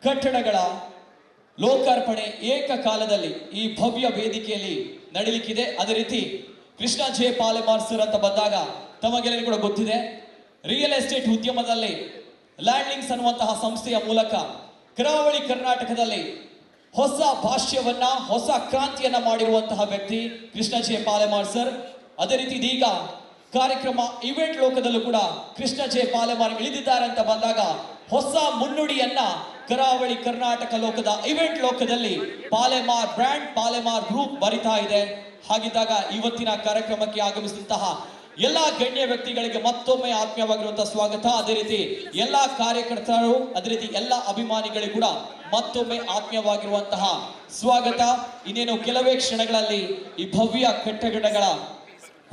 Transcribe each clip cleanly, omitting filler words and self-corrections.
ಕಟ್ಟಡಗಳ ಲೋಕಾರ್ಪಣೆ ಏಕಕಾಲದಲ್ಲಿ ಈ ಭವ್ಯ ವೇದಿಕೆಯಲ್ಲಿ ನಡೀಲಿಕ್ಕಿದೆ. ಅದೇ ರೀತಿ ಕೃಷ್ಣ ಜೆ ಪಾಲೆಮಾರ್ ಸರ್ ಅಂತ ಬಂದಾಗ ತಮಗೆಲ್ಲರಿಗೂ ಕೂಡ ಗೊತ್ತಿದೆ, ರಿಯಲ್ ಎಸ್ಟೇಟ್ ಉದ್ಯಮದಲ್ಲಿ ಲ್ಯಾಂಡ್ಲಿಂಗ್ಸ್ ಅನ್ನುವಂತಹ ಸಂಸ್ಥೆಯ ಮೂಲಕ ಕರಾವಳಿ ಕರ್ನಾಟಕದಲ್ಲಿ ಹೊಸ ಭಾಷ್ಯವನ್ನ, ಹೊಸ ಕ್ರಾಂತಿಯನ್ನ ಮಾಡಿರುವಂತಹ ವ್ಯಕ್ತಿ ಕೃಷ್ಣ ಜೆ ಪಾಲೆಮಾರ್ ಸರ್. ಅದೇ ರೀತಿ ಇದೀಗ ಕಾರ್ಯಕ್ರಮ ಇವೆಂಟ್ ಲೋಕದಲ್ಲೂ ಕೂಡ ಕೃಷ್ಣ ಜೆ ಪಾಲೆಮಾರ್ ಇಳಿದಿದ್ದಾರೆ ಅಂತ ಬಂದಾಗ ಹೊಸ ಮುನ್ನುಡಿಯನ್ನ ಕರಾವಳಿ ಕರ್ನಾಟಕ ಲೋಕದ ಇವೆಂಟ್ ಲೋಕದಲ್ಲಿ ಪಾಲೆಮಾರ್ ಬ್ರ್ಯಾಂಡ್, ಪಾಲೆಮಾರ್ ಗ್ರೂಪ್ ಬರಿತಾ ಇದೆ. ಹಾಗಿದ್ದಾಗ ಇವತ್ತಿನ ಕಾರ್ಯಕ್ರಮಕ್ಕೆ ಆಗಮಿಸಿದಂತಹ ಎಲ್ಲಾ ಗಣ್ಯ ವ್ಯಕ್ತಿಗಳಿಗೆ ಮತ್ತೊಮ್ಮೆ ಆತ್ಮೀಯವಾಗಿರುವಂತಹ ಸ್ವಾಗತ. ಅದೇ ರೀತಿ ಎಲ್ಲಾ ಕಾರ್ಯಕರ್ತರು, ಅದೇ ರೀತಿ ಎಲ್ಲಾ ಅಭಿಮಾನಿಗಳಿಗೂ ಕೂಡ ಮತ್ತೊಮ್ಮೆ ಆತ್ಮೀಯವಾಗಿರುವಂತಹ ಸ್ವಾಗತ. ಇನ್ನೇನು ಕೆಲವೇ ಕ್ಷಣಗಳಲ್ಲಿ ಈ ಭವ್ಯ ಕಟ್ಟಡಗಳ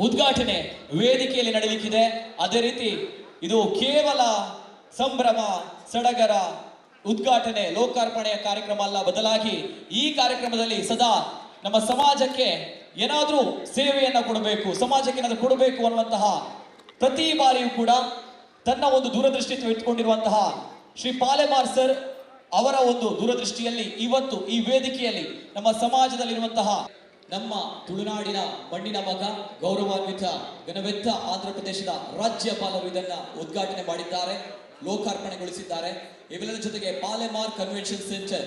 ಉದ್ಘಾಟನೆ ವೇದಿಕೆಯಲ್ಲಿ ನಡೆಯಲಿಕ್ಕಿದೆ. ಅದೇ ರೀತಿ ಇದು ಕೇವಲ ಸಂಭ್ರಮ ಸಡಗರ ಉದ್ಘಾಟನೆ ಲೋಕಾರ್ಪಣೆಯ ಕಾರ್ಯಕ್ರಮ ಅಲ್ಲ, ಬದಲಾಗಿ ಈ ಕಾರ್ಯಕ್ರಮದಲ್ಲಿ ಸದಾ ನಮ್ಮ ಸಮಾಜಕ್ಕೆ ಏನಾದ್ರೂ ಸೇವೆಯನ್ನ ಕೊಡಬೇಕು, ಸಮಾಜಕ್ಕೆ ಏನಾದ್ರೂ ಕೊಡಬೇಕು ಅನ್ನುವಂತಹ ಪ್ರತಿ ಬಾರಿಯೂ ಕೂಡ ತನ್ನ ಒಂದು ದೂರದೃಷ್ಟಿತ್ವ ಇಟ್ಟುಕೊಂಡಿರುವಂತಹ ಶ್ರೀ ಪಾಲೆಮಾರ್ ಸರ್ ಅವರ ಒಂದು ದೂರದೃಷ್ಟಿಯಲ್ಲಿ ಇವತ್ತು ಈ ವೇದಿಕೆಯಲ್ಲಿ ನಮ್ಮ ಸಮಾಜದಲ್ಲಿರುವಂತಹ ನಮ್ಮ ತುಳುನಾಡಿನ ಮಣ್ಣಿನ ಮಗ, ಗೌರವಾನ್ವಿತ ಘನವೆತ್ತ ಆಂಧ್ರ ಪ್ರದೇಶದ ರಾಜ್ಯಪಾಲರು ಇದನ್ನ ಉದ್ಘಾಟನೆ ಮಾಡಿದ್ದಾರೆ, ಲೋಕಾರ್ಪಣೆಗೊಳಿಸಿದ್ದಾರೆ. ಇವೆಲ್ಲರ ಜೊತೆಗೆ ಪಾಲೆಮಾರ್ ಕನ್ವೆನ್ಷನ್ ಸೆಂಟರ್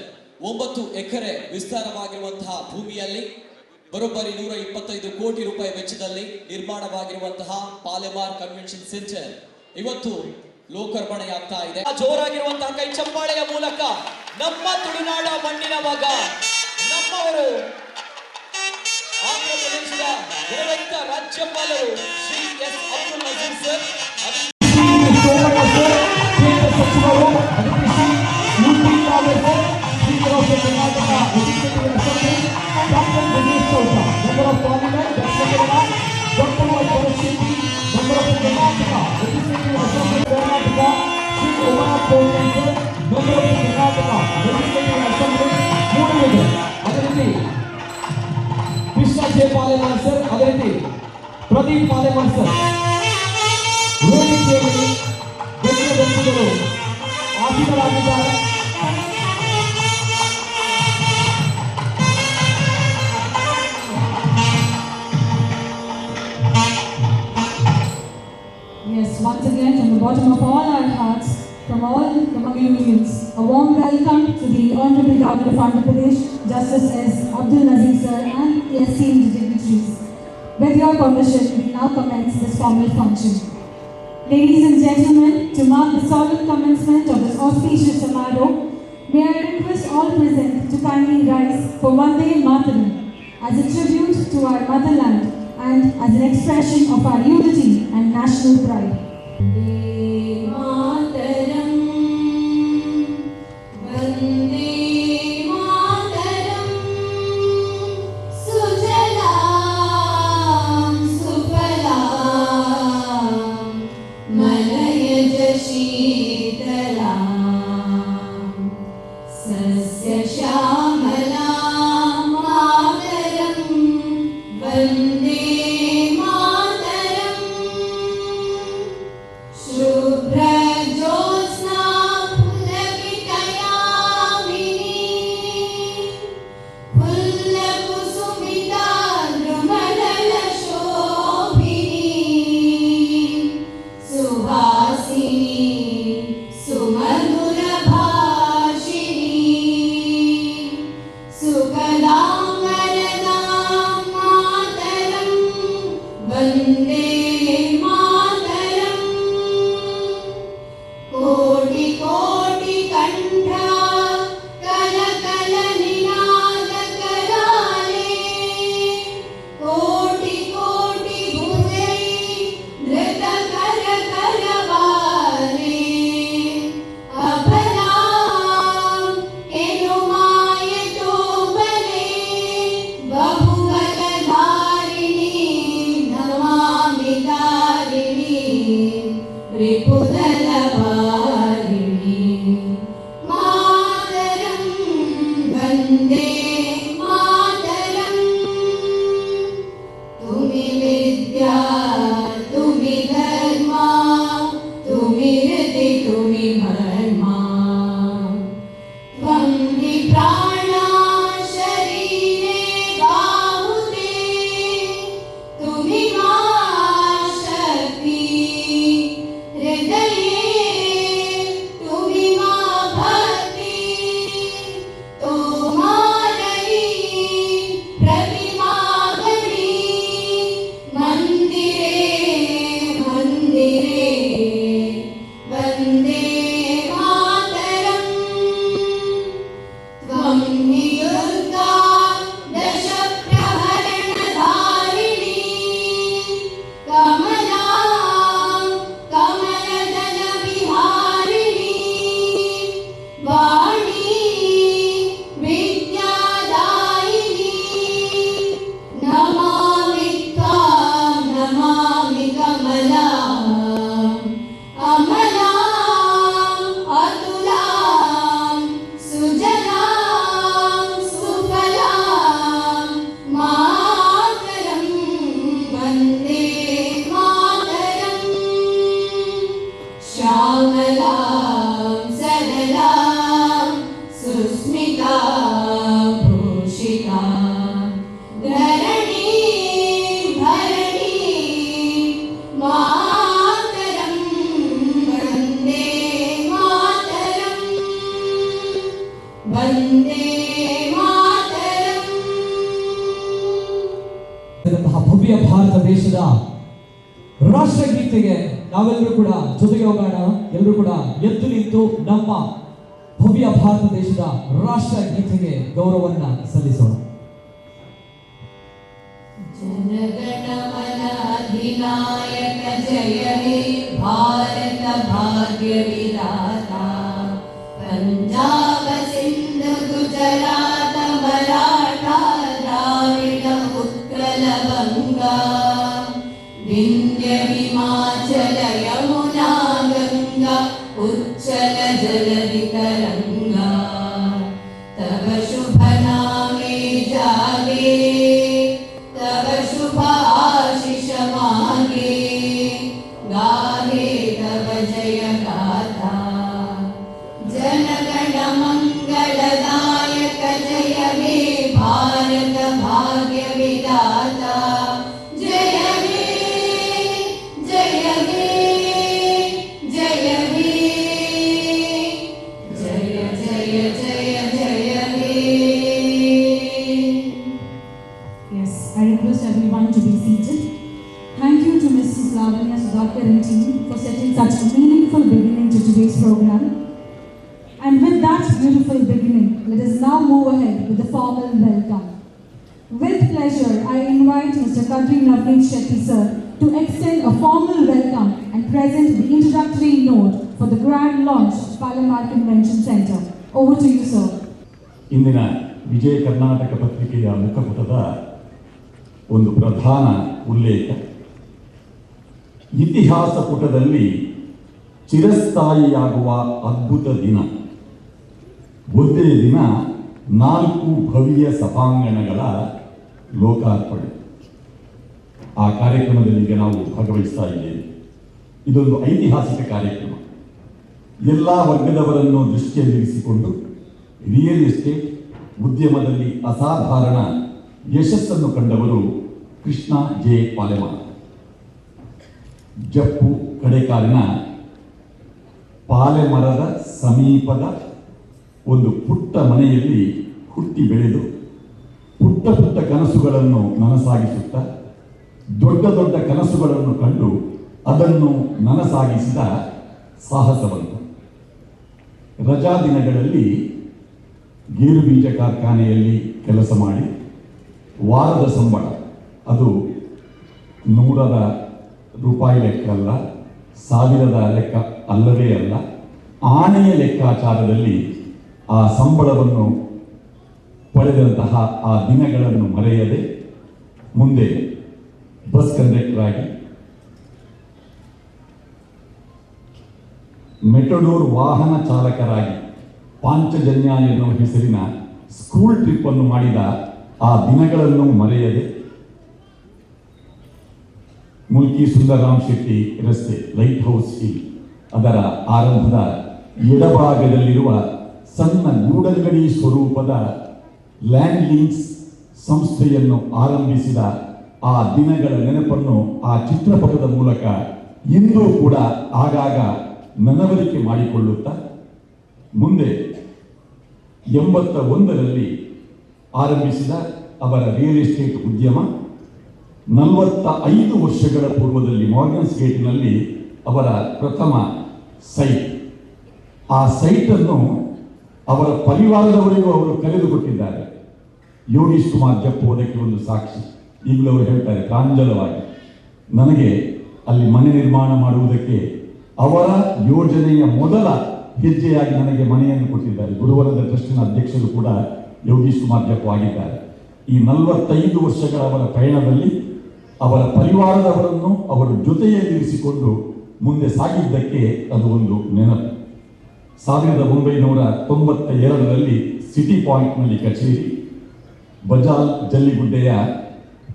9 ಎಕರೆ ವಿಸ್ತಾರವಾಗಿರುವಂತಹ ಭೂಮಿಯಲ್ಲಿ ಬರೋಬ್ಬರಿ 125 ಕೋಟಿ ರೂಪಾಯಿ ವೆಚ್ಚದಲ್ಲಿ ನಿರ್ಮಾಣವಾಗಿರುವಂತಹ ಪಾಲೆಮಾರ್ ಕನ್ವೆನ್ಷನ್ ಸೆಂಟರ್ ಇವತ್ತು ಲೋಕಾರ್ಪಣೆಯಾಗ್ತಾ ಇದೆ. ಜೋರಾಗಿರುವಂತಹ ಕೈ ಚಪ್ಪಾಳೆಯ ಮೂಲಕ ನಮ್ಮ ತುಳುನಾಡ ಮಣ್ಣಿನ ಮಗ, ನಮ್ಮವರು ಆಂಧ್ರ ಪ್ರದೇಶದ ಘನವೆತ್ತ ರಾಜ್ಯಪಾಲರು Shri S Abdul Nazeer sir, Krishna J Palemar sir, ಅದೇ ರೀತಿ ಪ್ರದೀಪ್ ಪಾಲೆಮಾರ್ ಸರ್ ವೇದಿಕೆಯಲ್ಲಿ ಗಣ್ಯ ವ್ಯಕ್ತಿಗಳು ಆಸೀನರಾಗಿದ್ದಾರೆ. Yes, once again, from the bottom of all our hearts, from all the Mangalulians, a warm welcome to the Honorable Governor of Andhra Pradesh, Justice S. Abdul Nazir sir, and the esteemed dignitaries. With your permission, we now commence this formal function. Ladies and gentlemen, to mark the solemn commencement of this auspicious Samaro, may I request all present to kindly rise for Vande Mataram as a tribute to our motherland and as an expression of our unity and national pride. Shri Vande Mataram. ಭವ್ಯ ಭಾರತ ದೇಶದ ರಾಷ್ಟ್ರಗೀತೆಗೆ ನಾವೆಲ್ಲರೂ ಕೂಡ ಜೊತೆಗೆ ಹೋಗೋಣ. ಎಲ್ಲರೂ ಕೂಡ ಎದ್ದು ನಿಂತು ನಮ್ಮ ಭವ್ಯ ಭಾರತ ದೇಶದ ರಾಷ್ಟ್ರಗೀತೆಗೆ ಗೌರವವನ್ನ ಸಲ್ಲಿಸೋಣ. ಜನಗಣ ಮನ ಅಧಿನಾಯಕ ಜಯ ಹೇ ಭಾರತ ಭಾಗ್ಯ ವಿಧಾತ. ಪಂಜಾಬ ಸಿಂಧು ಗುಜರಾತ ಮರಾಠ ದ್ರಾವಿಡ ಉತ್ಕಲ ಬಂಗ. ವಿಂಧ್ಯ ಹಿಮಾಚಲ ಯಮುನಾ ಗಂಗಾ ಉಚ್ಚಲ ಜಲಧಿ ತರಂಗಾ. ತವ ಶುಭ ನಾಮೇ ಜಾಗೆ तव शुभ आशीष मागे. गाहे तव जय गाथा. जनगण मंगलदायक जय हे भारत भाग्य विधाता. जय हे जय हे जय हे जय जय जय जय हे. Yes, I request everyone to be seated. Thank you to Mrs. Lavanya Sudhakar and team for setting such a meaningful beginning to today's program. And with that beautiful beginning, let us now move ahead with the formal welcome. With pleasure, I invite Mr. Kadri Navneet Shetty sir to extend a formal welcome and present the introductory note for the grand launch of Palomar Convention Center. Over to you, sir. ಇಂದಿನ ವಿಜಯ ಕರ್ನಾಟಕ ಪತ್ರಿಕೆಯ ಮುಖಪುಟದ ಒಂದು ಪ್ರಧಾನ ಉಲ್ಲೇಖ, ಇತಿಹಾಸ ಪುಟದಲ್ಲಿ ಚಿರಸ್ಥಾಯಿಯಾಗುವ ಅದ್ಭುತ ದಿನ. ಒಂದೇ ದಿನ 4 ಭವ್ಯ ಸಭಾಂಗಣಗಳ ಲೋಕಾರ್ಪಣೆ. ಆ ಕಾರ್ಯಕ್ರಮದಲ್ಲಿ ಈಗ ನಾವು ಭಾಗವಹಿಸ್ತಾ ಇದ್ದೇವೆ. ಇದೊಂದು ಐತಿಹಾಸಿಕ ಕಾರ್ಯಕ್ರಮ. ಎಲ್ಲ ವರ್ಗದವರನ್ನು ದೃಷ್ಟಿಯಲ್ಲಿರಿಸಿಕೊಂಡು ರಿಯಲ್ ಎಸ್ಟೇಟ್ ಉದ್ಯಮದಲ್ಲಿ ಅಸಾಧಾರಣ ಯಶಸ್ಸನ್ನು ಕಂಡವರು ಕೃಷ್ಣ ಜೆ ಪಾಲೆಮಾರ್. ಜಪ್ಪು ಕಡೆಕಾಲಿನ ಪಾಲೆಮರದ ಸಮೀಪದ ಒಂದು ಪುಟ್ಟ ಮನೆಯಲ್ಲಿ ಹುಟ್ಟಿ ಬೆಳೆದು ಪುಟ್ಟ ಪುಟ್ಟ ಕನಸುಗಳನ್ನು ನನಸಾಗಿಸುತ್ತಾ ದೊಡ್ಡ ದೊಡ್ಡ ಕನಸುಗಳನ್ನು ಕಂಡು ಅದನ್ನು ನನಸಾಗಿಸಿದ ಸಾಹಸವಂತ. ರಜಾ ದಿನಗಳಲ್ಲಿ ಗೇರು ಬೀಜ ಕಾರ್ಖಾನೆಯಲ್ಲಿ ಕೆಲಸ ಮಾಡಿ ವಾರದ ಸಂಬಳ ಅದು 100 ರೂಪಾಯಿ ಲೆಕ್ಕ ಅಲ್ಲ, 1000 ಲೆಕ್ಕ ಅಲ್ಲವೇ ಅಲ್ಲ, ಆಣೆಯ ಲೆಕ್ಕಾಚಾರದಲ್ಲಿ ಆ ಸಂಬಳವನ್ನು ಪಡೆದಂತಹ ಆ ದಿನಗಳನ್ನು ಮರೆಯದೆ ಮುಂದೆ ಬಸ್ ಕಂಡಕ್ಟರ್ ಆಗಿ, ಮೆಟಡೋರ್ ವಾಹನ ಚಾಲಕರಾಗಿ, ಪಾಂಚಜನ್ಯ ಎನ್ನುವ ಹೆಸರಿನ ಸ್ಕೂಲ್ ಟ್ರಿಪ್ ಅನ್ನು ಮಾಡಿದ ಆ ದಿನಗಳನ್ನು ಮರೆಯದೆ ಮುಲ್ಕಿ ಸುಂದರರಾಮ್ ಶೆಟ್ಟಿ ರಸ್ತೆ ಲೈಟ್ ಹೌಸ್ ಹಿಲ್ ಅದರ ಆರಂಭದ ಎಡಭಾಗದಲ್ಲಿರುವ ಸಣ್ಣ ಗೂಡಂಗಡಿ ಸ್ವರೂಪದ ಲ್ಯಾಂಡ್ ಲೀನ್ಸ್ ಸಂಸ್ಥೆಯನ್ನು ಆರಂಭಿಸಿದ ಆ ದಿನಗಳ ನೆನಪನ್ನು ಆ ಚಿತ್ರಪಟದ ಮೂಲಕ ಇಂದೂ ಕೂಡ ಆಗಾಗ ಮನವರಿಕೆ ಮಾಡಿಕೊಳ್ಳುತ್ತಾ ಮುಂದೆ 81ರಲ್ಲಿ ಆರಂಭಿಸಿದ ಅವರ ರಿಯಲ್ ಎಸ್ಟೇಟ್ ಉದ್ಯಮ 45 ವರ್ಷಗಳ ಪೂರ್ವದಲ್ಲಿ ಮಾರ್ಗನ್ಸ್ ಗೇಟ್ನಲ್ಲಿ ಅವರ ಪ್ರಥಮ ಸೈಟ್. ಆ ಸೈಟನ್ನು ಅವರ ಪರಿವಾರದವರಿಗೂ ಅವರು ಕರೆದುಕೊಟ್ಟಿದ್ದಾರೆ. ಯೋಗೀಶ್ ಕುಮಾರ್ ಜಪ್ಪು ಅದಕ್ಕೆ ಒಂದು ಸಾಕ್ಷಿ. ಈಗಲೂ ಅವರು ಹೇಳ್ತಾರೆ ಪ್ರಾಂಜಲವಾಗಿ, ನನಗೆ ಅಲ್ಲಿ ಮನೆ ನಿರ್ಮಾಣ ಮಾಡುವುದಕ್ಕೆ ಅವರ ಯೋಜನೆಯ ಮೊದಲ ಹೆಜ್ಜೆಯಾಗಿ ನನಗೆ ಮನೆಯನ್ನು ಕೊಟ್ಟಿದ್ದಾರೆ. ಗುರುವರದ ಟ್ರಸ್ಟಿನ ಅಧ್ಯಕ್ಷರು ಕೂಡ ಯೋಗೀಶ್ ಕುಮಾರ್ ಜಪ್ಪು ಆಗಿದ್ದಾರೆ. ಈ 45 ವರ್ಷಗಳ ಅವರ ಪಯಣದಲ್ಲಿ ಅವರ ಪರಿವಾರದವರನ್ನು ಅವರ ಜೊತೆಯಲ್ಲಿರಿಸಿಕೊಂಡು ಮುಂದೆ ಸಾಗಿದ್ದಕ್ಕೆ ಅದು ಒಂದು ನೆನಪು. 1992ರಲ್ಲಿ ಸಿಟಿ ಪಾಯಿಂಟ್ನಲ್ಲಿ ಕಚೇರಿ, ಬಜಾಲ್ ಜಲ್ಲಿಗುಡ್ಡೆಯ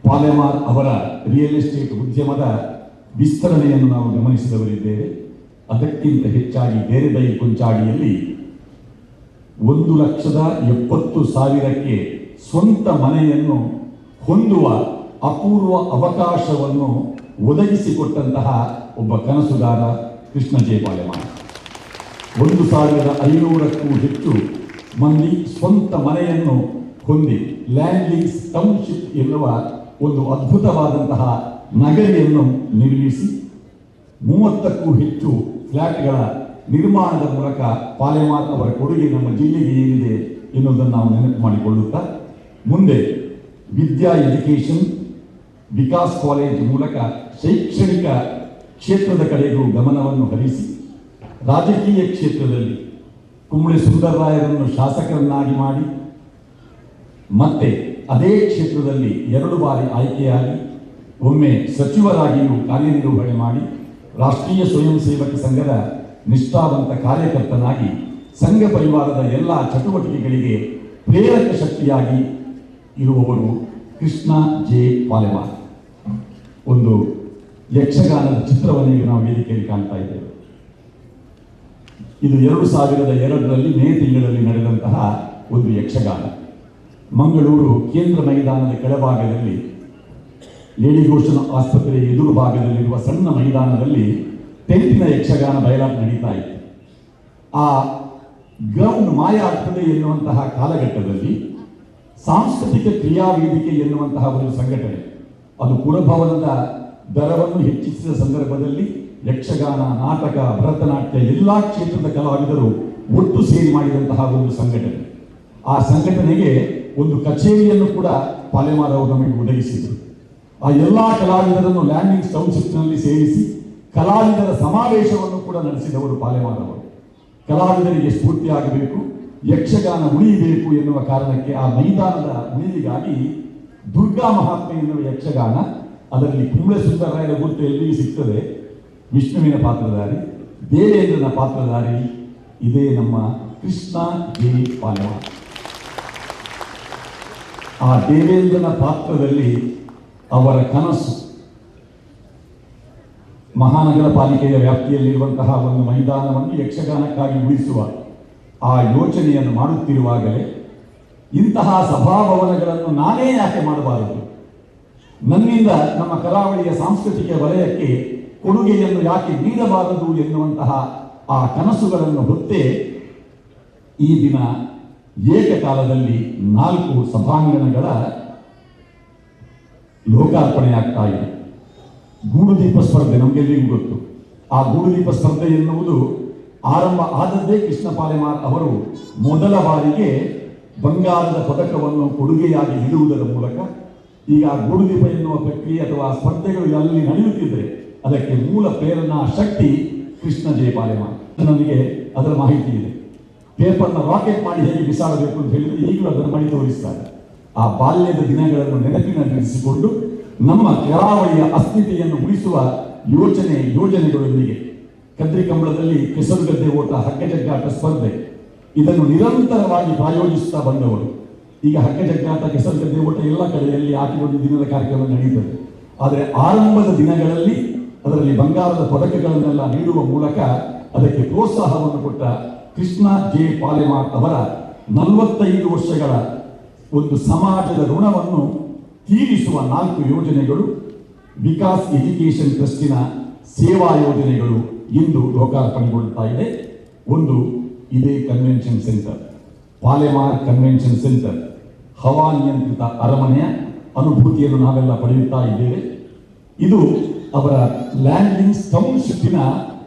ಪಾಲೆಮಾರ್ ಅವರ ರಿಯಲ್ ಎಸ್ಟೇಟ್ ಉದ್ಯಮದ ವಿಸ್ತರಣೆಯನ್ನು ನಾವು ಗಮನಿಸಿದವರಿದ್ದೇವೆ. ಅದಕ್ಕಿಂತ ಹೆಚ್ಚಾಗಿ ಬೇರೆದೈ ಕೊಂಚಾಡಿಯಲ್ಲಿ 1,70,000ಕ್ಕೆ ಸ್ವಂತ ಮನೆಯನ್ನು ಹೊಂದುವ ಅಪೂರ್ವ ಅವಕಾಶವನ್ನು ಒದಗಿಸಿಕೊಟ್ಟಂತಹ ಒಬ್ಬ ಕನಸುಗಾರ ಕೃಷ್ಣ ಜೆ ಪಾಲೆಮಾರ್. 1,500ಕ್ಕೂ ಹೆಚ್ಚು ಮಂದಿ ಸ್ವಂತ ಮನೆಯನ್ನು ಹೊಂದಿ ಲ್ಯಾಂಡ್ ಲೀಸ್ ಟೌನ್ಶಿಪ್ ಎನ್ನುವ ಒಂದು ಅದ್ಭುತವಾದಂತಹ ನಗರಿಯನ್ನು ನಿರ್ಮಿಸಿ 30ಕ್ಕೂ ಹೆಚ್ಚು ಫ್ಲ್ಯಾಟ್ಗಳ ನಿರ್ಮಾಣದ ಮೂಲಕ ಪಾಲೆಮಾರ್ ಅವರ ಕೊಡುಗೆ ನಮ್ಮ ಜಿಲ್ಲೆಗೆ ಏನಿದೆ ಎನ್ನುವುದನ್ನು ನಾವು ನೆನಪು ಮಾಡಿಕೊಳ್ಳುತ್ತಾ ಮುಂದೆ ವಿದ್ಯಾ ಎಜುಕೇಷನ್ ವಿಕಾಸ್ ಕಾಲೇಜ್ ಮೂಲಕ ಶೈಕ್ಷಣಿಕ ಕ್ಷೇತ್ರದ ಕಡೆಗೂ ಗಮನವನ್ನು ಹರಿಸಿ ರಾಜಕೀಯ ಕ್ಷೇತ್ರದಲ್ಲಿ ಕುಂಬಳೆ ಸುಂದರರಾಯರನ್ನು ಶಾಸಕರನ್ನಾಗಿ ಮಾಡಿ ಮತ್ತೆ ಅದೇ ಕ್ಷೇತ್ರದಲ್ಲಿ 2 ಬಾರಿ ಆಯ್ಕೆಯಾಗಿ ಒಮ್ಮೆ ಸಚಿವರಾಗಿಯೂ ಕಾರ್ಯನಿರ್ವಹಣೆ ಮಾಡಿ ರಾಷ್ಟ್ರೀಯ ಸ್ವಯಂ ಸೇವಕ ಸಂಘದ ನಿಷ್ಠಾವಂತ ಕಾರ್ಯಕರ್ತನಾಗಿ ಸಂಘ ಪರಿವಾರದ ಎಲ್ಲ ಚಟುವಟಿಕೆಗಳಿಗೆ ಪ್ರೇರಕ ಶಕ್ತಿಯಾಗಿ ಇರುವವರು ಕೃಷ್ಣ ಜೆ ಪಾಲೆಮಾರ್. ಒಂದು ಯಕ್ಷಗಾನದ ಚಿತ್ರವನ್ನು ಈಗ ನಾವು ವೇದಿಕೆಯಲ್ಲಿ ಕಾಣ್ತಾ ಇದ್ದೇವೆ. ಇದು 2002ರಲ್ಲಿ ಮೇ ತಿಂಗಳಲ್ಲಿ ನಡೆದಂತಹ ಒಂದು ಯಕ್ಷಗಾನ. ಮಂಗಳೂರು ಕೇಂದ್ರ ಮೈದಾನದ ಕೆಳಭಾಗದಲ್ಲಿ ಲೇಡಿಗೋಷನ್ ಆಸ್ಪತ್ರೆಯ ಎದುರು ಭಾಗದಲ್ಲಿರುವ ಸಣ್ಣ ಮೈದಾನದಲ್ಲಿ ಟೆಂಟಿನ ಯಕ್ಷಗಾನ ಬಯಲಾಟ ನಡೀತಾ ಇತ್ತು. ಆ ಗ್ರೌಂಡ್ ಮಾಯ ಆಗ್ತದೆ ಎನ್ನುವಂತಹ ಕಾಲಘಟ್ಟದಲ್ಲಿ ಸಾಂಸ್ಕೃತಿಕ ಕ್ರಿಯಾ ವೇದಿಕೆ ಎನ್ನುವಂತಹ ಒಂದು ಸಂಘಟನೆ ಅದು ಪುರಭವನದ ದರವನ್ನು ಹೆಚ್ಚಿಸಿದ ಸಂದರ್ಭದಲ್ಲಿ ಯಕ್ಷಗಾನ, ನಾಟಕ, ಭರತನಾಟ್ಯ ಎಲ್ಲ ಕ್ಷೇತ್ರದ ಕಲಾವಿದರು ಒಟ್ಟು ಸೇರಿ ಮಾಡಿದಂತಹ ಒಂದು ಸಂಘಟನೆ. ಆ ಸಂಘಟನೆಗೆ ಒಂದು ಕಚೇರಿಯನ್ನು ಕೂಡ ಪಾಲೆಮಾರ್ ಅವರು ನಮಗೆ ಒದಗಿಸಿದರು. ಆ ಎಲ್ಲ ಕಲಾವಿದರನ್ನು ಲ್ಯಾಂಡಿಂಗ್ ಟೌನ್ಶಿಪ್ನಲ್ಲಿ ಸೇರಿಸಿ ಕಲಾವಿದರ ಸಮಾವೇಶವನ್ನು ಕೂಡ ನಡೆಸಿದವರು ಪಾಲೆಮಾರ್ ಅವರು. ಕಲಾವಿದರಿಗೆ ಸ್ಫೂರ್ತಿಯಾಗಬೇಕು, ಯಕ್ಷಗಾನ ಉಳಿಯಬೇಕು ಎನ್ನುವ ಕಾರಣಕ್ಕೆ ಆ ಮೈದಾನದ ಉಳಿವಿಗಾಗಿ ದುರ್ಗಾ ಮಹಾತ್ಮೆ ಎನ್ನುವ ಯಕ್ಷಗಾನ, ಅದರಲ್ಲಿ ಕುಂಬಳೆ ಸುಂದರರಾಯರ ಗುರುತು ಎಲ್ಲಿಗೆ ಸಿಗ್ತದೆ. ವಿಷ್ಣುವಿನ ಪಾತ್ರಧಾರಿ, ದೇವೇಂದ್ರನ ಪಾತ್ರಧಾರಿ ಇದೇ ನಮ್ಮ ಕೃಷ್ಣ ಜೆ ಪಾಲೆಮಾರ್. ಆ ದೇವೇಂದ್ರನ ಪಾತ್ರದಲ್ಲಿ ಅವರ ಕನಸು ಮಹಾನಗರ ಪಾಲಿಕೆಯ ವ್ಯಾಪ್ತಿಯಲ್ಲಿರುವಂತಹ ಒಂದು ಮೈದಾನವನ್ನು ಯಕ್ಷಗಾನಕ್ಕಾಗಿ ಉಳಿಸುವ ಆ ಯೋಚನೆಯನ್ನು ಮಾಡುತ್ತಿರುವಾಗಲೇ ಇಂತಹ ಸಭಾಭವನಗಳನ್ನು ನಾನೇ ಯಾಕೆ ಮಾಡಬಾರದು, ನನ್ನಿಂದ ನಮ್ಮ ಕರಾವಳಿಯ ಸಾಂಸ್ಕೃತಿಕ ವಲಯಕ್ಕೆ ಕೊಡುಗೆಯನ್ನು ಯಾಕೆ ನೀಡಬಾರದು ಎನ್ನುವಂತಹ ಆ ಕನಸುಗಳನ್ನು ಹೊತ್ತೇ ಈ ದಿನ ಏಕಕಾಲದಲ್ಲಿ 4 ಸಭಾಂಗಣಗಳ ಲೋಕಾರ್ಪಣೆಯಾಗ್ತಾ ಇದೆ. ಗೂಡುದೀಪ ಸ್ಪರ್ಧೆ ನಮಗೆಲ್ಲರಿಗೂ ಗೊತ್ತು. ಆ ಗೂಡುದೀಪ ಸ್ಪರ್ಧೆ ಎನ್ನುವುದು ಆರಂಭ ಆದದ್ದೇ ಕೃಷ್ಣ ಪಾಲೆಮಾರ್ ಅವರು ಮೊದಲ ಬಾರಿಗೆ ಬಂಗಾರದ ಪದಕವನ್ನು ಕೊಡುಗೆಯಾಗಿ ನೀಡುವುದರ ಮೂಲಕ. ಈಗ ಗೂಡುದೀಪ ಎನ್ನುವ ಪ್ರಕ್ರಿಯೆ ಅಥವಾ ಸ್ಪರ್ಧೆಗಳು ಅಲ್ಲಿ ನಡೆಯುತ್ತಿದ್ದರೆ ಅದಕ್ಕೆ ಮೂಲ ಪ್ರೇರಣಾ ಶಕ್ತಿ ಕೃಷ್ಣ ಜೆ ಪಾಲೆಮಾರ್. ನನಗೆ ಅದರ ಮಾಹಿತಿ ಇದೆ. ಪೇಪರ್ನ ರಾಕೆಟ್ ಮಾಡಿ ಹೇಗೆ ಬಿಸಾಡಬೇಕು ಅಂತ ಹೇಳಿದ್ರೆ ಈಗಲೂ ಅದನ್ನು ಮಾಡಿ ತೋರಿಸ್ತಾರೆ. ಆ ಬಾಲ್ಯದ ದಿನಗಳನ್ನು ನೆನಪಿನಲ್ಲಿರಿಸಿಕೊಂಡು ನಮ್ಮ ಕರಾವಳಿಯ ಅಸ್ಮಿತೆಯನ್ನು ಉಳಿಸುವ ಯೋಜನೆಗಳೊಂದಿಗೆ ಕದ್ರಿಕಂಬಳದಲ್ಲಿ ಕೆಸರುಗದ್ದೆ ಓಟ, ಹಗ್ಗಜಗ್ಗಾಟ ಸ್ಪರ್ಧೆ ಇದನ್ನು ನಿರಂತರವಾಗಿ ಪ್ರಾಯೋಜಿಸುತ್ತಾ ಬಂದವರು. ಈಗ ಹಗ್ಗಜಗ್ಗಾಟ, ಕೆಸರುಗದ್ದೆ ಓಟ ಎಲ್ಲ ಕಡೆಯಲ್ಲಿ ಆಟಿ ದಿನದ ಕಾರ್ಯಕ್ರಮ ನಡೆಯುತ್ತದೆ. ಆದರೆ ಆರಂಭದ ದಿನಗಳಲ್ಲಿ ಅದರಲ್ಲಿ ಬಂಗಾರದ ಪದಕಗಳನ್ನೆಲ್ಲ ನೀಡುವ ಮೂಲಕ ಅದಕ್ಕೆ ಪ್ರೋತ್ಸಾಹವನ್ನು ಕೊಟ್ಟ ಕೃಷ್ಣ ಜೆ ಪಾಲೆಮಾರ್ ಅವರ 45 ವರ್ಷಗಳ ಒಂದು ಸಮಾಜದ ಋಣವನ್ನು ತೀರಿಸುವ 4 ಯೋಜನೆಗಳು, ವಿಕಾಸ್ ಎಜುಕೇಷನ್ ಟ್ರಸ್ಟಿನ ಸೇವಾ ಯೋಜನೆಗಳು ಇಂದು ಲೋಕಾರ್ಪಣೆಗೊಳ್ಳುತ್ತಾ ಇದೆ. ಒಂದು ಇದೇ convention centre, Palemar convention centre. ಹವಾನಿಯಂತ್ರಿತ ಅರಮನೆಯ ಅನುಭೂತಿಯನ್ನು ನಾವೆಲ್ಲ ಪಡೆಯುತ್ತಾ ಇದ್ದೇವೆ. ಇದು ಅವರ ಲ್ಯಾಂಡಿಂಗ್ ಟೌನ್ಶಿಪ್ಪಿನ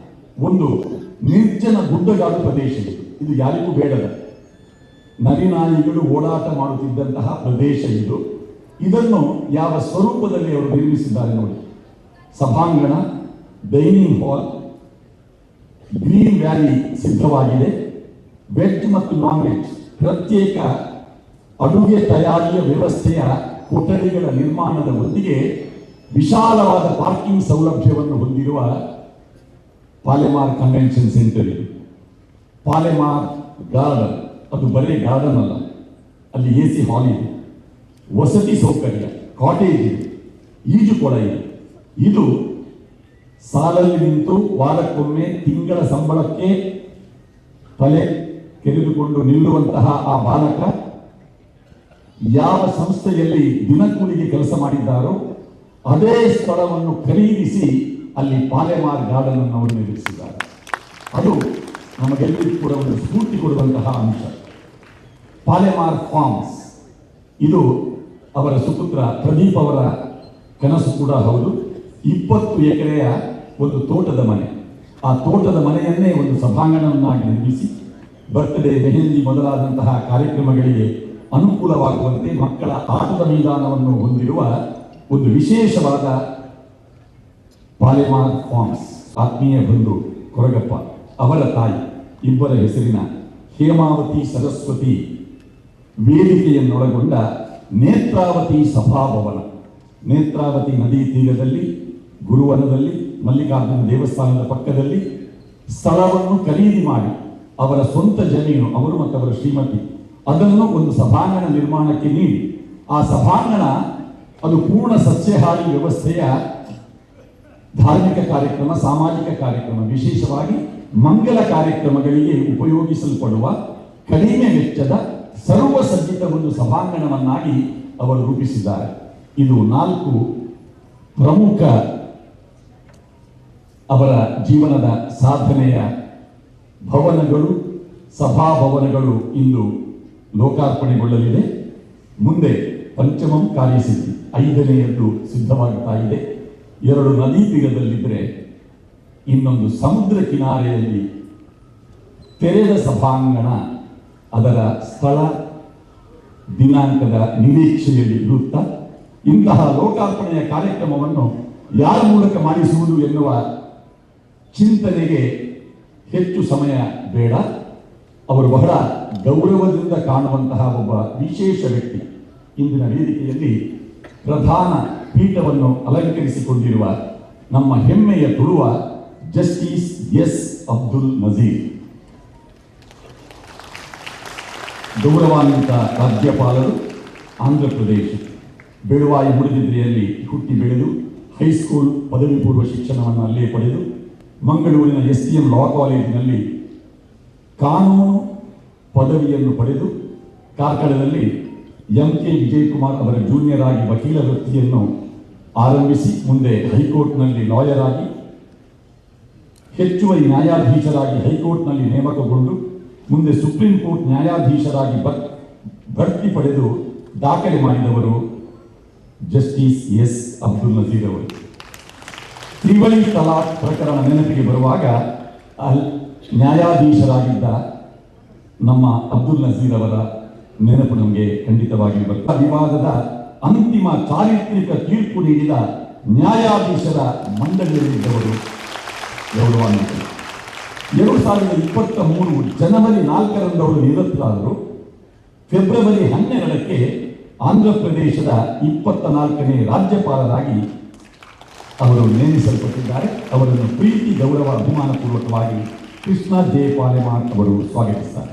ಒಂದು ನಿರ್ಜನ ಗುಡ್ಡಗಾಡು ಪ್ರದೇಶ. ಇದು ಯಾರಿಗೂ ಬೇಡದ ನರಿನಾಯಿಗಳು ಓಡಾಟ ಮಾಡುತ್ತಿದ್ದಂತಹ ಪ್ರದೇಶ ಇದು. ಇದನ್ನು ಯಾವ ಸ್ವರೂಪದಲ್ಲಿ ಅವರು ನಿರ್ಮಿಸಿದ್ದಾರೆ ನೋಡಿ. ಸಭಾಂಗಣ, ಡೈನಿಂಗ್ ಹಾಲ್, ಗ್ರೀನ್ ವ್ಯಾಲಿ ಸಿದ್ಧವಾಗಿದೆ. ವೆಜ್ ಮತ್ತು ನಾನ್ ವೆಜ್ ಪ್ರತ್ಯೇಕ ಅಡುಗೆ ತಯಾರಿಯ ವ್ಯವಸ್ಥೆಯ ಕೊಠಡಿಗಳ ನಿರ್ಮಾಣದ ಒಂದಿಗೆ ವಿಶಾಲವಾದ ಪಾರ್ಕಿಂಗ್ ಸೌಲಭ್ಯವನ್ನು ಹೊಂದಿರುವ ಪಾಲೆಮಾರ್ ಕನ್ವೆನ್ಷನ್ ಸೆಂಟರ್ ಇದು. ಪಾಲೆಮಾರ್ ಗಾರ್ಡನ್, ಅದು ಬರೀ ಗಾರ್ಡನ್ ಅಲ್ಲ, ಅಲ್ಲಿ AC ಹಾಲ್ ಇದೆ, ವಸತಿ ಸೌಕರ್ಯ, ಕಾಟೇಜ್ ಇದೆ, ಈಜುಕೊಳ ಇದೆ. ಇದು ಸಾಲಲ್ಲಿ ನಿಂತು ವಾರಕ್ಕೊಮ್ಮೆ ತಿಂಗಳ ಸಂಬಳಕ್ಕೆ ತಲೆ ಕೆರೆದುಕೊಂಡು ನಿಲ್ಲುವಂತಹ ಆ ಬಾಲಕ ಯಾವ ಸಂಸ್ಥೆಯಲ್ಲಿ ದಿನಕೂಲಿಗೆ ಕೆಲಸ ಮಾಡಿದ್ದಾರೋ ಅದೇ ಸ್ಥಳವನ್ನು ಖರೀದಿಸಿ ಅಲ್ಲಿ ಪಾಲೆಮಾರ್ ಗಾರ್ಡನ್ ಅನ್ನು ಅವರು ನಿರ್ಮಿಸಿದ್ದಾರೆ. ಅದು ನಮಗೆಲ್ಲರಿಗೂ ಕೂಡ ಒಂದು ಸ್ಫೂರ್ತಿ ಕೊಡುವಂತಹ ಅಂಶ. ಪಾಲೆಮಾರ್ ಫಾರ್ಮ್ಸ್. ಇದು ಅವರ ಸುಪುತ್ರ ಪ್ರದೀಪ್ ಅವರ ಕನಸು ಕೂಡ ಹೌದು. 20 ಎಕರೆಯ ಒಂದು ತೋಟದ ಮನೆ. ಆ ತೋಟದ ಮನೆಯನ್ನೇ ಒಂದು ಸಭಾಂಗಣವನ್ನಾಗಿ ನಿರ್ಮಿಸಿ ಬರ್ತ್ಡೇ, ಮೆಹಂದಿ ಮೊದಲಾದಂತಹ ಕಾರ್ಯಕ್ರಮಗಳಿಗೆ ಅನುಕೂಲವಾಗುವಂತೆ ಮಕ್ಕಳ ಆಟದ ಮೈದಾನವನ್ನು ಹೊಂದಿರುವ ಒಂದು ವಿಶೇಷವಾದ ಪಾಲೆಮಾರ್ ಫಾರ್ಮ್ಸ್. ಆತ್ಮೀಯ ಬಂಧು ಕೊರಗಪ್ಪ ಅವರ ತಾಯಿ ಇಬ್ಬರ ಹೆಸರಿನ ಹೇಮಾವತಿ ಸರಸ್ವತಿ ವೇದಿಕೆಯನ್ನೊಳಗೊಂಡ ನೇತ್ರಾವತಿ ಸಭಾಭವನ, ನೇತ್ರಾವತಿ ನದಿ ತೀರದಲ್ಲಿ ಗುರುವನದಲ್ಲಿ ಮಲ್ಲಿಕಾರ್ಜುನ ದೇವಸ್ಥಾನದ ಪಕ್ಕದಲ್ಲಿ ಸ್ಥಳವನ್ನು ಖರೀದಿ ಮಾಡಿ ಅವರ ಸ್ವಂತ ಜಮೀನು, ಅವರು ಮತ್ತು ಅವರ ಶ್ರೀಮತಿ, ಅದನ್ನು ಒಂದು ಸಭಾಂಗಣ ನಿರ್ಮಾಣಕ್ಕೆ ನೀಡಿ ಆ ಸಭಾಂಗಣ ಅದು ಪೂರ್ಣ ಸಸ್ಯಹಾರಿ ವ್ಯವಸ್ಥೆಯ ಧಾರ್ಮಿಕ ಕಾರ್ಯಕ್ರಮ, ಸಾಮಾಜಿಕ ಕಾರ್ಯಕ್ರಮ, ವಿಶೇಷವಾಗಿ ಮಂಗಲ ಕಾರ್ಯಕ್ರಮಗಳಿಗೆ ಉಪಯೋಗಿಸಲ್ಪಡುವ ಕಡಿಮೆ ವೆಚ್ಚದ ಸರ್ವಸಜ್ಜಿತ ಒಂದು ಸಭಾಂಗಣವನ್ನಾಗಿ ಅವರು ರೂಪಿಸಿದ್ದಾರೆ. ಇದು 4 ಪ್ರಮುಖ ಅವರ ಜೀವನದ ಸಾಧನೆಯ ಭವನಗಳು, ಸಭಾಭವನಗಳು ಇಂದು ಲೋಕಾರ್ಪಣೆಗೊಳ್ಳಲಿದೆ. ಮುಂದೆ ಪಂಚಮಂ ಕಾರ್ಯಸಿದ್ಧಿ 5ನೇಯದ್ದು ಸಿದ್ಧವಾಗುತ್ತಾ ಇದೆ. 2 ನದಿ ತೀರದಲ್ಲಿದ್ದರೆ ಇನ್ನೊಂದು ಸಮುದ್ರ ಕಿನಾರೆಯಲ್ಲಿ ತೆರೆದ ಸಭಾಂಗಣ, ಅದರ ಸ್ಥಳ ದಿನಾಂಕದ ನಿರೀಕ್ಷೆಯಲ್ಲಿ ಇರುತ್ತಾ ಇಂತಹ ಲೋಕಾರ್ಪಣೆಯ ಕಾರ್ಯಕ್ರಮವನ್ನು ಯಾರ ಮೂಲಕ ಮಾಡಿಸುವುದು ಎನ್ನುವ ಚಿಂತನೆಗೆ ಹೆಚ್ಚು ಸಮಯ ಬೇಡ. ಅವರು ಬಹಳ ಗೌರವದಿಂದ ಕಾಣುವಂತಹ ಒಬ್ಬ ವಿಶೇಷ ವ್ಯಕ್ತಿ. ಇಂದಿನ ವೇದಿಕೆಯಲ್ಲಿ ಪ್ರಧಾನ ಪೀಠವನ್ನು ಅಲಂಕರಿಸಿಕೊಂಡಿರುವ ನಮ್ಮ ಹೆಮ್ಮೆಯ ತುಳುವ ಜಸ್ಟಿಸ್ ಎಸ್ ಅಬ್ದುಲ್ ನಜೀರ್, ಗೌರವಾನ್ವಿತ ರಾಜ್ಯಪಾಲರು, ಆಂಧ್ರ ಪ್ರದೇಶ, ಬೆಳುವಾಯಿ ಮೂಡಬಿದ್ರೆಯಲ್ಲಿ ಹುಟ್ಟಿ ಬೆಳೆದು ಹೈಸ್ಕೂಲ್ ಪದವಿ ಪೂರ್ವ ಶಿಕ್ಷಣವನ್ನು ಅಲ್ಲೇ ಪಡೆದು ಮಂಗಳೂರಿನ STM ಲಾ ಕಾಲೇಜಿನಲ್ಲಿ ಕಾನೂನು ಪದವಿಯನ್ನು ಪಡೆದು ಕಾರ್ಕಳದಲ್ಲಿ MK ವಿಜಯಕುಮಾರ್ ಅವರ ಜೂನಿಯರ್ ಆಗಿ ವಕೀಲ ವೃತ್ತಿಯನ್ನು ಆರಂಭಿಸಿ ಮುಂದೆ ಹೈಕೋರ್ಟ್ನಲ್ಲಿ ಲಾಯರ್ ಆಗಿ ಹೆಚ್ಚುವರಿ ನ್ಯಾಯಾಧೀಶರಾಗಿ ಹೈಕೋರ್ಟ್ನಲ್ಲಿ ನೇಮಕಗೊಂಡು ಮುಂದೆ ಸುಪ್ರೀಂ ಕೋರ್ಟ್ ನ್ಯಾಯಾಧೀಶರಾಗಿ ಬಡ್ತಿ ಪಡೆದು ದಾಖಲೆ ಮಾಡಿದವರು ಜಸ್ಟಿಸ್ ಎಸ್ ಅಬ್ದುಲ್ ನಜೀರ್ ಅವರು. ತ್ರಿವಳಿ ತಲಾಕ್ ಪ್ರಕರಣ ನೆನಪಿಗೆ ಬರುವಾಗ ನ್ಯಾಯಾಧೀಶರಾಗಿದ್ದ ನಮ್ಮ ಅಬ್ದುಲ್ ನಜೀರ್ ಅವರ ನೆನಪು ನಮಗೆ ಖಂಡಿತವಾಗಿ ಬರ್ತದೆ. ವಿವಾದದ ಅಂತಿಮ ಚಾರಿತ್ರಿಕ ತೀರ್ಪು ನೀಡಿದ ನ್ಯಾಯಾಧೀಶರ ಮಂಡಳಿಯಲ್ಲಿದ್ದವರು ಗೌರವಾನ್ವಿತರು. 2023 ಜನವರಿ 4ರಂದು ಅವರು ನಿವೃತ್ತರಾದರು. ಫೆಬ್ರವರಿ 12ಕ್ಕೆ ಆಂಧ್ರ ಪ್ರದೇಶದ 24ನೇ ರಾಜ್ಯಪಾಲರಾಗಿ ಅವರು ನೇಮಿಸಲ್ಪಟ್ಟಿದ್ದಾರೆ. ಅವರನ್ನು ಪ್ರೀತಿ, ಗೌರವ, ಅಭಿಮಾನಪೂರ್ವಕವಾಗಿ ಕೃಷ್ಣ ಜೆ ಪಾಲೆಮಾರ್ ಅವರು ಸ್ವಾಗತಿಸುತ್ತಾರೆ.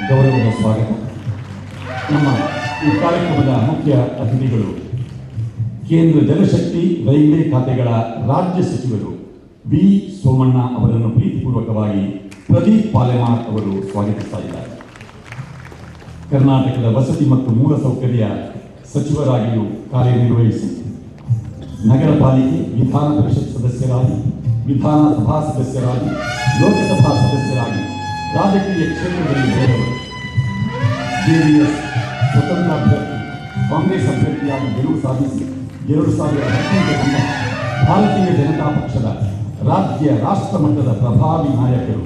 ಗೌರವದ ಸ್ವಾಗತ. ನಮ್ಮ ಈ ಕಾರ್ಯಕ್ರಮದ ಮುಖ್ಯ ಅತಿಥಿಗಳು ಕೇಂದ್ರ ಜಲಶಕ್ತಿ ರೈಲ್ವೆ ಖಾತೆಗಳ ರಾಜ್ಯ ಸಚಿವರು ವಿ ಸೋಮಣ್ಣ ಅವರನ್ನು ಪ್ರೀತಿಪೂರ್ವಕವಾಗಿ ಪ್ರದೀಪ್ ಪಾಲೆಮಾರ್ ಅವರು ಸ್ವಾಗತಿಸ್ತಾ ಇದ್ದಾರೆ. ಕರ್ನಾಟಕದ ವಸತಿ ಮತ್ತು ಮೂಲಸೌಕರ್ಯ ಸಚಿವರಾಗಿಯೂ ಕಾರ್ಯನಿರ್ವಹಿಸಿ ನಗರ ಪಾಲಿಕೆ, ವಿಧಾನ ಪರಿಷತ್ ಸದಸ್ಯರಾಗಿ, ವಿಧಾನಸಭಾ ಸದಸ್ಯರಾಗಿ, ಲೋಕಸಭಾ ಸದಸ್ಯರಾಗಿ ರಾಜಕೀಯ ಕ್ಷೇತ್ರದಲ್ಲಿ ಬೆಳೆದವರು. JDS ಸ್ವತಂತ್ರ ಅಭ್ಯರ್ಥಿ, ಕಾಂಗ್ರೆಸ್ ಅಭ್ಯರ್ಥಿಯಾಗಿ ಗೆಲುವು ಸಾಧಿಸಿ 2018 ಭಾರತೀಯ ಜನತಾ ಪಕ್ಷದ ರಾಷ್ಟ್ರ ಮಟ್ಟದ ಪ್ರಭಾವಿ ನಾಯಕರು.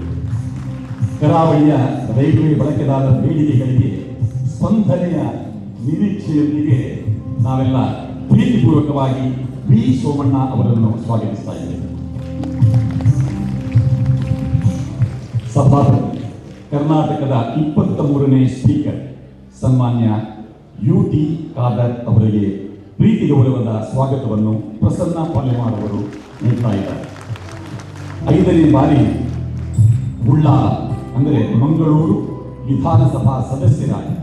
ಕರಾವಳಿಯ ರೈಲ್ವೆ ಬಳಕೆದಾರರ ಬೇಡಿಕೆಗಳಿಗೆ ಸ್ಪಂದನೆಯ ನಿರೀಕ್ಷೆಯೊಂದಿಗೆ ನಾವೆಲ್ಲ ಪ್ರೀತಿಪೂರ್ವಕವಾಗಿ ವಿ ಸೋಮಣ್ಣ ಅವರನ್ನು ಸ್ವಾಗತಿಸ್ತಾ ಇದ್ದೇವೆ. ಸಭಾಪತಿ, ಕರ್ನಾಟಕದ 23ನೇ ಸ್ಪೀಕರ್ ಸನ್ಮಾನ್ಯ UT ಖಾದರ್ ಅವರಿಗೆ ಪ್ರೀತಿ ಗೌರವದ ಸ್ವಾಗತವನ್ನು ಪ್ರಸನ್ನ ಪಾಲೆಮಾರ್ ಅವರು ನೀಡ್ತಾ ಇದ್ದಾರೆ. 5ನೇ ಬಾರಿ ಉಳ್ಳಾಲ ಅಂದರೆ ಮಂಗಳೂರು ವಿಧಾನಸಭಾ ಸದಸ್ಯರಾಗಿ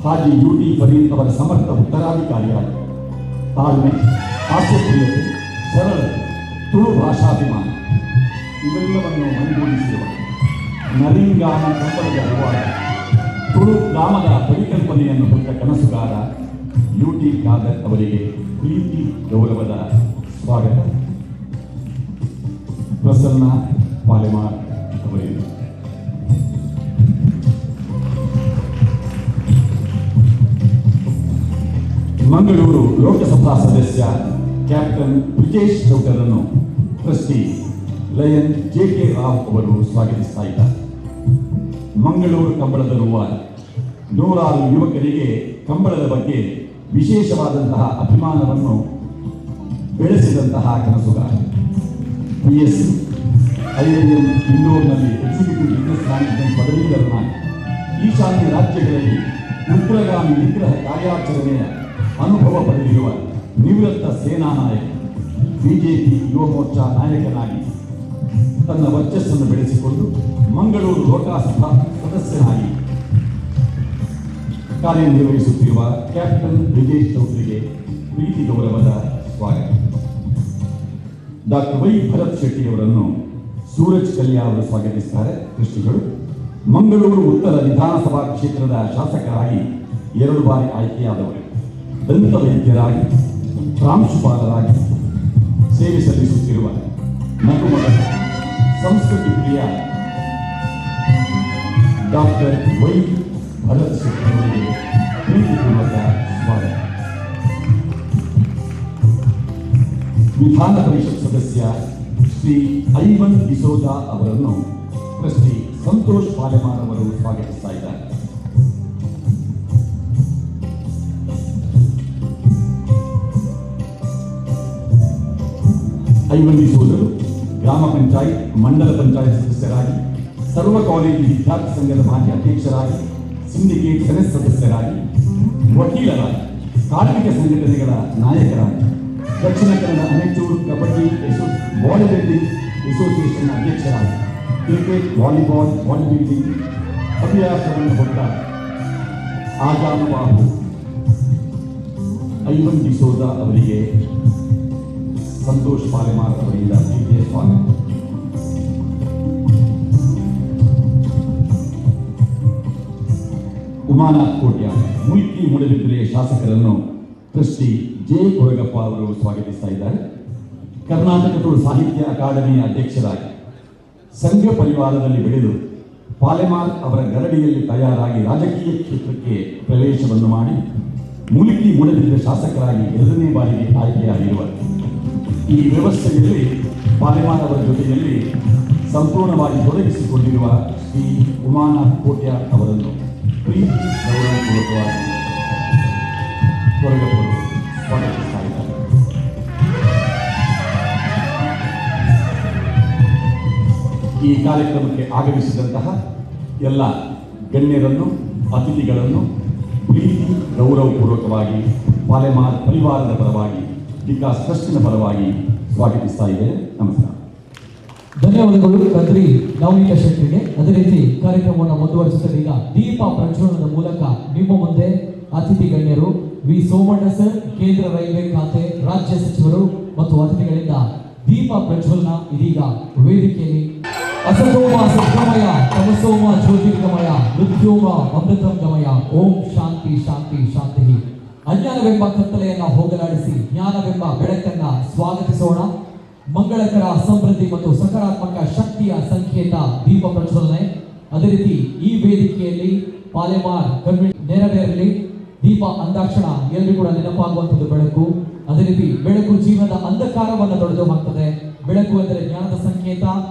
ಹಾಜಿ UT ಫರೀದ್ ಅವರ ಸಮರ್ಥ ಉತ್ತರಾಧಿಕಾರಿಯಾಗಿ ತಾಳ್ಮೆ, ಹಾಸ್ಯಪ್ರಿಯತೆ, ಸರಳತೆ, ತುಳು ಭಾಷಾಭಿಮಾನ ಇವೆಲ್ಲವನ್ನು ಮೈಗೂಡಿಸಿರುವ ನರಿಂಗಾನ ಕಂಪನಿಯ ಅರಿವಾದ ತುಳು ಗ್ರಾಮದ ಪರಿಕಲ್ಪನೆಯನ್ನು ಹೊತ್ತ ಕನಸುಗಾರ UT ಖಾದರ್ ಅವರಿಗೆ ಪ್ರೀತಿ ಗೌರವದ ಸ್ವಾಗತ. ಪ್ರಸನ್ನ ಪಾಲೆಮಾರ್ ಅವರಿಗೆ ಮಂಗಳೂರು ಲೋಕಸಭಾ ಸದಸ್ಯ ಕ್ಯಾಪ್ಟನ್ ಬ್ರಿಜೇಶ್ ಚೌಟರನ್ನು ಟ್ರಸ್ಟಿ ಲಯನ್ JK ರಾವ್ ಅವರು ಸ್ವಾಗತಿಸ್ತಾ ಇದ್ದಾರೆ. ಮಂಗಳೂರು ಕಂಬಳದ ರೂವಾರಿ ನೂರಾರು ಯುವಕರಿಗೆ ಕಂಬಳದ ಬಗ್ಗೆ ವಿಶೇಷವಾದಂತಹ ಅಭಿಮಾನವನ್ನು ಬೆಳೆಸಿದಂತಹ ಕನಸುಗಾರ. BSc IIM ಇಂದೋರ್ನಲ್ಲಿ ಎಕ್ಸಿಕ್ಯೂಟಿವ್ ಬಿಸಿನೆಸ್ ಮ್ಯಾನೇಜ್ಮೆಂಟ್ ಪದವೀಧರನಾಗಿ ಈಶಾನ್ಯ ರಾಜ್ಯಗಳಲ್ಲಿ ಉಗ್ರಗಾಮಿ ನಿಗ್ರಹ ಕಾರ್ಯಾಚರಣೆಯ ಅನುಭವ ಪಡೆದಿರುವ ನಿವೃತ್ತ ಸೇನಾ ನಾಯಕ, BJP ಯುವ ಮೋರ್ಚಾ ನಾಯಕನಾಗಿ ತನ್ನ ವರ್ಚಸ್ಸನ್ನು ಬೆಳೆಸಿಕೊಂಡು ಮಂಗಳೂರು ಲೋಕಸಭಾ ಸದಸ್ಯನಾಗಿ ಕಾರ್ಯನಿರ್ವಹಿಸುತ್ತಿರುವ ಕ್ಯಾಪ್ಟನ್ ಬ್ರಿಜೇಶ್ ಚೌಧರಿಗೆ ಪ್ರೀತಿ ಗೌರವದ ಸ್ವಾಗತ. ಡಾಕ್ಟರ್ ವೈ ಭರತ್ ಶೆಟ್ಟಿ ಅವರನ್ನು ಸೂರಜ್ ಕಲ್ಯಾ ಅವರು ಸ್ವಾಗತಿಸುತ್ತಾರೆ. ಟ್ರಸ್ಟಿಗಳು ಮಂಗಳೂರು ಉತ್ತರ ವಿಧಾನಸಭಾ ಕ್ಷೇತ್ರದ ಶಾಸಕರಾಗಿ 2 ಬಾರಿ ಆಯ್ಕೆಯಾದವರು, ದಂತ ವೈದ್ಯರಾಗಿ ಪ್ರಾಂಶುಪಾಲರಾಗಿ ಸೇವೆ ಸಲ್ಲಿಸುತ್ತಿರುವ ನಗುಮಗ ಸಂಸ್ಕೃತಿ ಪ್ರಿಯ ಡಾಕ್ಟರ್ ವೈ ಭರತ್ ಶೆಟ್ಟಿ ಅವರಿಗೆ ಪ್ರೀತಿಪೂರ್ವಕ ಸ್ವಾಗತ. ವಿಧಾನ ಪರಿಷತ್ ಸದಸ್ಯ ಶ್ರೀ ಐವನ್ ಡಿಸೋಜಾ ಅವರನ್ನು ಟ್ರಸ್ಟಿ ಸಂತೋಷ್ ಪಾಲೆಮಾರ್ ಅವರು ಸ್ವಾಗತಿಸ್ತಾ ಇದ್ದಾರೆ. ಐವನ್ ಡಿಸೋಜರು ಗ್ರಾಮ ಪಂಚಾಯತ್, ಮಂಡಲ ಪಂಚಾಯತ್ ಸದಸ್ಯರಾಗಿ, ಸರ್ವ ಕಾಲೇಜು ವಿದ್ಯಾರ್ಥಿ ಸಂಘದ ಮಾಜಿ ಅಧ್ಯಕ್ಷರಾಗಿ, ಸಿಂಡಿಕೇಟ್ ಸೆನೆಟ್ ಸದಸ್ಯರಾಗಿ, ವಕೀಲರಾಗಿ, ಕಾರ್ಮಿಕ ಸಂಘಟನೆಗಳ ನಾಯಕರಾಗಿ, Dakshina Kannada amateur kabaddi body building association ಅಧ್ಯಕ್ಷರಾಗಿ, ಕ್ರಿಕೆಟ್, ವಾಲಿಬಾಲ್, ಬಾಡಿ ಬಿಲ್ಡಿಂಗ್ ಅಭ್ಯಾಸವನ್ನು ಹೊತ್ತ ಆಜಾನುಬಾಹು ಐವನ್ ಡಿಸೋಜಾ ಅವರಿಗೆ ಸಂತೋಷ್ ಪಾಲೆಮಾರ್ ಅವರಿಂದ ಪ್ರೀತಿಯ ಸ್ವಾಗತ. ಉಮಾನಾಥ್ ಕೋಟ್ಯ ಮುಲ್ಕಿ ಮೂಡಬಿದ್ರೆಯ ಶಾಸಕರನ್ನು ಟ್ರಸ್ಟಿ ಜೆ ಕೊರಗಪ್ಪ ಅವರು ಸ್ವಾಗತಿಸ್ತಾ ಇದ್ದಾರೆ. ಕರ್ನಾಟಕ ತುಳು ಸಾಹಿತ್ಯ ಅಕಾಡೆಮಿಯ ಅಧ್ಯಕ್ಷರಾಗಿ ಸಂಘ ಪರಿವಾರದಲ್ಲಿ ಬೆಳೆದು ಪಾಲೆಮಾರ್ ಅವರ ಗರಡಿಯಲ್ಲಿ ತಯಾರಾಗಿ ರಾಜಕೀಯ ಕ್ಷೇತ್ರಕ್ಕೆ ಪ್ರವೇಶವನ್ನು ಮಾಡಿ ಮುಲ್ಕಿ ಮೂಡಬಿದ್ರೆ ಶಾಸಕರಾಗಿ 2ನೇ ಬಾರಿಗೆ ಆಯ್ಕೆಯಾಗಿರುವ ಈ ವ್ಯವಸ್ಥೆಯಲ್ಲಿ ಪಾಲೆಮಾರ್ ಅವರ ಜೊತೆಯಲ್ಲಿ ಸಂಪೂರ್ಣವಾಗಿ ತೊಡಗಿಸಿಕೊಂಡಿರುವ ಶ್ರೀ ಉಮಾನಾಥ್ ಕೋಟ್ಯ ಅವರನ್ನು ಪ್ರೀತಿ ಗೌರವಪೂರ್ವಕವಾಗಿ ಕೊರಗಪ್ಪರು ಸ್ವಾಗತಿಸ್ತಾ ಇದ್ದಾರೆ. ಈ ಕಾರ್ಯಕ್ರಮಕ್ಕೆ ಆಗಮಿಸಿದಂತಹ ಎಲ್ಲ ಗಣ್ಯರನ್ನು, ಅತಿಥಿಗಳನ್ನು ಪ್ರೀತಿ ಗೌರವಪೂರ್ವಕವಾಗಿ ಪಾಲೆಮಾರ್ ಪರಿವಾರದ ಪರವಾಗಿ, ವಿಕಾಸ್ ಟ್ರಸ್ಟಿನ ಪರವಾಗಿ ಸ್ವಾಗತಿಸ್ತಾ ಇದ್ದೇನೆ. ನಮಸ್ಕಾರ. ಧನ್ಯವಾದಗಳು ಕದ್ರಿ ನವನೀತ ಶೆಟ್ಟಿಗೆ. ಅದೇ ರೀತಿ ಕಾರ್ಯಕ್ರಮವನ್ನು ಮುಂದುವರಿಸುತ್ತದೆ. ಈಗ ದೀಪ ಪ್ರಜ್ವಲನದ ಮೂಲಕ ನಿಮ್ಮ ಮುಂದೆ ಅತಿಥಿ ಗಣ್ಯರು ವಿ ಸೋಮಣ್ಣ ಸರ್, ಕೇಂದ್ರ ರೈಲ್ವೆ ಖಾತೆ ರಾಜ್ಯ ಸಚಿವರು ಮತ್ತು ಅತಿಥಿಗಳಿಂದ ದೀಪ ಪ್ರಜ್ವಲನ ಇದೀಗ ವೇದಿಕೆಯಲ್ಲಿ. ಅಸತೋಮ ಸದ್ಗಮಯ ತಮಸೋಮ ಜ್ಯೋತಿರ್ಗಮಯ ಮೃತ್ಯೋಮ ಅಮೃತಂ ಗಮಯ ಓಂ ಶಾಂತಿ ಶಾಂತಿ ಶಾಂತಿ. ಅಜ್ಞಾನವೆಂಬ ಕತ್ತಲೆಯನ್ನ ಹೋಗಲಾಡಿಸಿ ಜ್ಞಾನವೆಂಬ ಬೆಳಕನ್ನ ಸ್ವಾಗತಿಸೋಣ. ಮಂಗಳಕರ ಸಮೃದ್ಧಿ ಮತ್ತು ಸಕಾರಾತ್ಮಕ ಶಕ್ತಿಯ ಸಂಕೇತ ದೀಪ ಪ್ರಜ್ವಲನೆ. ಅದೇ ರೀತಿ ಈ ವೇದಿಕೆಯಲ್ಲಿ ಪಾಲೆಮಾರ್ ನೆರವೇರಲಿ. ದೀಪ ಅಂದಾಕ್ಷಣ ಎಲ್ಲರೂ ಕೂಡ ನೆನಪಾಗುವಂಥದ್ದು ಬೆಳಕು. ಅದೇ ರೀತಿ ಬೆಳಕು ಜೀವನದ ಅಂಧಕಾರವನ್ನು ತೊಡೆದು ಹಾಕ್ತದೆ. ಬೆಳಕು ಎಂದರೆ ಜ್ಞಾನದ ಸಂಕೇತ,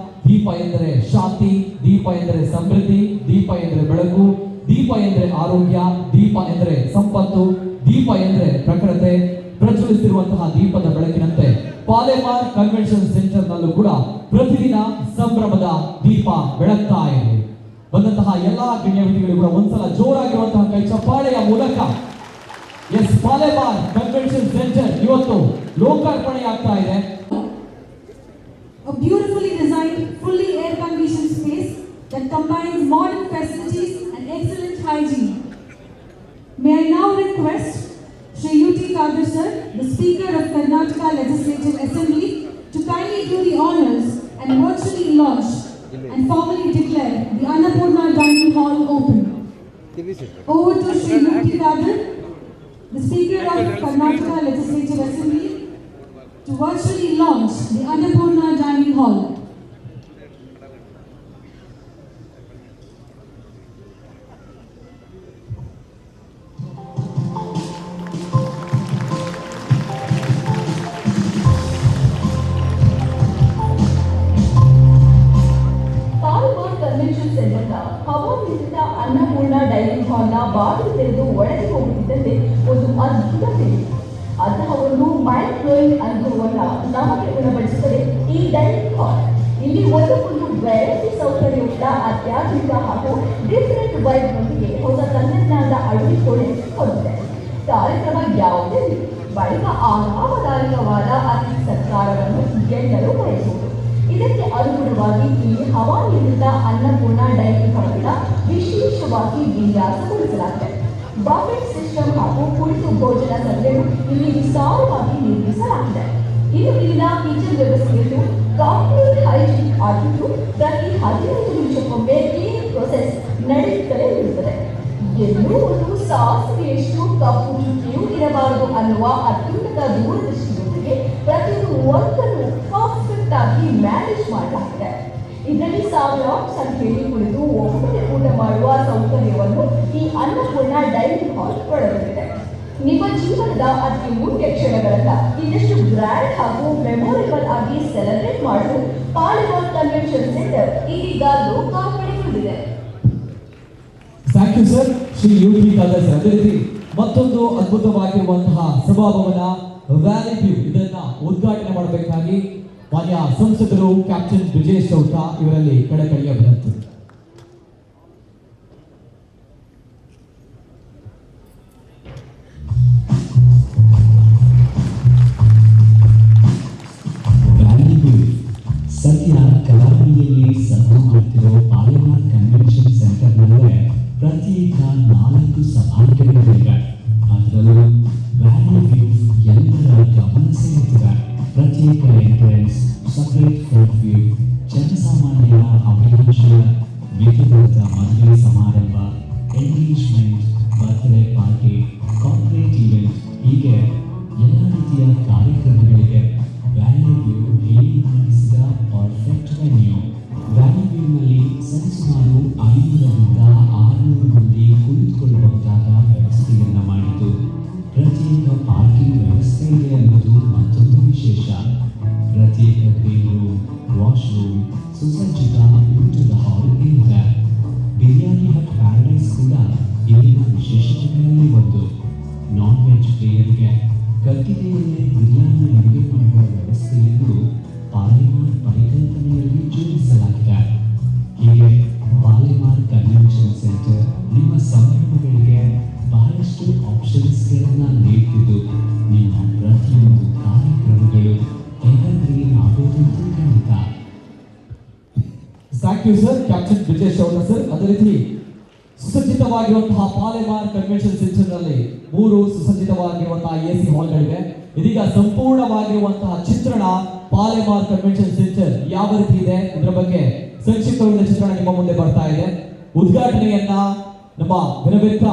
ದೀಪ ಎಂದರೆ ಶಾಂತಿ, ದೀಪ ಎಂದರೆ ಸಮೃದ್ಧಿ, ದೀಪ ಎಂದರೆ ಬೆಳಕು, ದೀಪ ಎಂದರೆ ಆರೋಗ್ಯ, ದೀಪ ಎಂದರೆ ಸಂಪತ್ತು, ದೀಪ ಎಂದರೆ ಪ್ರಖರತೆ. ಪ್ರಜ್ವಲಿಸುತ್ತಿರುವಂತಹ ದೀಪದ ಬೆಳಕಿನಂತೆ ಪಾಲೆಮಾರ್ ಕನ್ವೆನ್ಷನ್ ಸೆಂಟರ್ ನಲ್ಲೂ ಕೂಡ ಪ್ರತಿದಿನ ಸಂಭ್ರಮದ ದೀಪ ಬೆಳಗ್ತಾ ಇದೆ. ಬಂದಂತಹ ಎಲ್ಲಾ ಗಣ್ಯವ್ಯಕ್ತಿಗಳು ಕೂಡ ಒಂದ್ಸಲ ಜೋರಾಗಿರುವಂತಹ ಕೈ ಚಪ್ಪಾಳೆಯ ಮೂಲಕ ಪಾಲೆಮಾರ್ ಕನ್ವೆನ್ಷನ್ ಸೆಂಟರ್ ಇವತ್ತು ಲೋಕಾರ್ಪಣೆ ಆಗ್ತಾ ಇದೆ. launch and formally declare the Annapurna Dining Hall open. Over to Shri Mukti Dadar, the Speaker of Karnataka Legislative Assembly, to virtually launch the Annapurna Dining Hall. Convention ಸೆಂಟರ್ನ ಹವಾನಿಯಂತ್ರಿತ ಅನ್ನಪೂರ್ಣ ಡೈನಿಂಗ್ ಹಾಲ್ನ ಬಾಗಿಲು ತೆರೆದು ಒಳಗೆ ಹೋಗುತ್ತಿದ್ದಂತೆ ಒಂದು ಅದ್ಭುತ ತಿಳಿಯಿತು. ಅಂತಹ ಒಂದು ಮೈಂಡ್ ಬ್ಲೋಯಿಂಗ್ ಅನುಭವವನ್ನ ನಮಗೆ ಉಣಬಡಿಸುತ್ತದೆ ಈ ಡೈನಿಂಗ್ ಹಾಲ್. ಇಲ್ಲಿ ಒಂದಕ್ಕೊಂದು ವೆರೈಟಿ ಸೌಕರ್ಯಯುಕ್ತ ಅತ್ಯಾಧುನಿಕ ಹಾಗೂ ಡಿಫರೆಂಟ್ ವೈಬ್ನೊಂದಿಗೆ ಹೊಸ ತಂತ್ರಜ್ಞಾನದ ಅಳವಡಿಕೆ ಹೊಂದಿದೆ. ಕಾರ್ಯಕ್ರಮ ಯಾವುದೇ ಬಳಿಕ ಆರಾಮದಾಯಕವಾದ ಅತಿಥಿ ಸತ್ಕಾರವನ್ನು ಎಲ್ಲರೂ ಬಯಸುವುದು. ಇದಕ್ಕೆ ಅನುಗುಣವಾಗಿ ಇಲ್ಲಿ ಹವಾನಿಯಂತ್ರಿತ ಅನ್ನಪೂರ್ಣ ಡೈನಿಂಗ್ ಹಾಲ್ನ ವಿಶೇಷವಾಗಿ ವಿನ್ಯಾಸಗೊಳಿಸಲಾಗಿದೆ. ಬಫೆಟ್ ಸಿಸ್ಟಮ್ ಹಾಗೂ ಕುಳಿತು ಭೋಜನ ಸಭೆಯನ್ನು ಇಲ್ಲಿ ವಿಸ್ತಾರವಾಗಿ ನಿರ್ಮಿಸಲಾಗಿದೆ. ಇನ್ನು ಇಲ್ಲಿನ ಕಿಚನ್ ವ್ಯವಸ್ಥೆಯನ್ನು ಕಂಪ್ಲೀಟ್ ಹೈಜಿನಿಕ್ ಆಗಿದ್ದು ಪ್ರತಿ 15 ನಿಮಿಷಕ್ಕೊಮ್ಮೆ ಕ್ಲೀನಿಂಗ್ ಪ್ರೊಸೆಸ್ ನಡೆಯುತ್ತಲೇ ಇರುತ್ತದೆ. ಎಲ್ಲೂ ಒಂದು ಸಾಸಿವೆಯಷ್ಟು ಕಪ್ಪು ಚುಕ್ಕಿಯೂ ಇರಬಾರದು ಅನ್ನುವ ಅತ್ಯುನ್ನತ ದೂರದೃಷ್ಟಿಯೊಂದಿಗೆ ಪ್ರತಿಯೊಂದು ಒಂದನ್ನು ಪರ್ಫೆಕ್ಟ್ ಆಗಿ ಮ್ಯಾನೇಜ್ ಮಾಡಲಾಗಿದೆ. ಇದರಲ್ಲಿ ಸಾವಿರಾರು ಸಂಖ್ಯೆಯಲ್ಲಿ ಕುಳಿತು ಒಬ್ಬರೇ ಊಟ ಮಾಡುವ ಸೌಕರ್ಯವನ್ನು ಈ ಅನ್ನಪೂರ್ಣ ಡೈನಿಂಗ್ ಹಾಲ್ ಒಳಗೊಂಡಿದೆ. ನಿಮ್ಮ ಜೀವನದ ಅತಿ ಮುಖ್ಯ ಕ್ಷಣಗಳನ್ನ ಇನ್ನಷ್ಟು ಗ್ರ್ಯಾಂಡ್ ಹಾಗೂ ಮೆಮೊರೇಬಲ್ ಆಗಿ ಸೆಲೆಬ್ರೇಟ್ ಮಾಡಲು ಪಾಲಿಮಾರ್ ಕನ್ವೆನ್ಷನ್ ಸೆಂಟರ್ ಇದೀಗ ಲೋಕಾರ್ಪಣೆಗೊಂಡಿದೆ. Thank you sir Shri UT Dadar sir. ಅದೇ ರೀತಿ ಮತ್ತೊಂದು ಅದ್ಭುತವಾಗಿರುವಂತಹ ಸಭಾಭವನ ವ್ಯಾಲಿ ವ್ಯೂ ಇದನ್ನ ಉದ್ಘಾಟನೆ ಮಾಡಬೇಕಾಗಿ ಮಾನ್ಯ ಸಂಸದರು ಕ್ಯಾಪ್ಟನ್ ಬ್ರಿಜೇಶ್ ಚೌಟ ಇವರಲ್ಲಿ ಕಳಕಳಿಯ ವಿನಂತಿ. ಸದ್ಯ ಕರಾವಳಿಯಲ್ಲಿ ಸಭೆ ಮಾಡ್ತಿರೋ ಪಾಲಿಮಾರ್ ಕನ್ವೆನ್ಷನ್ ಸೆಂಟರ್ನಲ್ಲೇ ಪ್ರತ್ಯೇಕ 4 ಸಭಾಂಗಣಗಳಿವೆ. ಅದರಲ್ಲೂ ವ್ಯಾಲಿ ವ್ಯೂ ಎಲ್ಲರ ಗಮನ ಸೆಳೆಯುತ್ತಿದೆ. ಪ್ರತ್ಯೇಕ ಎಂಟ್ರೆನ್ಸ್, ಸಪರೇಟ್ ಫ್ರಂಟ್ ವ್ಯೂ, ಜನಸಾಮಾನ್ಯರ ಅಭಿಲಾಷೆಯ ವಿಧಿಬದ್ಧ ಮದುವೆ ಸಮಾರಂಭ, engagement, birthday party, corporate event ಹೀಗೆ ಎಲ್ಲ ರೀತಿಯ ಕಾರ್ಯಕ್ರಮಗಳಿಗೆ ವ್ಯಾಲಿ ವ್ಯೂ ಹೇಳಿ ಮಾಡಿಸಿದ ಪರ್ಫೆಕ್ಟ್ ವೆನ್ಯೂ. ವ್ಯಾಲಿ ವ್ಯೂನಲ್ಲಿ ಸರಿಸುಮಾರು 500ರಿಂದ 600 ಮಂದಿ ಕುಳಿತುಕೊಳ್ಳಬಹುದಾದ ವ್ಯವಸ್ಥೆಯನ್ನ ಮಾಡಿದ್ದು, ಪ್ರತ್ಯೇಕ ಪಾರ್ಕಿಂಗ್ ವ್ಯವಸ್ಥೆ ಇದೆ ಅನ್ನೋದು ಮತ್ತೊಂದು ವಿಶೇಷ. ಪ್ರತ್ಯೇಕ ಗ್ರೀನ್ ರೂಮ್, ವಾಶ್ರೂಮ್, ಸುಸಜ್ಜಿತ ಊಟದ ಹಾಲ್ ಇದೆ. ಬಿರಿಯಾನಿ ಹಟ್ ಪ್ಯಾರಡೈಸ್ ಕೂಡ ಇಲ್ಲಿನ ವಿಶೇಷತೆಗಳಲ್ಲಿ ಒಂದು. ನಾನ್ ವೆಜ್ ಪ್ರಿಯರಿಗೆ ಕಟ್ಟಿಗೆಯಲ್ಲೇ ಬಿರಿಯಾನಿ ಅಡುಗೆ ಮಾಡುವ ವ್ಯವಸ್ಥೆಯನ್ನು ಪಾಲಿಮಾರ್ ಪರಿಕಲ್ಪನೆಯಲ್ಲಿ ಜೋಡಿಸಲಾಗಿದೆ. ಹೀಗೆ ಪಾಲಿಮಾರ್ ಕನ್ವೆನ್ಷನ್ ಸೆಂಟರ್ ನಿಮ್ಮ ಸಂಭ್ರಮಗಳಿಗೆ ಬಹಳಷ್ಟು ಆಪ್ಷನ್ಸ್ಗಳನ್ನು ನೀಡುತ್ತಿದ್ದು, ನಿಮ್ಮ ಪ್ರತಿಯೊಂದು ಕಾರ್ಯಕ್ರಮಗಳು ಎವರ್ಗ್ರೀನ್ ಆಗೋದಂತೂ ಖಂಡಿತ. Thank you sir captain Brijesh Chowta sir. ಅದೇ ರೀತಿ ಸುಸಜ್ಜಿತವಾಗಿರುವಂತಹ ಪಾಲಿಮಾರ್ ಕನ್ವೆನ್ಷನ್ ಸೆಂಟರ್ ನಲ್ಲಿ 3 ಸುಸಜ್ಜಿತವಾಗಿರುವಂತಹ AC ಹಾಲ್ಗಳಿವೆ. ಇದೀಗ ಸಂಪೂರ್ಣವಾಗಿರುವಂತಹ ಚಿತ್ರಣ ಪಾಲಿಮಾರ್ ಕನ್ವೆನ್ಷನ್ ಸೆಂಟರ್ ಯಾವ ರೀತಿ ಇದೆ ಇದರ ಬಗ್ಗೆ ಸಂಕ್ಷಿಪ್ತವಾದ ಚಿತ್ರಣ ನಿಮ್ಮ ಮುಂದೆ ಬರ್ತಾ ಇದೆ. ಉದ್ಘಾಟನೆಯನ್ನ ನಮ್ಮ ಘನವೆತ್ತ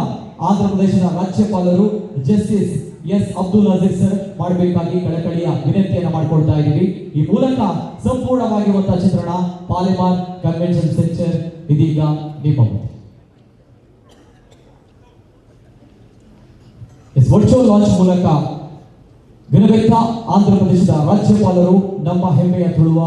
ಆಂಧ್ರ ಪ್ರದೇಶದ ರಾಜ್ಯಪಾಲರು justice S Abdul Nazeer sir ಮಾಡಬೇಕಾಗಿ ಕಳಕಳಿಯ ವಿನಂತಿಯನ್ನ ಮಾಡಿಕೊಳ್ತಾ ಇದ್ದೀವಿ. ಈ ಮೂಲಕ ಸಂಪೂರ್ಣವಾಗಿರುವಂತಹ ಚಿತ್ರಣ ಪಾಲಿಮಾರ್ ಕನ್ವೆನ್ಷನ್ ಸೆಂಟರ್ ಇದೀಗ ನಿಮ್ಮ ಮುಂದೆ. ವರ್ಚುವಲ್ ಲಾಂಚ್ ಮೂಲಕ ಘನವೆತ್ತ ಆಂಧ್ರ ಪ್ರದೇಶದ ರಾಜ್ಯಪಾಲರು ನಮ್ಮ ಹೆಮ್ಮೆಯ ತುಳುವ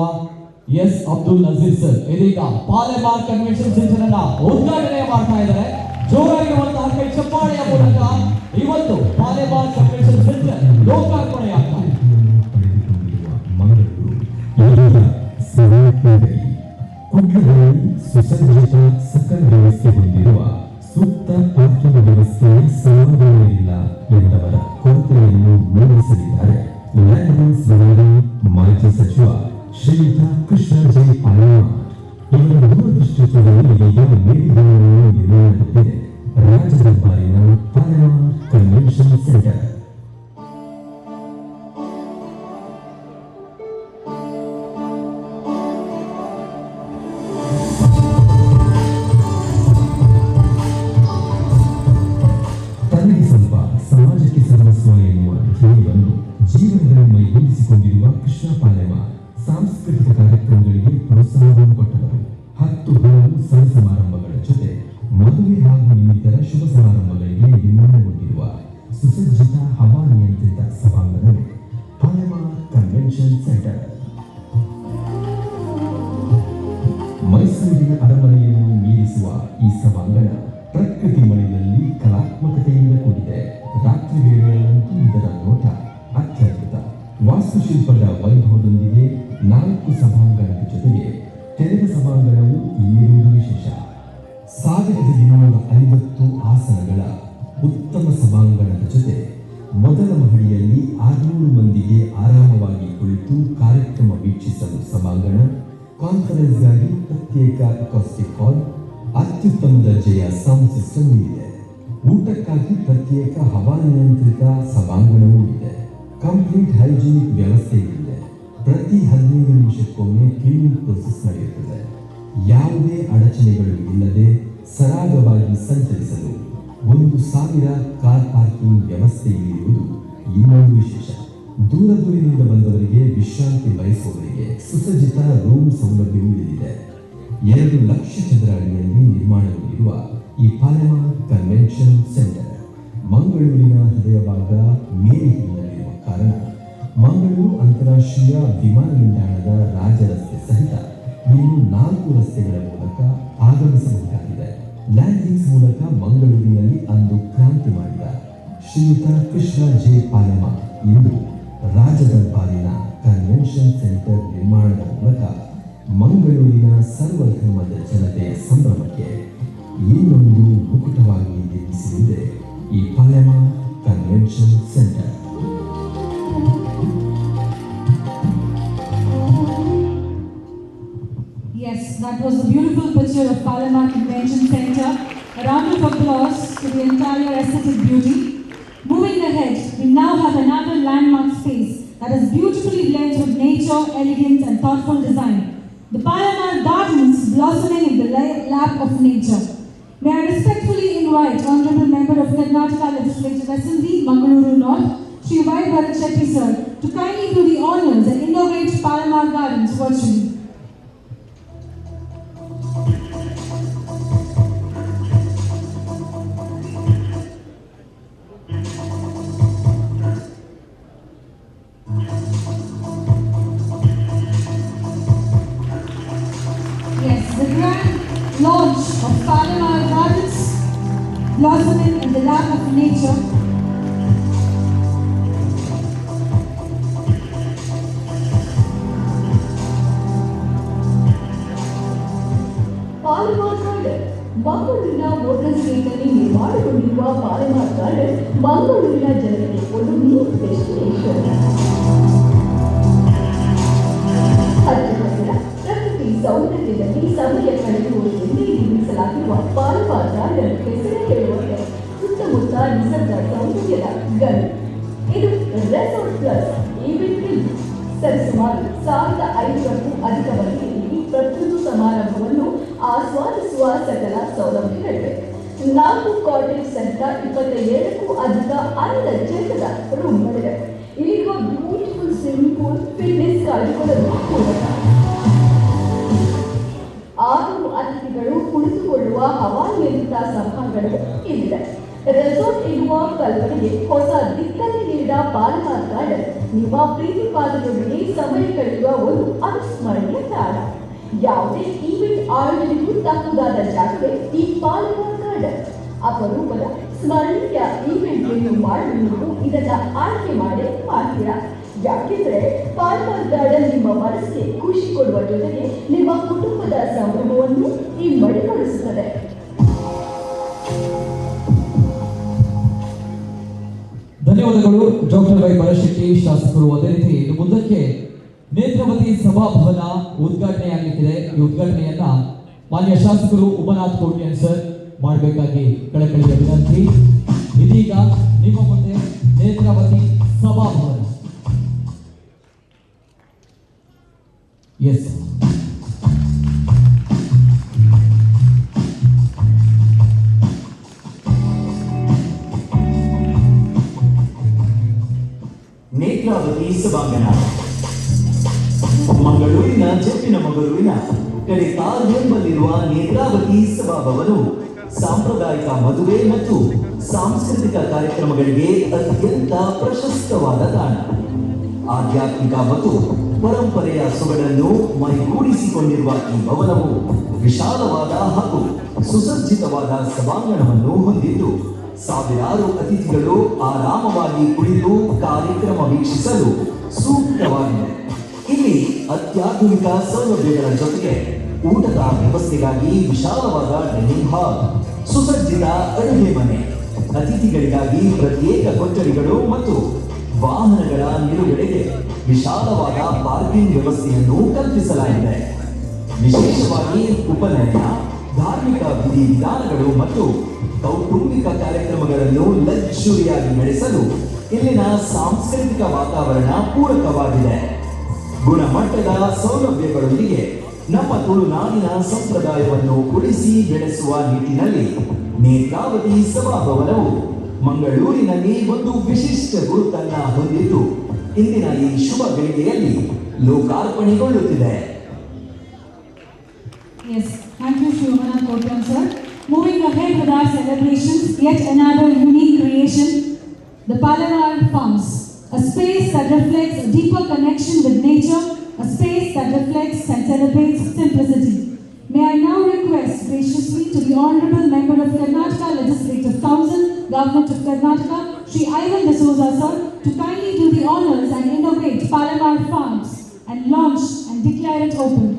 ಎಸ್ ಅಬ್ದುಲ್ ನಜೀರ್ ಸರ್ ಇದೀಗ ಪಾಲಿಮಾರ್ ಕನ್ವೆನ್ಷನ್ ಸೆಂಟರ್ ಅನ್ನ ಉದ್ಘಾಟನೆ ಮಾಡ್ತಾ ಇದ್ದಾರೆ. ಜೋರಾಗಿರುವಂತಹ ಕೈ ಚಪ್ಪಾಳೆಯ ಮೂಲಕ ಇವತ್ತು ಪಾಲಿಮಾರ್ ಕನ್ವೆನ್ಷನ್ ಸೆಂಟರ್ ಲೋಕಾರ್ಪಣೆಯಾಗ್ತಾ ಇದೆ. ಸುಸಜ್ಜಿತ ಸಕಲ ವ್ಯವಸ್ಥೆ ಹೊಂದಿರುವ ಸೂಕ್ತ ಪಾರ್ಕಿಂಗ್ ವ್ಯವಸ್ಥೆಯ ಸಮಾಧಾನವಿಲ್ಲ ಎಂದವರ ಕೊರತೆಯನ್ನು ಮೂಡಿಸಲಿದ್ದಾರೆ. ಮಾಜಿ ಸಚಿವ ಶ್ರೀಯುತ ಕೃಷ್ಣ ಜೈ ಪಾಲಿಮಾರ್ ಇವರ ದೂರದೃಷ್ಟಿಯಲ್ಲಿ ಈಗ ನಿರ್ಮಾಣವನ್ನು ನಿರ್ವಹಿಸುತ್ತಿದೆ ರಾಜ್ಯದ ಬಾರಿನ ಪಾಲಿಮಾರ್ ಕನ್ವೆನ್ಷನ್ ಸೆಂಟರ್. ವಿದ್ಯಾರ್ಥಿಗಳಿಗೆ ಪ್ರೋತ್ಸಾಹವನ್ನು ಕೊಟ್ಟವರು. 10 ಹಲವು ಸಣ್ಣ ಸಮಾರಂಭಗಳ ಜೊತೆ ಮದುವೆ ಹಾಗೂ ಇನ್ನಿತರ ಶುಭ ಸಮಾರಂಭಗಳಿಗೆ ನಿರ್ಮಾಣಗೊಂಡಿರುವ ಸುಸಜ್ಜಿತ ಹವಾನಿಯಂತ್ರಿತ ಸಭಾಂಗಣವೇ ಪಾಲೆಮಾರ್ ಕನ್ವೆನ್ಷನ್ ಸೆಂಟರ್. ಮೈಸೂರಿನ ಅರಮನೆಯನ್ನು ಮೀರಿಸುವ ಈ ಸಭಾಂಗಣ ಪ್ರಕೃತಿ ಮಳೆಯಲ್ಲಿ ಕಲಾತ್ಮಕತೆಯಿಂದ ಕೂಡಿದೆ. ರಾತ್ರಿ ವೇಳೆಯಲ್ಲಂತೂ ಇದರ ನೋಟ ಅತ್ಯದ್ಭುತ. ವಾಸ್ತುಶಿಲ್ಪದ ವೈಭವದೊಂದಿಗೆ 4 ಸಭಾಂಗಣದ ಜೊತೆಗೆ ತೆರೆದ ಸಭಾಂಗಣವು ಇಲ್ಲಿರುವುದು ವಿಶೇಷ. 1250 ಆಸನಗಳ ಉತ್ತಮ ಸಭಾಂಗಣದ ಜೊತೆ ಮೊದಲ ಮಹಡಿಯಲ್ಲಿ 600 ಮಂದಿಗೆ ಆರಾಮವಾಗಿ ಕುಳಿತು ಕಾರ್ಯಕ್ರಮ ವೀಕ್ಷಿಸಲು ಸಭಾಂಗಣ, ಕಾನ್ಫರೆನ್ಸ್ಗಾಗಿ ಪ್ರತ್ಯೇಕ ಅಕೌಸ್ಟಿಕ್ ಹಾಲ್, ಅತ್ಯುತ್ತಮ ದರ್ಜೆಯ ಸೌಂಡ್ ಸಿಸ್ಟಮ್ ಇದೆ. ಊಟಕ್ಕಾಗಿ ಪ್ರತ್ಯೇಕ ಹವಾನಿಯಂತ್ರಿತ ಸಭಾಂಗಣವೂ ಇದೆ. ಕಂಪ್ಲೀಟ್ ಹೈಜಿನಿಕ್ ವ್ಯವಸ್ಥೆ ಇದೆ. ಪ್ರತಿ 15 ನಿಮಿಷಕ್ಕೊಮ್ಮೆ ಕ್ಲೀನಿಂಗ್ ಪ್ರೋಸೆಸ್ ನಡೆಯುತ್ತದೆ. ಯಾವುದೇ ಅಡಚಣೆಗಳು ಇಲ್ಲದೆ ಸರಾಗವಾಗಿ ಸಂಚರಿಸಲು 1000 ಕಾರ್ ಪಾರ್ಕಿಂಗ್ ವ್ಯವಸ್ಥೆ ಇರುವುದು ಇನ್ನೊಂದು ವಿಶೇಷ. ದೂರದಿಂದ ಬಂದವರಿಗೆ ವಿಶ್ರಾಂತಿ ಬಯಸುವವರಿಗೆ ಸುಸಜ್ಜಿತ ರೂಮ್ ಸೌಲಭ್ಯವೂ ಇಲ್ಲಿದೆ. 2 ಲಕ್ಷ ಚದರ ಅಡಿಯಲ್ಲಿ ನಿರ್ಮಾಣಗೊಂಡಿರುವ ಈ ಪಾಲೆಮಾರ್ ಕನ್ವೆನ್ಷನ್ ಸೆಂಟರ್ ಮಂಗಳೂರಿನ ಹೃದಯ ಭಾಗ ಮೇರಿಹಿಲ್ನಲ್ಲಿರುವ ಕಾರಣ ಮಂಗಳೂರು ಅಂತಾರಾಷ್ಟ್ರೀಯ ವಿಮಾನ ನಿಲ್ದಾಣದ ರಾಜರಸ್ತೆ ಸಹಿತ ಇನ್ನು 4 ರಸ್ತೆಗಳ ಮೂಲಕ ಆಗಮಿಸಬಹುದಾಗಿದೆ. ಲ್ಯಾಂಡಿಂಗ್ಸ್ ಮೂಲಕ ಮಂಗಳೂರಿನಲ್ಲಿ ಅಂದು ಕ್ರಾಂತಿ ಮಾಡಿದ ಶ್ರೀಯುತ ಕೃಷ್ಣ ಜೆ ಪಾಲೆಮಾರ್ ಇಂದು ರಾಜದರ್ಬಾರಿನ ಕನ್ವೆನ್ಷನ್ ಸೆಂಟರ್ ನಿರ್ಮಾಣದ ಮೂಲಕ ಮಂಗಳೂರಿನ ಸರ್ವಧರ್ಮದ ಜನತೆಯ ಸಂಭ್ರಮಕ್ಕೆ ಇನ್ನೊಂದು ಮುಕುಟವಾಗಿ ನಿರ್ಮಿಸಿರುವುದೇ ಈ Palemar convention centre. Yes, that was a beautiful picture of Palamar Convention Center. A round of applause to the entire aesthetic beauty. Moving ahead, we now have another landmark space that is beautifully blends with nature, elegance and thoughtful design. The Palamar Gardens blossoming in the lap of nature. May I respectfully invite Honorable Member of Karnataka Legislative Assembly, Mangaluru North, Shri Y. Bharat Shetty sir, to kindly do the honors and inaugurate Palamar Gardens virtually. The grand launch of Palamar Gardens, blossoming in the lap of nature. Palemar garden ಮಂಗಳೂರಿನ motor ಸ್ಟ್ರೀಟ್ನಲ್ಲಿ ನಿರ್ಮಾಣಗೊಂಡಿರುವ Palemar garden ಮಂಗಳೂರಿನ ಜನರಿಗೆ ಒಂದು new destination. ಪ್ರಕೃತಿ ಸೌಂದರ್ಯದಲ್ಲಿ ಸಮಯ ಕಳೆಯುವುದೆಂದೇ ನಿರ್ಮಿಸಲಾಗಿರುವ Palemar garden ಹೆಸರೇ ಹೇಳುವಂತೆ ಸುತ್ತಮುತ್ತ ನಿಸರ್ಗ ಸೌಂದರ್ಯದ ಗಣಿ. ಇದು ರೆಸಾರ್ಟ್ ಪ್ಲಸ್ ಈವೆಂಟ್ ವಿಲ್. ಸರಿಸುಮಾರು 1500ಕ್ಕೂ ಅಧಿಕ ಮಂದಿಗೆ ಪ್ರತಿಯೊಂದು ಸಮಾರಂಭವನ್ನು ಆಸ್ವಾದಿಸುವ ಸಕಲ ಸೌಲಭ್ಯಗಳಿವೆ. 4 ಕಾಟೇಜ್ ಸಹಿತ 27ಕ್ಕೂ ಅಧಿಕ ಅಲ್ಲ ಚಂದದ ರೂಮ್ಗಳಿವೆ. ಇಲ್ಲಿರುವ ಬ್ಯೂಟಿಫುಲ್ ಸ್ವಿಮ್ಮಿಂಗ್ ಪೂಲ್ ಫಿಟ್ನೆಸ್ ಕಾಯ್ದುಕೊಳ್ಳಲು ಪೂರಕ. 6 ಅತಿಥಿಗಳು ಕುಳಿತುಕೊಳ್ಳುವ ಹವಾನಿಯಂತ್ರಿತ ಸಭಾಂಗಣವು ಇಲ್ಲಿದೆ. ರೆಸಾರ್ಟ್ ಎನ್ನುವ ಕಲ್ಪನೆಗೆ ಹೊಸ ದಿಕ್ಕನ್ನು ನೀಡಿದ ಪಾಲೆಮಾರ್ ಗಾರ್ಡನ್ ನಿಮ್ಮ ಪ್ರೀತಿ ಪಾತ್ರದೊಂದಿಗೆ ಸಮಯ ಕಳೆಯುವ ಒಂದು ಅವಿಸ್ಮರಣೀಯ ತಾಣ. ಯಾವುದೇ ಈವೆಂಟ್ ಆಯೋಜನೆಗೂ ತಕ್ಕುದಾದ ಜಾಗವೇ ಈ ಪಾಲೆಮಾರ್ ಗಾರ್ಡನ್. ಅಪರೂಪದ ಸ್ಮರಣೀಯ ಈವೆಂಟ್ ಮೆನು ಮಾಡಲು ನೀವು ಇದನ್ನ ಆಯ್ಕೆ ಮಾಡ್ತೀರಾ. ಯಾಕೆಂದ್ರೆ ಪಾಲೆಮಾರ್ ಗಾರ್ಡನ್ ನಿಮ್ಮ ಮನಸ್ಸಿಗೆ ಖುಷಿ ಕೊಡುವ ಜೊತೆಗೆ ನಿಮ್ಮ ಕುಟುಂಬದ ಸಂಭ್ರಮವನ್ನು ಇಮ್ಮಡಿಗೊಳಿಸುತ್ತದೆ. ಧನ್ಯವಾದಗಳು ಡಾಕ್ಟರ್ ವೈ ಭರಶೆಟ್ಟಿ ಶಾಸಕರು. ಅದೇ ರೀತಿ ಇನ್ನು ಮುಂದಕ್ಕೆ ನೇತ್ರಾವತಿ ಸಭಾಭವನ ಉದ್ಘಾಟನೆಯಾಗಲಿದೆ. ಈ ಉದ್ಘಾಟನೆಯನ್ನ ಮಾನ್ಯ ಶಾಸಕರು ಉಮಾನಾಥ್ ಕೋಟ್ಯಾನ್ ಸರ್ ಮಾಡಬೇಕಾಗಿ ಕಳಕಳಿಯ ವಿನಂತಿ. ಇದೀಗ ನಿಮ್ಮ ಮುಂದೆ ನೇತ್ರಾವತಿ ಸಭಾಭವನ. ಎಸ್ ನೇತ್ರಾವತಿ ಸಭಾಂಗಣ ಮಂಗಳೂರಿನ ಜೆಪ್ಪಿನಮಗಳೂರಿನ ಕಡೆ ಎಂಬಲ್ಲಿರುವ ನೇತ್ರಾವತಿ ಸಭಾಭವನವು ಸಾಂಪ್ರದಾಯಿಕ ಮದುವೆ ಮತ್ತು ಸಾಂಸ್ಕೃತಿಕ ಕಾರ್ಯಕ್ರಮಗಳಿಗೆ ಅತ್ಯಂತ ಪ್ರಶಸ್ತವಾದ ತಾಣ. ಆಧ್ಯಾತ್ಮಿಕ ಮತ್ತು ಪರಂಪರೆಯ ಸೊಗಡನ್ನು ಮೈಗೂಡಿಸಿಕೊಂಡಿರುವ ಈ ಭವನವು ವಿಶಾಲವಾದ ಹಾಗೂ ಸುಸಜ್ಜಿತವಾದ ಸಭಾಂಗಣವನ್ನು ಹೊಂದಿದ್ದು ಸಾವಿರಾರು ಅತಿಥಿಗಳು ಆರಾಮವಾಗಿ ಕುಳಿತು ಕಾರ್ಯಕ್ರಮ ವೀಕ್ಷಿಸಲು ಸೂಕ್ತವಾಗಿದೆ. ಇಲ್ಲಿ ಅತ್ಯಾಧುನಿಕ ಸೌಲಭ್ಯಗಳ ಜೊತೆಗೆ ಊಟದ ವ್ಯವಸ್ಥೆಗಾಗಿ ವಿಶಾಲವಾದ ಡೈನಿಂಗ್ ಹಾಲ್, ಸುಸಜ್ಜಿತ ಅಡುಗೆ ಮನೆ, ಅತಿಥಿಗಳಿಗಾಗಿ ಪ್ರತ್ಯೇಕ ಕೊಠಡಿಗಳು ಮತ್ತು ವಾಹನಗಳ ನಿಲುಗಡೆಗೆ ವಿಶಾಲವಾದ ಪಾರ್ಕಿಂಗ್ ವ್ಯವಸ್ಥೆಯನ್ನು ಕಲ್ಪಿಸಲಾಗಿದೆ. ವಿಶೇಷವಾಗಿ ಉಪನಯನ, ಧಾರ್ಮಿಕ ವಿಧಿವಿಧಾನಗಳು ಮತ್ತು ಕೌಟುಂಬಿಕ ಕಾರ್ಯಕ್ರಮಗಳನ್ನು ಲಕ್ಸುರಿಯಾಗಿ ನಡೆಸಲು ಇಲ್ಲಿನ ಸಾಂಸ್ಕೃತಿಕ ವಾತಾವರಣ ಪೂರಕವಾಗಿದೆ. ಗುಣಮಟ್ಟದ ಸೌಲಭ್ಯಗಳೊಂದಿಗೆ ನಮ್ಮ ತುಳುನಾಡಿನ ಸಂಪ್ರದಾಯವನ್ನು ಉಳಿಸಿ ಬೆಳೆಸುವ ನಿಟ್ಟಿನಲ್ಲಿ ನೇತ್ರಾವತಿ ಸಭಾಭವನವು ಮಂಗಳೂರಿನಲ್ಲಿ ಒಂದು ವಿಶಿಷ್ಟ ಗುರುತನ್ನ ಹೊಂದಿದ್ದು ಇಂದಿನ ಈ ಶುಭ ಗಳಿಗೆಯಲ್ಲಿ ಲೋಕಾರ್ಪಣೆಗೊಳ್ಳುತ್ತಿದೆ. Yes, thank you, Shivamana Kotan sir. Moving ahead with our celebrations, yet another unique creation, the Palamar Farms, a space that reflects a deeper connection with nature, a space that reflects and celebrates simplicity. May I now request graciously to the Honorable Member of Karnataka Legislative Council, Government of Karnataka, Shri Ivan D'Souza sir, to kindly do the honors and inaugurate Palamar Farms and launch and declare it open.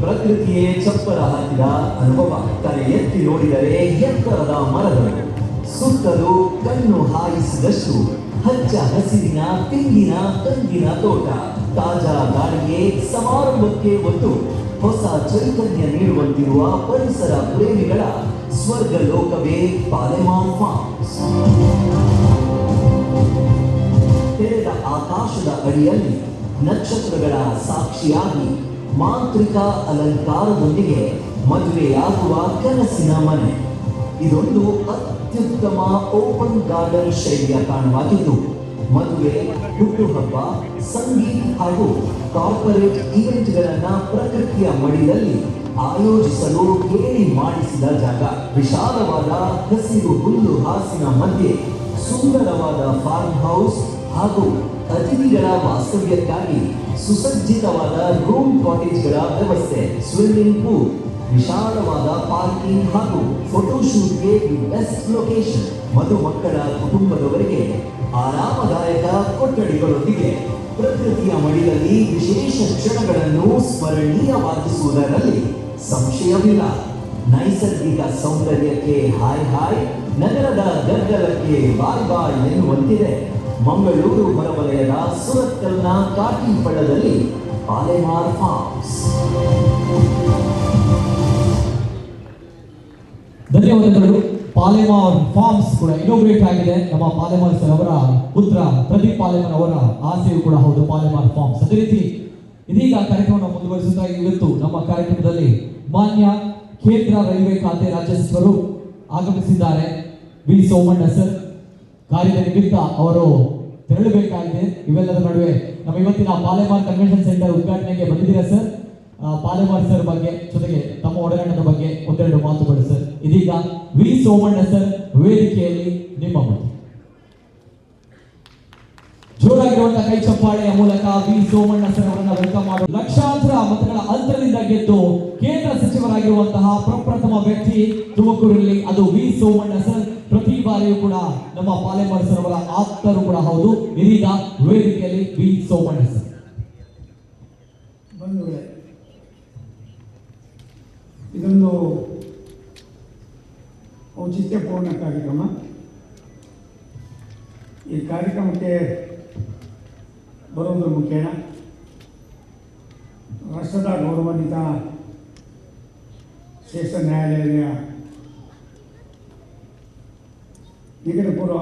ಪ್ರಕೃತಿಯೇ ಚಪ್ಪರ ಹಾಕಿದ ಅನುಭವ. ತಲೆ ಎತ್ತಿ ನೋಡಿದರೆ ಎತ್ತರದ ಮರಗಳು, ಸುತ್ತಲೂ ಕಣ್ಣು ಹಾಯಿಸಿದಷ್ಟು ಹಚ್ಚ ಹಸಿರಿನ ತೆಂಗಿನ ತಂಗಿನ ತೋಟ, ತಾಜಾ ಗಾಳಿಗೆ ಸಮಾರಂಭಕ್ಕೆ ಒಂದು ಹೊಸ ಚೈತನ್ಯ ನೀಡುವಂತಿರುವ ಪರಿಸರ ಪ್ರೇಮಿಗಳ ಸ್ವರ್ಗ ಲೋಕವೇ ಪಾಲೆಮಾರ್ ಫಾರ್ಮ್ಸ್. ತೆರೆದ ಆಕಾಶದ ಅಡಿಯಲ್ಲಿ ನಕ್ಷತ್ರಗಳ ಸಾಕ್ಷಿಯಾಗಿ ಮಾಂತ್ರಿಕ ಅಲಂಕಾರದೊಂದಿಗೆ ಮದುವೆಯಾಗುವ ಕನಸಿನ ಮನೆ. ಇದೊಂದು ಅತ್ಯುತ್ತಮ ಓಪನ್ ಗಾರ್ಡನ್ ಶೈಲಿಯ ತಾಣವಾಗಿದ್ದು ಮದುವೆ, ಹುಟ್ಟುಹಬ್ಬ, ಸಂಗೀತ ಹಾಗೂ ಕಾರ್ಪೊರೇಟ್ ಇವೆಂಟ್ಗಳನ್ನ ಪ್ರಕೃತಿಯ ಮಡಿಲಲ್ಲಿ ಆಯೋಜಿಸಲು ಕೇಳಿ ಮಾಡಿಸಿದ ಜಾಗ. ವಿಶಾಲವಾದ ಹಸಿರು ಹುಲ್ಲು ಹಾಸಿನ ಮಧ್ಯೆ ಸುಂದರವಾದ ಫಾರ್ಮ್ ಹೌಸ್ ಹಾಗೂ ಅತಿಥಿಗಳ ವಾಸ್ತವ್ಯಕ್ಕಾಗಿ ಸುಸಜ್ಜಿತವಾದ ರೂಮ್ ಕಾಟೇಜ್ಗಳ ವ್ಯವಸ್ಥೆ, ಸ್ವಿಮ್ಮಿಂಗ್ ಪೂಲ್, ವಿಶಾಲವಾದ ಪಾರ್ಕಿಂಗ್ ಹಾಗೂ ಫೋಟೋಶೂಟ್ಗೆ ಬೆಸ್ಟ್ ಲೊಕೇಶನ್. ಮಧುಮಕ್ಕಳ ಕುಟುಂಬದವರಿಗೆ ಆರಾಮದಾಯಕ ಕೊಠಡಿಗಳೊಂದಿಗೆ ಪ್ರಕೃತಿಯ ಮಡಿಲಲ್ಲಿ ವಿಶೇಷ ಕ್ಷಣಗಳನ್ನು ಸ್ಮರಣೀಯವಾಗಿಸುವುದರಲ್ಲಿ ಸಂಶಯವಿಲ್ಲ. ನೈಸರ್ಗಿಕ ಸೌಂದರ್ಯಕ್ಕೆ ಹಾಯ್ ಹಾಯ್, ನಗರದ ಗದ್ದಲಕ್ಕೆ ಬಾಯ್ ಬಾಯ್ ಎನ್ನುವಂತಿದೆ ಮಂಗಳೂರು ಹೊರವಲಯದ ಸುರತ್ಕಲ್ನ ಕಾಟಿಪಳ್ಳದಲ್ಲಿ ಪಾಲೆಮಾರ್ ಫಾರ್ಮ್ಸ್. ಧನ್ಯವಾದಗಳು. ಪಾಲೆಮಾರ್ ಫಾರ್ಮ್ಸ್ ಕೂಡ ಇನೋಗ್ರೇಟ್ ಆಗಿದೆ. ನಮ್ಮ ಪಾಲೆಮಾರ್ ಸರ್ ಅವರ ಪುತ್ರ ಪ್ರದೀಪ್ ಪಾಲೆಮಾರ್ ಅವರ ಆಸೆಯೂ ಕೂಡ ಹೌದು ಪಾಲೆಮಾರ್ ಫಾರ್ಮ್ಸ್. ಅದೇ ರೀತಿ ಇದೀಗ ಕಾರ್ಯಕ್ರಮವನ್ನು ಮುಂದುವರಿಸುತ್ತಾ ಇವತ್ತು ನಮ್ಮ ಕಾರ್ಯಕ್ರಮದಲ್ಲಿ ಮಾನ್ಯ ಕೇಂದ್ರ ರೈಲ್ವೆ ಖಾತೆ ರಾಜ್ಯ ಸಚಿವರು ಆಗಮಿಸಿದ್ದಾರೆ. ವಿ ಸೋಮಣ್ಣ ಸರ್ ಕಾರ್ಯದ ನಿಮಿತ್ತ ಅವರು ತೆರಳಬೇಕಾಗಿದೆ. ಇವೆಲ್ಲದರ ನಡುವೆ ನಮ್ಮ ಇವತ್ತಿನ ಪಾಲೆಮಾರ್ ಕನ್ವೆನ್ಷನ್ ಸೆಂಟರ್ ಉದ್ಘಾಟನೆಗೆ ಬಂದಿದ್ದೀರಾ ಸರ್. ಪಾಲೆಮಾರ್ ಸರ್ ಬಗ್ಗೆ ಜೊತೆಗೆ ತಮ್ಮ ಒಡನಾಟದ ಬಗ್ಗೆ ಒಂದೆರಡು ಮಾತುಗಳು ಸರ್. ಇದೀಗ ವಿ ಸೋಮಣ್ಣ ಸರ್ ವೇದಿಕೆಯಲ್ಲಿ ನಿಮ್ಮ ಮುಂದೆ. ಜೋರಾಗಿರುವಂತಹ ಕೈ ಚಪ್ಪಾಳೆಯ ಮೂಲಕ ವಿ ಸೋಮಣ್ಣ ಸರ್ ಅವರನ್ನ ವೆಲ್ಕಮ್ ಮಾಡುವ. ಲಕ್ಷಾಂತರ ಮತಗಳ ಅಂತರದಿಂದ ಗೆದ್ದು ಕೇಂದ್ರ ಸಚಿವರಾಗಿರುವಂತಹ ಪ್ರಪ್ರಥಮ ವ್ಯಕ್ತಿ ತುಮಕೂರಲ್ಲಿ ಅದು ವಿ ಸೋಮಣ್ಣ ಸರ್. ಪ್ರತಿ ಬಾರಿಯೂ ಕೂಡ ನಮ್ಮ ಪಾಲೆಮಾರ್ ಸರ್ ಅವರ ಆಪ್ತರು ಕೂಡ ಹೌದು. ಇದೀಗ ವೇದಿಕೆಯಲ್ಲಿ ವಿ ಸೋಮಣ್ಣ ಸರ್. ಬಂಧುಗಳೇ, ಇದೊಂದು ಔಚಿತ್ಯಪೂರ್ಣ ಕಾರ್ಯಕ್ರಮ. ಈ ಕಾರ್ಯಕ್ರಮಕ್ಕೆ ಬರುವುದರ ಮುಖೇನ ರಾಷ್ಟ್ರದ ಗೌರವಾನ್ವಿತ ಶ್ರೇಷ್ಠ ನ್ಯಾಯಾಲಯದ ನಿಕಟಪೂರ್ವ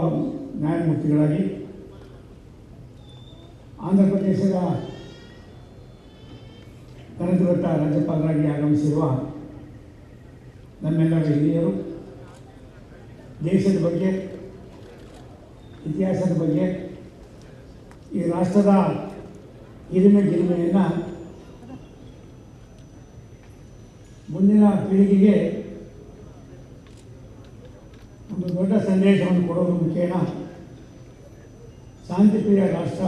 ನ್ಯಾಯಮೂರ್ತಿಗಳಾಗಿ ಆಂಧ್ರ ಪ್ರದೇಶದ ಕನಕದತ್ತ ರಾಜ್ಯಪಾಲರಾಗಿ ಆಗಮಿಸಿರುವ ನಮ್ಮೆಲ್ಲರ ಹಿರಿಯರು, ದೇಶದ ಬಗ್ಗೆ, ಇತಿಹಾಸದ ಬಗ್ಗೆ, ಈ ರಾಷ್ಟ್ರದ ಗಿರಿಮೆಯನ್ನು ಮುಂದಿನ ಪೀಳಿಗೆಗೆ ಒಂದು ದೊಡ್ಡ ಸಂದೇಶವನ್ನು ಕೊಡೋದ್ರ ಮುಖೇನ ಶಾಂತಿಪ್ರಿಯ ರಾಷ್ಟ್ರ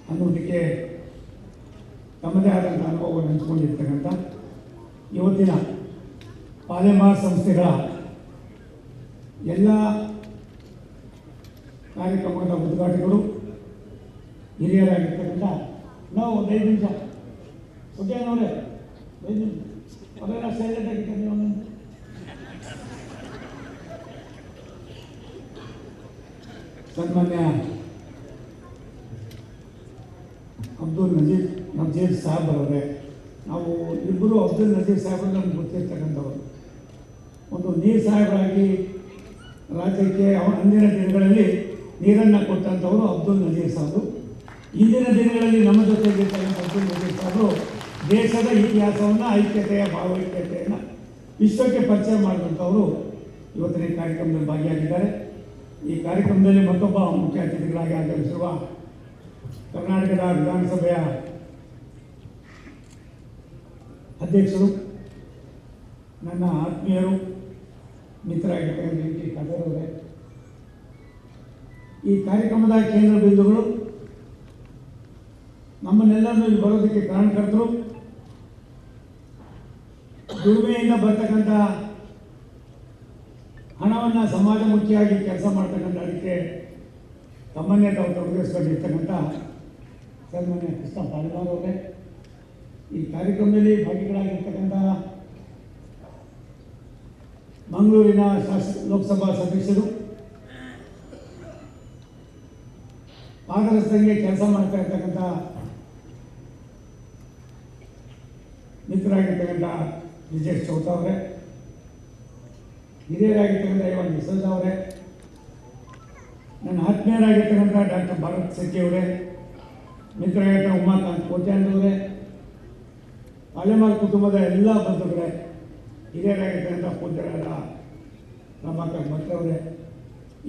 ಅನ್ನೋದಕ್ಕೆ ತಮ್ಮದೇ ಆದಂಥ ಅನುಭವವನ್ನು ಹಂಚಿಕೊಂಡಿರ್ತಕ್ಕಂಥ ಇವತ್ತಿನ ಪಾಲೆಮಾರ್ ಸಂಸ್ಥೆಗಳ ಎಲ್ಲ ಕಾರ್ಯಕ್ರಮದ ಉದ್ಘಾಟಕರು, ಹಿರಿಯರಾಗಿರ್ತಕ್ಕಂಥ ನಾವು ಒಂದು 5 ನಿಮಿಷ ಸುಜಯನವರೇ 5 ನಿಮಿಷ ಅವರೆಲ್ಲ ಸೈಲೆಂಟ್ ಆಗಿರ್ತಾರೆ. ನೀವು ಸನ್ಮಾನ್ಯ ಅಬ್ದುಲ್ ನಜೀರ್ ಸಾಹೇಬ್ರವರೇ, ನಾವು ಇಬ್ಬರು ಅಬ್ದುಲ್ ನಜೀರ್ ಸಾಹೇಬ್ರು ನಮ್ಗೆ ಗೊತ್ತಿರ್ತಕ್ಕಂಥವ್ರು. ಒಂದು ನೀರು ಸಾಹೇಬರಾಗಿ ರಾಜ್ಯಕ್ಕೆ ಅಂದಿನ ದಿನಗಳಲ್ಲಿ ನೀರನ್ನು ಕೊಟ್ಟಂಥವರು ಅಬ್ದುಲ್ ನಜೀರ್ ಸಾಹೇಬರು. ಇಂದಿನ ದಿನಗಳಲ್ಲಿ ನಮ್ಮ ಜೊತೆಗಿರ್ತಕ್ಕಂಥ ಅಬ್ದುಲ್ ನಜೀರ್ ಸಾಹೇಬರು ದೇಶದ ಇತಿಹಾಸವನ್ನು, ಐಕ್ಯತೆಯ ಭಾವೈಕ್ಯತೆಯನ್ನು ವಿಶ್ವಕ್ಕೆ ಪರಿಚಯ ಮಾಡಿದಂಥವರು ಇವತ್ತಿನ ಈ ಕಾರ್ಯಕ್ರಮದಲ್ಲಿ ಭಾಗಿಯಾಗಿದ್ದಾರೆ. ಈ ಕಾರ್ಯಕ್ರಮದಲ್ಲಿ ಮತ್ತೊಬ್ಬ ಮುಖ್ಯ ಅತಿಥಿಗಳಾಗಿ ಆಗಮಿಸಿರುವ ಕರ್ನಾಟಕದ ವಿಧಾನಸಭೆಯ ಅಧ್ಯಕ್ಷರು, ನನ್ನ ಆತ್ಮೀಯರು, ಮಿತ್ರರಾಗಿರ್ತಕ್ಕಂಥ ಟಿ ಖಾದರ್ ಅವರೇ, ಈ ಕಾರ್ಯಕ್ರಮದ ಕೇಂದ್ರ ಬಿಂದುಗಳು, ನಮ್ಮನ್ನೆಲ್ಲರನ್ನು ಇಲ್ಲಿ ಬರೋದಕ್ಕೆ ಕಾರಣಕರ್ತರು, ದುಡಿಮೆಯಿಂದ ಬರ್ತಕ್ಕಂಥ ಹಣವನ್ನು ಸಮಾಜಮುಖಿಯಾಗಿ ಕೆಲಸ ಮಾಡ್ತಕ್ಕಂಥ ಅದಕ್ಕೆ ತಮ್ಮನ್ನೇ ತಾವು ತೊಡಗಿಸ್ಕೊಂಡಿರ್ತಕ್ಕಂಥ ಸನ್ಮಾನ್ಯ ಕೃಷ್ಣ ಪಾಲೆಮಾರ್ ಅವರೇ, ಈ ಕಾರ್ಯಕ್ರಮದಲ್ಲಿ ಭಾಗಿಗಳಾಗಿರ್ತಕ್ಕಂಥ ಮಂಗಳೂರಿನ ಲೋಕಸಭಾ ಸದಸ್ಯರು, ಪಾದರಸ್ತಂಗೆ ಕೆಲಸ ಮಾಡ್ತಾ ಇರ್ತಕ್ಕಂಥ ಮಿತ್ರರಾಗಿರ್ತಕ್ಕಂಥ ವಿಜಯ್ ಚೌತ ಅವರೇ, ಹಿರಿಯರಾಗಿರ್ತಕ್ಕಂಥ ಇವನ್ ಡಿಸೋಜ ಅವರೇ, ನನ್ನ ಆತ್ಮೀಯರಾಗಿರ್ತಕ್ಕಂಥ ಡಾಕ್ಟರ್ ಭಾರತ್ ಸೆಟ್ಟಿ ಅವರೇ, ಮಿತ್ರರಾಗಿರ್ತಕ್ಕಂಥ ಉಮಾಕಾಂತ್ ಕೋಟ್ಯಾಂಡ್ ಅವರೇ, ಪಾಲೆಮಾರ್ ಕುಟುಂಬದ ಎಲ್ಲ ಬಂಧುಗಳೇ, ಹಿರಿಯರಾಗಿರ್ತಕ್ಕಂಥ ಪೂಜ್ಯರಾದ ರಮಾಕಾಂತ್ ಭಟ್ ಅವರೇ,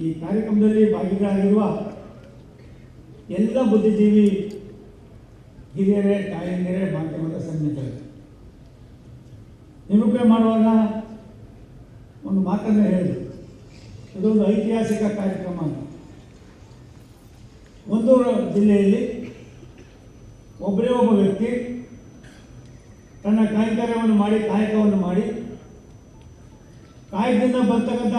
ಈ ಕಾರ್ಯಕ್ರಮದಲ್ಲಿ ಭಾಗಿಗಳಾಗಿರುವ ಎಲ್ಲ ಬುದ್ಧಿಜೀವಿ ಹಿರಿಯರೇ, ತಾಯಂದಿರೇ, ಮಾಧ್ಯಮದ ಸನ್ನಿಹಿತರೇ, ನಿರೂಪಣೆ ಮಾಡುವಾಗ ಒಂದು ಮಾತನ್ನು ಹೇಳಿದರು. ಇದೊಂದು ಐತಿಹಾಸಿಕ ಕಾರ್ಯಕ್ರಮ ಅಂತ. ಒಂದು ಜಿಲ್ಲೆಯಲ್ಲಿ ಒಬ್ಬರೇ ಒಬ್ಬ ವ್ಯಕ್ತಿ ತನ್ನ ಕಾಯಕವನ್ನು ಮಾಡಿ ಕಾಯಕದಿಂದ ಬರ್ತಕ್ಕಂಥ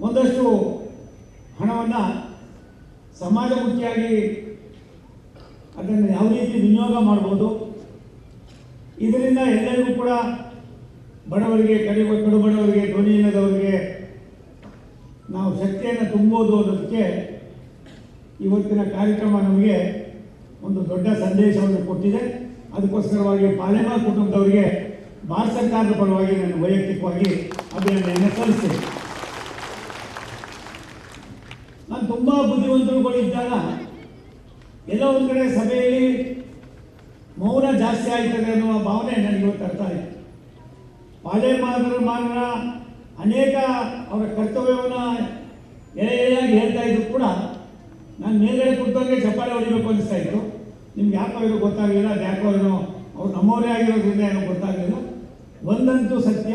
ಒಂದಷ್ಟು ಹಣವನ್ನು ಸಮಾಜಮುಖಿಯಾಗಿ ಅದನ್ನು ಯಾವ ರೀತಿ ವಿನಿಯೋಗ ಮಾಡ್ಬೋದು, ಇದರಿಂದ ಎಲ್ಲರಿಗೂ ಕೂಡ ಬಡವರಿಗೆ, ಕಡು ಬಡವರಿಗೆ, ಧ್ವನಿ ಇಲ್ಲದವರಿಗೆ ನಾವು ಶಕ್ತಿಯನ್ನು ತುಂಬೋದು ಅನ್ನೋದಕ್ಕೆ ಇವತ್ತಿನ ಕಾರ್ಯಕ್ರಮ ನಮಗೆ ಒಂದು ದೊಡ್ಡ ಸಂದೇಶವನ್ನು ಕೊಟ್ಟಿದೆ. ಅದಕ್ಕೋಸ್ಕರವಾಗಿ ಪಾಲೆಮಾರ್ ಕುಟುಂಬದವರಿಗೆ ಭಾರತ ಸರ್ಕಾರದ ಪರವಾಗಿ ನಾನು ವೈಯಕ್ತಿಕವಾಗಿ ಅಭಿನಂದನೆಯನ್ನು ಸಲ್ಲಿಸ್ತೇನೆ. ನಾನು ತುಂಬ ಬುದ್ಧಿವಂತರುಗಳು ಇದ್ದಾಗ ಎಲ್ಲ ಒಂದು ಕಡೆ ಸಭೆಯಲ್ಲಿ ಮೌನ ಜಾಸ್ತಿ ಆಯ್ತದೆ ಅನ್ನುವ ಭಾವನೆ ನನಗೆ ಇವತ್ತು ಅರ್ಥ ಆಯಿತು. ಪಾಲೆಮಾರರ ಅನೇಕ ಅವರ ಕರ್ತವ್ಯವನ್ನು ಎಳೆಯಾಗಿ ಹೇಳ್ತಾ ಇದ್ರು ಕೂಡ ನಾನು ಮೇಲ್ಗಡೆ ಕೂತವ್ರಿಗೆ ಚಪ್ಪಾಳೆ ಹೊಡಿಬೇಕು ಅನಿಸ್ತಾ ಇತ್ತು. ನಿಮ್ಗೆ ಯಾಕೋ ಇದು ಗೊತ್ತಾಗಲಿಲ್ಲ, ಅದು ಯಾಕೋ ಏನೋ ಅವ್ರು ನಮ್ಮವರೇ ಆಗಿರೋದ್ರಿಂದ ಏನೋ ಗೊತ್ತಾಗಲಿಲ್ಲ. ಒಂದಂತೂ ಸತ್ಯ,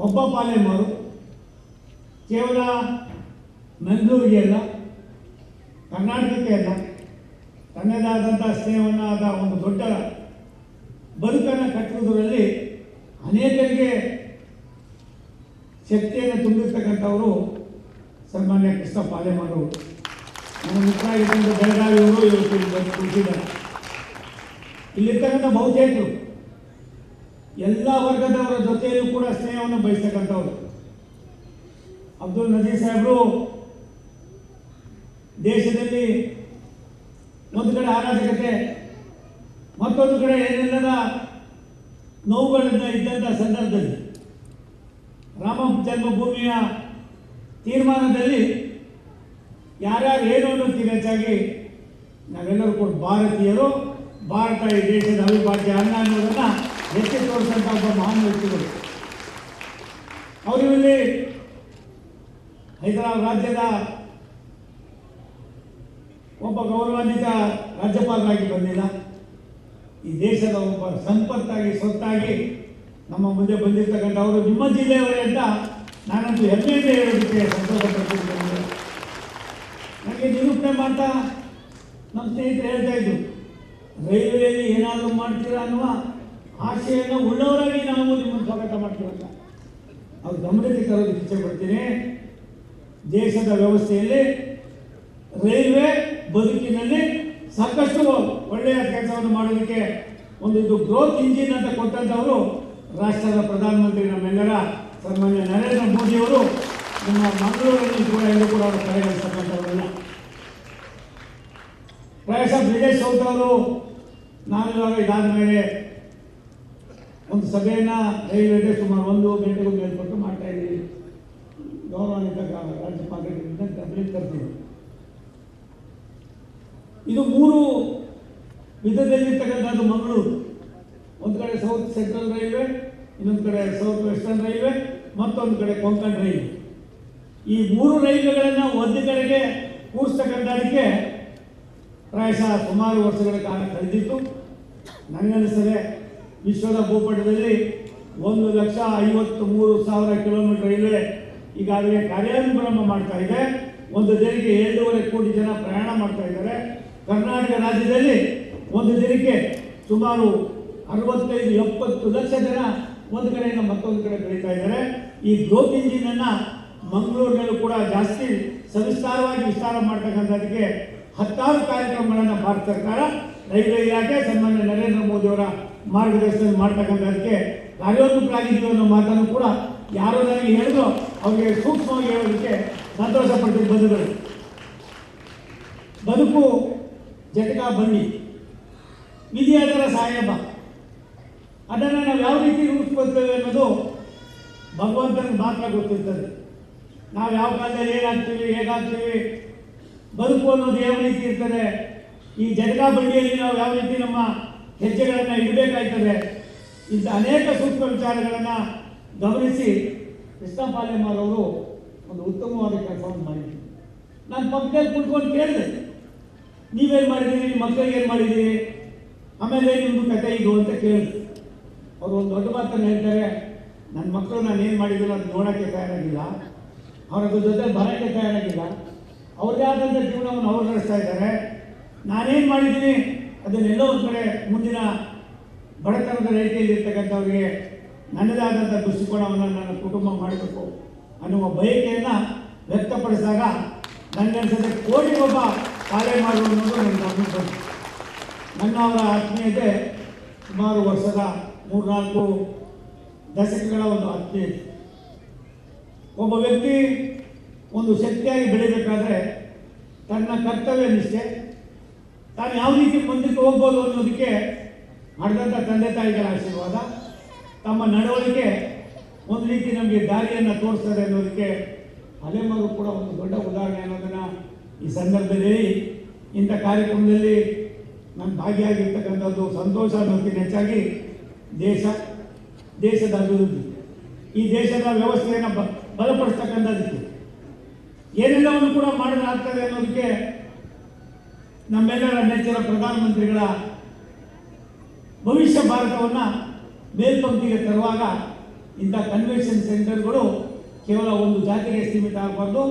ಒಬ್ಬ ಪಾಲೆಮಾರು ಕೇವಲ ಮಂಗಳೂರಿಗೆ ಅಲ್ಲ, ಕರ್ನಾಟಕಕ್ಕೆ ಅಲ್ಲ, ತನ್ನದೇ ಆದಂಥ ಸ್ನೇಹವನ್ನು, ಆದ ಒಂದು ದೊಡ್ಡ ಬದುಕನ್ನು ಕಟ್ಟುವುದರಲ್ಲಿ ಅನೇಕರಿಗೆ ಶಕ್ತಿಯನ್ನು ತುಂಬಿರ್ತಕ್ಕಂಥವರು ಸನ್ಮಾನ್ಯ ಕೃಷ್ಣ ಪಾಲೆಮಾರ್ ಅವರು. ನನ್ನ ಮಿತ್ರ ಆಗಿದ್ದಂಥ ಬೆಳಗಾವಿಯವರು ಇವತ್ತು ಕೂತಿದ್ದಾರೆ. ಇಲ್ಲಿರ್ತಕ್ಕಂಥ ಬಹುತೇಕರು ಎಲ್ಲ ವರ್ಗದವರ ಜೊತೆಯಲ್ಲೂ ಕೂಡ ಸ್ನೇಹವನ್ನು ಬಯಸ್ತಕ್ಕಂಥವ್ರು. ಅಬ್ದುಲ್ ನಜೀರ್ ಸಾಹೇಬರು ದೇಶದಲ್ಲಿ ಒಂದು ಕಡೆ ಅರಾಜಕತೆ, ಮತ್ತೊಂದು ಕಡೆ ಏನೆಲ್ಲದ ನೋವುಗಳಿಂದ ಇದ್ದಂಥ ಸಂದರ್ಭದಲ್ಲಿ ರಾಮ ಜನ್ಮಭೂಮಿಯ ತೀರ್ಮಾನದಲ್ಲಿ ಯಾರ್ಯಾರು ಏನು ಅನ್ನೋದಕ್ಕಿಂತ ಹೆಚ್ಚಾಗಿ ನಾವೆಲ್ಲರೂ ಕೂಡ ಭಾರತೀಯರು, ಭಾರತ ಈ ದೇಶದ ಅವಿಭಾಜ್ಯ ಅಂಗ ಅನ್ನೋದನ್ನು ಎತ್ತಿ ತೋರಿಸಿದಂಥ ಒಬ್ಬ ಮಹಾನ್ ವ್ಯಕ್ತಿಗಳು. ಅವರಲ್ಲಿ ಹೈದರಾಬಾದ್ ರಾಜ್ಯದ ಒಬ್ಬ ಗೌರವಾನ್ವಿತ ರಾಜ್ಯಪಾಲರಾಗಿ ಬಂದಿಲ್ಲ, ಈ ದೇಶದ ಒಬ್ಬ ಸಂಪತ್ತಾಗಿ ಸ್ವತ್ತಾಗಿ ನಮ್ಮ ಮುಂದೆ ಬಂದಿರ್ತಕ್ಕಂಥ ಅವರು ನಿಮ್ಮ ಜಿಲ್ಲೆಯವರೇ ಅಂತ ನಾನಂತೂ ಹೆಮ್ಮೆಯಿಂದ ಹೇಳೋದಕ್ಕೆ ಸಂತೋಷ ಪಡ್ತಿದ್ದೇನೆ. ನನಗೆ ನಿರೂಪಣೆ ಮಾಡ್ತಾ ನಮ್ಮ ಸ್ನೇಹಿತರು ಹೇಳ್ತಾ ಇದ್ರು, ರೈಲ್ವೆಯಲ್ಲಿ ಏನಾದರೂ ಮಾಡ್ತೀರಾ ಅನ್ನುವ ಆಶೆಯನ್ನು ಉಳ್ಳವರಾಗಿ ನಾವು ನಿಮ್ಮನ್ನು ಸ್ವಾಗತ ಮಾಡ್ತೀವಂತ. ಅವ್ರು ಗಮನಕ್ಕೆ ತರೋದಕ್ಕೆ ಇಚ್ಛೆ ಪಡ್ತೀನಿ. ದೇಶದ ವ್ಯವಸ್ಥೆಯಲ್ಲಿ ರೈಲ್ವೆ ಬದುಕಿನಲ್ಲಿ ಸಾಕಷ್ಟು ಒಳ್ಳೆಯ ಕೆಲಸವನ್ನು ಮಾಡೋದಕ್ಕೆ ಒಂದು ಇದು ಗ್ರೋತ್ ಇಂಜಿನ್ ಅಂತ ಕೊಟ್ಟಂಥವರು ರಾಷ್ಟ್ರದ ಪ್ರಧಾನಮಂತ್ರಿ ನಮ್ಮೆಲ್ಲರ ಸನ್ಮಾನ್ಯ ನರೇಂದ್ರ ಮೋದಿಯವರು ನಮ್ಮ ಮಂಗಳೂರಲ್ಲಿ ಕೂಡ ಎಲ್ಲೂ ಕೂಡ ಅವರು ಕರೆಗಣಿಸ್ತಕ್ಕಂಥವರಲ್ಲ. ಪ್ರಾಯಶಃ ಬ್ರಿಜೇಶ್ ಚೌತ್ ಅವರು ನಾನು ಇವಾಗ ಇದಾದ ಮೇಲೆ ಒಂದು ಸಭೆಯನ್ನು ರೈಲ್ವೆಗೆ ಸುಮಾರು 1 ಗಂಟೆಗೂ ಮೇಲ್ಪಟ್ಟು ಮಾಡ್ತಾ ಇದ್ದೀವಿ. ಗೌರವಾನ್ವಿತ ರಾಜ್ಯಪಾಲರಿಂದ ಗಮನಕ್ಕೆ ತರ್ತೀವಿ. ಇದು 3 ವಿಧದಲ್ಲಿರ್ತಕ್ಕಂಥದ್ದು ಮಂಗಳೂರು. ಒಂದು ಕಡೆ ಸೌತ್ ಸೆಂಟ್ರಲ್ ರೈಲ್ವೆ, ಇನ್ನೊಂದು ಕಡೆ ಸೌತ್ ವೆಸ್ಟರ್ನ್ ರೈಲ್ವೆ, ಮತ್ತೊಂದು ಕಡೆ ಕೊಂಕಣ್ ರೈಲ್ವೆ. ಈ 3 ರೈಲ್ವೆಗಳನ್ನು ಒಂದು ಕಡೆಗೆ ಕೂರಿಸ್ತಕ್ಕಂಥದಕ್ಕೆ ಪ್ರಾಯಶಃ ಸುಮಾರು ವರ್ಷಗಳ ಕಾಲ ಕಳೆದಿತ್ತು. ನನಗನ್ನಿಸ್ತದೆ ವಿಶ್ವದ ಭೂಪಟದಲ್ಲಿ 1,53,000 ಕಿಲೋಮೀಟರ್ ರೈಲ್ವೆ ಈಗಾಗಲೇ ಕಾರ್ಯಾನುಕ್ರಮ ಮಾಡ್ತಾ ಇದೆ. ಒಂದು ದಿನಕ್ಕೆ 2.5 ಕೋಟಿ ಜನ ಪ್ರಯಾಣ ಮಾಡ್ತಾ ಇದ್ದಾರೆ. ಕರ್ನಾಟಕ ರಾಜ್ಯದಲ್ಲಿ ಒಂದು ದಿನಕ್ಕೆ ಸುಮಾರು 65-70 ಲಕ್ಷ ಜನ ಒಂದು ಕಡೆಯಿಂದ ಮತ್ತೊಂದು ಕಡೆ ಬೆಳೀತಾ ಇದ್ದಾರೆ. ಈ ಗ್ರೋತ್ ಇಂಜಿನ್ ಅನ್ನ ಮಂಗಳೂರಿನಲ್ಲೂ ಕೂಡ ಜಾಸ್ತಿ ಸವಿಸ್ತಾರವಾಗಿ ವಿಸ್ತಾರ ಮಾಡ್ತಕ್ಕಂಥದಕ್ಕೆ 10 ಕಾರ್ಯಕ್ರಮಗಳನ್ನು ಭಾರತ ಸರ್ಕಾರ ರೈಲ್ವೆ ಇಲಾಖೆ ಸನ್ಮಾನ್ಯ ನರೇಂದ್ರ ಮೋದಿಯವರ ಮಾರ್ಗದರ್ಶನ ಮಾಡ್ತಕ್ಕಂಥದಕ್ಕೆ ಕಾರ್ಯೋನ್ಮುಖರಾಗಿದ್ದೀವಿ ಅನ್ನೋ ಮಾತನ್ನು ಕೂಡ ಯಾರು ನನಗೆ ಹೇಳಿದ್ರು ಅವರಿಗೆ ಸೂಕ್ಷ್ಮವಾಗಿ ಹೇಳೋದಕ್ಕೆ ಸಂತೋಷ ಪಡ್ತೀನಿ. ಬಂಧುಗಳು, ಬದುಕು ಜಟಕಾ ಬಂಡಿ, ವಿಧಿ ಅದರ ಸಾಯಬ. ಅದನ್ನು ನಾವು ಯಾವ ರೀತಿ ರೂಪಿಸ್ಕೊಳ್ತೇವೆ ಅನ್ನೋದು ಭಗವಂತನಿಗೆ ಮಾತ್ರ ಗೊತ್ತಿರ್ತದೆ. ನಾವು ಯಾವ ಕಾಲದಲ್ಲಿ ಏನಾಗ್ತೀವಿ, ಹೇಗಾಗ್ತೀವಿ, ಬದುಕು ಅನ್ನೋದು ಯಾವ ರೀತಿ ಇರ್ತದೆ, ಈ ಜಟಕಾ ಬಂಡಿಯಲ್ಲಿ ನಾವು ಯಾವ ರೀತಿ ನಮ್ಮ ಹೆಜ್ಜೆಗಳನ್ನು ಇಡಬೇಕಾಗ್ತದೆ, ಇಂಥ ಅನೇಕ ಸೂಕ್ಷ್ಮ ವಿಚಾರಗಳನ್ನು ಗಮನಿಸಿ ಕೃಷ್ಣ ಪಾಲೆಮಾರ್ ಅವರು ಒಂದು ಉತ್ತಮವಾದ ಕೆಲಸವನ್ನು ಮಾಡಿದ್ರು. ನಾನು ಪಕ್ಕದಲ್ಲಿ ಕುತ್ಕೊಂಡು ಕೇಳಿದೆ, ನೀವೇನು ಮಾಡಿದ್ದೀರಿ, ನಿಮ್ಮ ಮಕ್ಕಳಿಗೆ ಏನು ಮಾಡಿದ್ದೀರಿ, ಆಮೇಲೆ ನಿಮ್ಮದು ಕತೆ ಇದು ಅಂತ ಕೇಳಿದೆ. ಅವರು ಒಂದು ದೊಡ್ಡ ಮಾತನ್ನು ಹೇಳ್ತಾರೆ, ನನ್ನ ಮಕ್ಕಳು ನಾನು ಏನು ಮಾಡಿದ್ರು ಅದು ನೋಡೋಕ್ಕೆ ತಯಾರಾಗಿಲ್ಲ, ಅವರದ್ದು ಜೊತೆ ಬರೋಕ್ಕೆ ತಯಾರಾಗಿಲ್ಲ, ಅವ್ರದ್ದೇ ಆದಂಥ ಜೀವನವನ್ನು ಅವ್ರು ನಡೆಸ್ತಾ ಇದ್ದಾರೆ. ನಾನೇನು ಮಾಡಿದ್ದೀನಿ ಅದನ್ನೆಲ್ಲೋ ಒಂದು ಕಡೆ ಮುಂದಿನ ಬಡತನದ ರೇಖೆಯಲ್ಲಿ ಇರ್ತಕ್ಕಂಥವ್ರಿಗೆ ನನ್ನದೇ ಆದಂಥ ದೃಷ್ಟಿಕೋನವನ್ನು ನನ್ನ ಕುಟುಂಬ ಮಾಡಬೇಕು ಅನ್ನುವ ಬಯಕೆಯನ್ನು ವ್ಯಕ್ತಪಡಿಸಿದಾಗ ನನಗನ್ಸುತ್ತೆ ಕೋಟಿಗೊಬ್ಬ ಕಾರ್ಯ ಮಾಡುವ ಅನ್ನೋದು ನನಗೆ ಗಮನಕ್ಕೆ ಬಂತು. ನನ್ನ ಅವರ ಆತ್ಮೀಯತೆ ಸುಮಾರು ವರ್ಷದ 3-4 ದಶಕಗಳ ಒಂದು ಆತ್ಮೀಯತೆ. ಒಬ್ಬ ವ್ಯಕ್ತಿ ಒಂದು ಶಕ್ತಿಯಾಗಿ ಬೆಳಿಬೇಕಾದ್ರೆ ತನ್ನ ಕರ್ತವ್ಯ ನಿಷ್ಠೆ, ತಾನು ಯಾವ ರೀತಿ ಮುಂದಕ್ಕೆ ಹೋಗ್ಬೋದು ಅನ್ನೋದಕ್ಕೆ ಮಾಡಿದಂಥ ತಂದೆ ತಾಯಿಗಳ ಆಶೀರ್ವಾದ, ತಮ್ಮ ನಡವಳಿಕೆ ಒಂದು ರೀತಿ ನಮಗೆ ದಾರಿಯನ್ನು ತೋರಿಸ್ತದೆ ಅನ್ನೋದಕ್ಕೆ ಅಲೆಮಾರು ಕೂಡ ಒಂದು ದೊಡ್ಡ ಉದಾಹರಣೆ ಅನ್ನೋದನ್ನು ಈ ಸಂದರ್ಭದಲ್ಲಿ ಇಂಥ ಕಾರ್ಯಕ್ರಮದಲ್ಲಿ ನಾನು ಭಾಗಿಯಾಗಿರ್ತಕ್ಕಂಥದ್ದು ಸಂತೋಷ ಅನ್ನೋದಕ್ಕಿಂತ ಹೆಚ್ಚಾಗಿ ದೇಶದ ಅಭಿವೃದ್ಧಿ, ಈ ದೇಶದ ವ್ಯವಸ್ಥೆಯನ್ನು ಬಲಪಡಿಸ್ತಕ್ಕಂಥದ್ದಕ್ಕೆ ಏನೆಲ್ಲವನ್ನು ಕೂಡ ಮಾಡಲಾಗ್ತದೆ ಅನ್ನೋದಕ್ಕೆ ನಮ್ಮೆಲ್ಲರ ನೆಚ್ಚಿನ ಪ್ರಧಾನಮಂತ್ರಿಗಳ ಭವಿಷ್ಯ ಭಾರತವನ್ನು ಮೇಲ್ಪಂಕ್ತಿಗೆ ತರುವಾಗ ಇಂಥ ಕನ್ವೆನ್ಷನ್ ಸೆಂಟರ್ಗಳು ಕೇವಲ ಒಂದು ಜಾತಿಗೆ ಸೀಮಿತ ಆಗಬಾರ್ದು,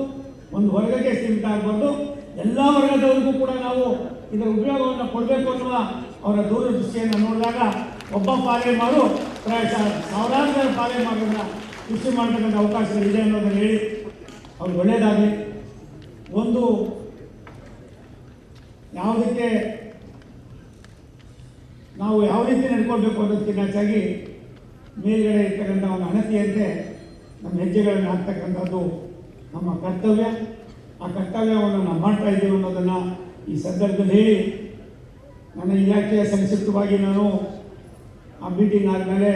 ಒಂದು ವರ್ಗಕ್ಕೆ ಸೀಮಿತ ಆಗಬಾರ್ದು, ಎಲ್ಲ ವರ್ಗದವರಿಗೂ ಕೂಡ ನಾವು ಇದರ ಉಪಯೋಗವನ್ನು ಕೊಡಬೇಕು ಅನ್ನುವ ಅವರ ದೂರದೃಷ್ಟಿಯನ್ನು ನೋಡಿದಾಗ ಒಬ್ಬ ಪಾಲೆಮಾರು ಪ್ರಾಯಶಃ ಸಾವಿರಾರು ಜನ ಪಾಲೆಮಾರನ್ನು ಸೃಷ್ಟಿ ಮಾಡತಕ್ಕಂಥ ಅವಕಾಶಗಳಿದೆ ಅನ್ನೋದನ್ನು ಹೇಳಿ ಅವ್ರಿಗೆ ಒಳ್ಳೆಯದಾಗಲಿ. ಒಂದು ಯಾವುದಕ್ಕೆ ನಾವು ಯಾವ ರೀತಿ ನಡ್ಕೊಳ್ಬೇಕು ಅನ್ನೋದಕ್ಕಿಂತ ಹೆಚ್ಚಾಗಿ ಮೇಲ್ಗಡೆ ಇರ್ತಕ್ಕಂಥ ಒಂದು ಅಣತಿಯಂತೆ ನಮ್ಮ ಹೆಜ್ಜೆಗಳನ್ನು ಹಾಕ್ತಕ್ಕಂಥದ್ದು ನಮ್ಮ ಕರ್ತವ್ಯ. ಆ ಕರ್ತವ್ಯವನ್ನು ನಾವು ಮಾಡ್ತಾ ಇದ್ದೀವಿ ಅನ್ನೋದನ್ನು ಈ ಸಂದರ್ಭದಲ್ಲಿ ಹೇಳಿ ನನ್ನ ಇಲಾಖೆಯ ಸಂಕ್ಷಿಪ್ತವಾಗಿ ನಾನು ಆ ಮೀಟಿಂಗ್ ಆದಮೇಲೆ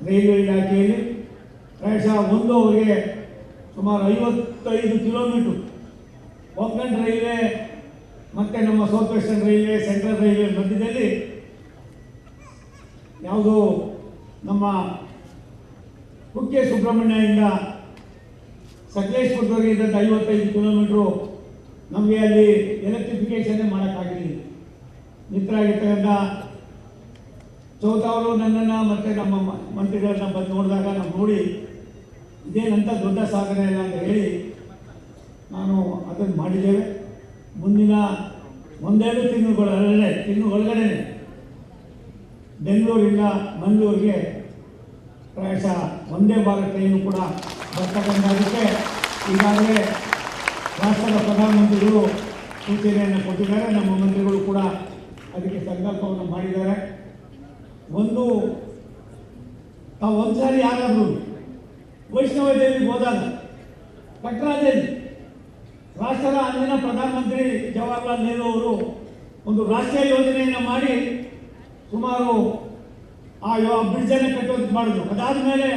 ರೈಲ್ವೆ ಇಲಾಖೆಯಲ್ಲಿ ಪ್ರಾಯಶಃ ಒಂದು ಅವರಿಗೆ ಸುಮಾರು 55 ಕಿಲೋಮೀಟರ್ ಕೊಂಕಣ್ ರೈಲ್ವೆ ಮತ್ತು ನಮ್ಮ south western railway, central railway ಮಧ್ಯದಲ್ಲಿ ಯಾವುದು ನಮ್ಮ ಕುಕ್ಕೆ ಸುಬ್ರಹ್ಮಣ್ಯದಿಂದ ಸಕಲೇಶ್ಪುರದವರೆಗೆ ಇದ್ದಂಥ 55 ಕಿಲೋಮೀಟ್ರು ನಮಗೆ ಅಲ್ಲಿ ಎಲೆಕ್ಟ್ರಿಫಿಕೇಷನ್ನೇ ಮಾಡೋಕ್ಕಾಗಲಿಲ್ಲ. ಮಿತ್ರರಾಗಿರ್ತಕ್ಕಂಥ ಚೌತಾವರು ನನ್ನನ್ನು ಮತ್ತು ನಮ್ಮ ಮಂತ್ರಿಗಳನ್ನ ಬಂದು ನೋಡಿದಾಗ ನಾವು ನೋಡಿ ಇದೇನಂತ ದೊಡ್ಡ ಸಾಧನೆ ಇಲ್ಲ ಅಂತ ಹೇಳಿ ನಾನು ಅದನ್ನು ಮಾಡಿದ್ದೇವೆ. ಮುಂದಿನ ಒಂದೆರಡು ತಿಂಗಳೊಳಗಡೆ ಬೆಂಗಳೂರಿಂದ ಮಂಗಳೂರಿಗೆ ಪ್ರಾಯಶಃ ಒಂದೇ ಭಾರತ್ ಟ್ರೈನು ಕೂಡ ಬರ್ತಕ್ಕಂಥದಕ್ಕೆ ಈಗಾಗಲೇ ರಾಷ್ಟ್ರದ ಪ್ರಧಾನಮಂತ್ರಿಗಳು ಸೂಚನೆಯನ್ನು ಕೊಟ್ಟಿದ್ದಾರೆ. ನಮ್ಮ ಮಂತ್ರಿಗಳು ಕೂಡ ಅದಕ್ಕೆ ಸಂಕಲ್ಪವನ್ನು ಮಾಡಿದ್ದಾರೆ. ತಾವು ಒಂದ್ಸಾರಿ ಯಾರಾದರೂ ವೈಷ್ಣವ ದೇವಿಗೆ ಹೋದಾಗ ಕಟ್ರಾದಲ್ಲಿ ರಾಷ್ಟ್ರದ ಅಂದಿನ ಪ್ರಧಾನಮಂತ್ರಿ ಜವಾಹರ್ಲಾಲ್ ನೆಹರು ಅವರು ಒಂದು ರಾಷ್ಟ್ರೀಯ ಯೋಜನೆಯನ್ನು ಮಾಡಿ ಸುಮಾರು ಆ ಬ್ರಿಡ್ಜನ್ನು ಕಟ್ಟೋದಕ್ಕೆ ಮಾಡಿದ್ರು. ಅದಾದ ಮೇಲೆ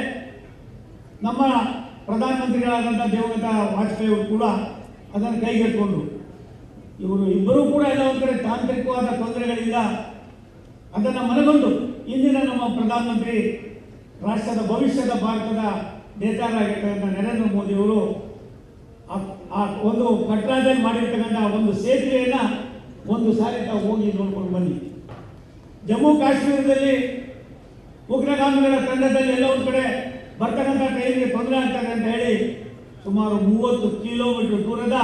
ನಮ್ಮ ಪ್ರಧಾನಮಂತ್ರಿಗಳಾದಂಥ ದಿವಂಗತ ವಾಜಪೇಯಿ ಅವರು ಕೂಡ ಅದನ್ನು ಕೈಗೆತ್ತಿಕೊಂಡ್ರು. ಇವರು ಇಬ್ಬರೂ ಕೂಡ ಎಲ್ಲ ಒಂದು ಕಡೆ ತಾಂತ್ರಿಕವಾದ ತೊಂದರೆಗಳಿಂದ ಅದನ್ನು ಮನಗೊಂಡು ಇಂದಿನ ನಮ್ಮ ಪ್ರಧಾನಮಂತ್ರಿ ರಾಷ್ಟ್ರದ ಭವಿಷ್ಯದ ಭಾರತದ ನೇತಾರರಾಗಿರ್ತಕ್ಕಂಥ ನರೇಂದ್ರ ಮೋದಿಯವರು ಆ ಒಂದು ಕಟ್ರಾದಲ್ಲಿ ಮಾಡಿರ್ತಕ್ಕಂಥ ಒಂದು ಸೇತುವೆಯನ್ನು ಒಂದು ಸಾರಿ ತಾವು ಹೋಗಿ ನೋಡ್ಕೊಂಡು ಬನ್ನಿ. ಜಮ್ಮು ಕಾಶ್ಮೀರದಲ್ಲಿ ಉಗ್ರಗಾಮಿಗಳ ತಂಡದಲ್ಲಿ ಎಲ್ಲ ಒಂದು ಕಡೆ ಬರ್ತಕ್ಕಂಥ ಟ್ರೈನ್ಗೆ ತೊಂದರೆ ಆಗ್ತದೆ ಅಂತ ಹೇಳಿ ಸುಮಾರು 30 ಕಿಲೋಮೀಟರ್ ದೂರದ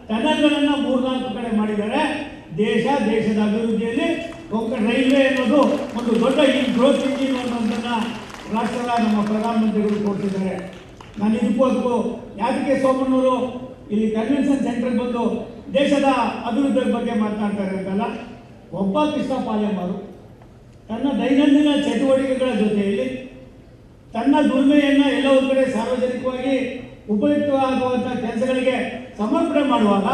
ಟನಲ್ಗಳನ್ನು 3-4 ಕಡೆ ಮಾಡಿದ್ದಾರೆ. ದೇಶದ ಅಭಿವೃದ್ಧಿಯಲ್ಲಿ ಕೊಂಕಣ್ ರೈಲ್ವೆ ಅನ್ನೋದು ಒಂದು ದೊಡ್ಡ ಗ್ರೋತ್ ಇಂಜಿನ್ ಅನ್ನೋದನ್ನು ರಾಷ್ಟ್ರದ ನಮ್ಮ ಪ್ರಧಾನಮಂತ್ರಿಗಳು ತೋರಿಸಿದ್ದಾರೆ. ನಾನು ಇದಕ್ಕೂ ಯಾದಕ್ಕೆ ಸೋಮಣ್ಣವರು ಇಲ್ಲಿ ಕನ್ವೆನ್ಷನ್ ಸೆಂಟರ್ಗೆ ಬಂದು ದೇಶದ ಅಭಿವೃದ್ಧಿ ಬಗ್ಗೆ ಮಾತನಾಡ್ತಾರೆ ಅಂತಲ್ಲ, ಒಬ್ಬ ಕೃಷ್ಣ ಪಾಲೆಮಾರು ತನ್ನ ದೈನಂದಿನ ಚಟುವಟಿಕೆಗಳ ಜೊತೆಯಲ್ಲಿ ತನ್ನ ದುಡಿಮೆಯನ್ನು ಎಲ್ಲ ಒಂದು ಕಡೆ ಸಾರ್ವಜನಿಕವಾಗಿ ಉಪಯುಕ್ತವಾಗುವಂಥ ಕೆಲಸಗಳಿಗೆ ಸಮರ್ಪಣೆ ಮಾಡುವಾಗ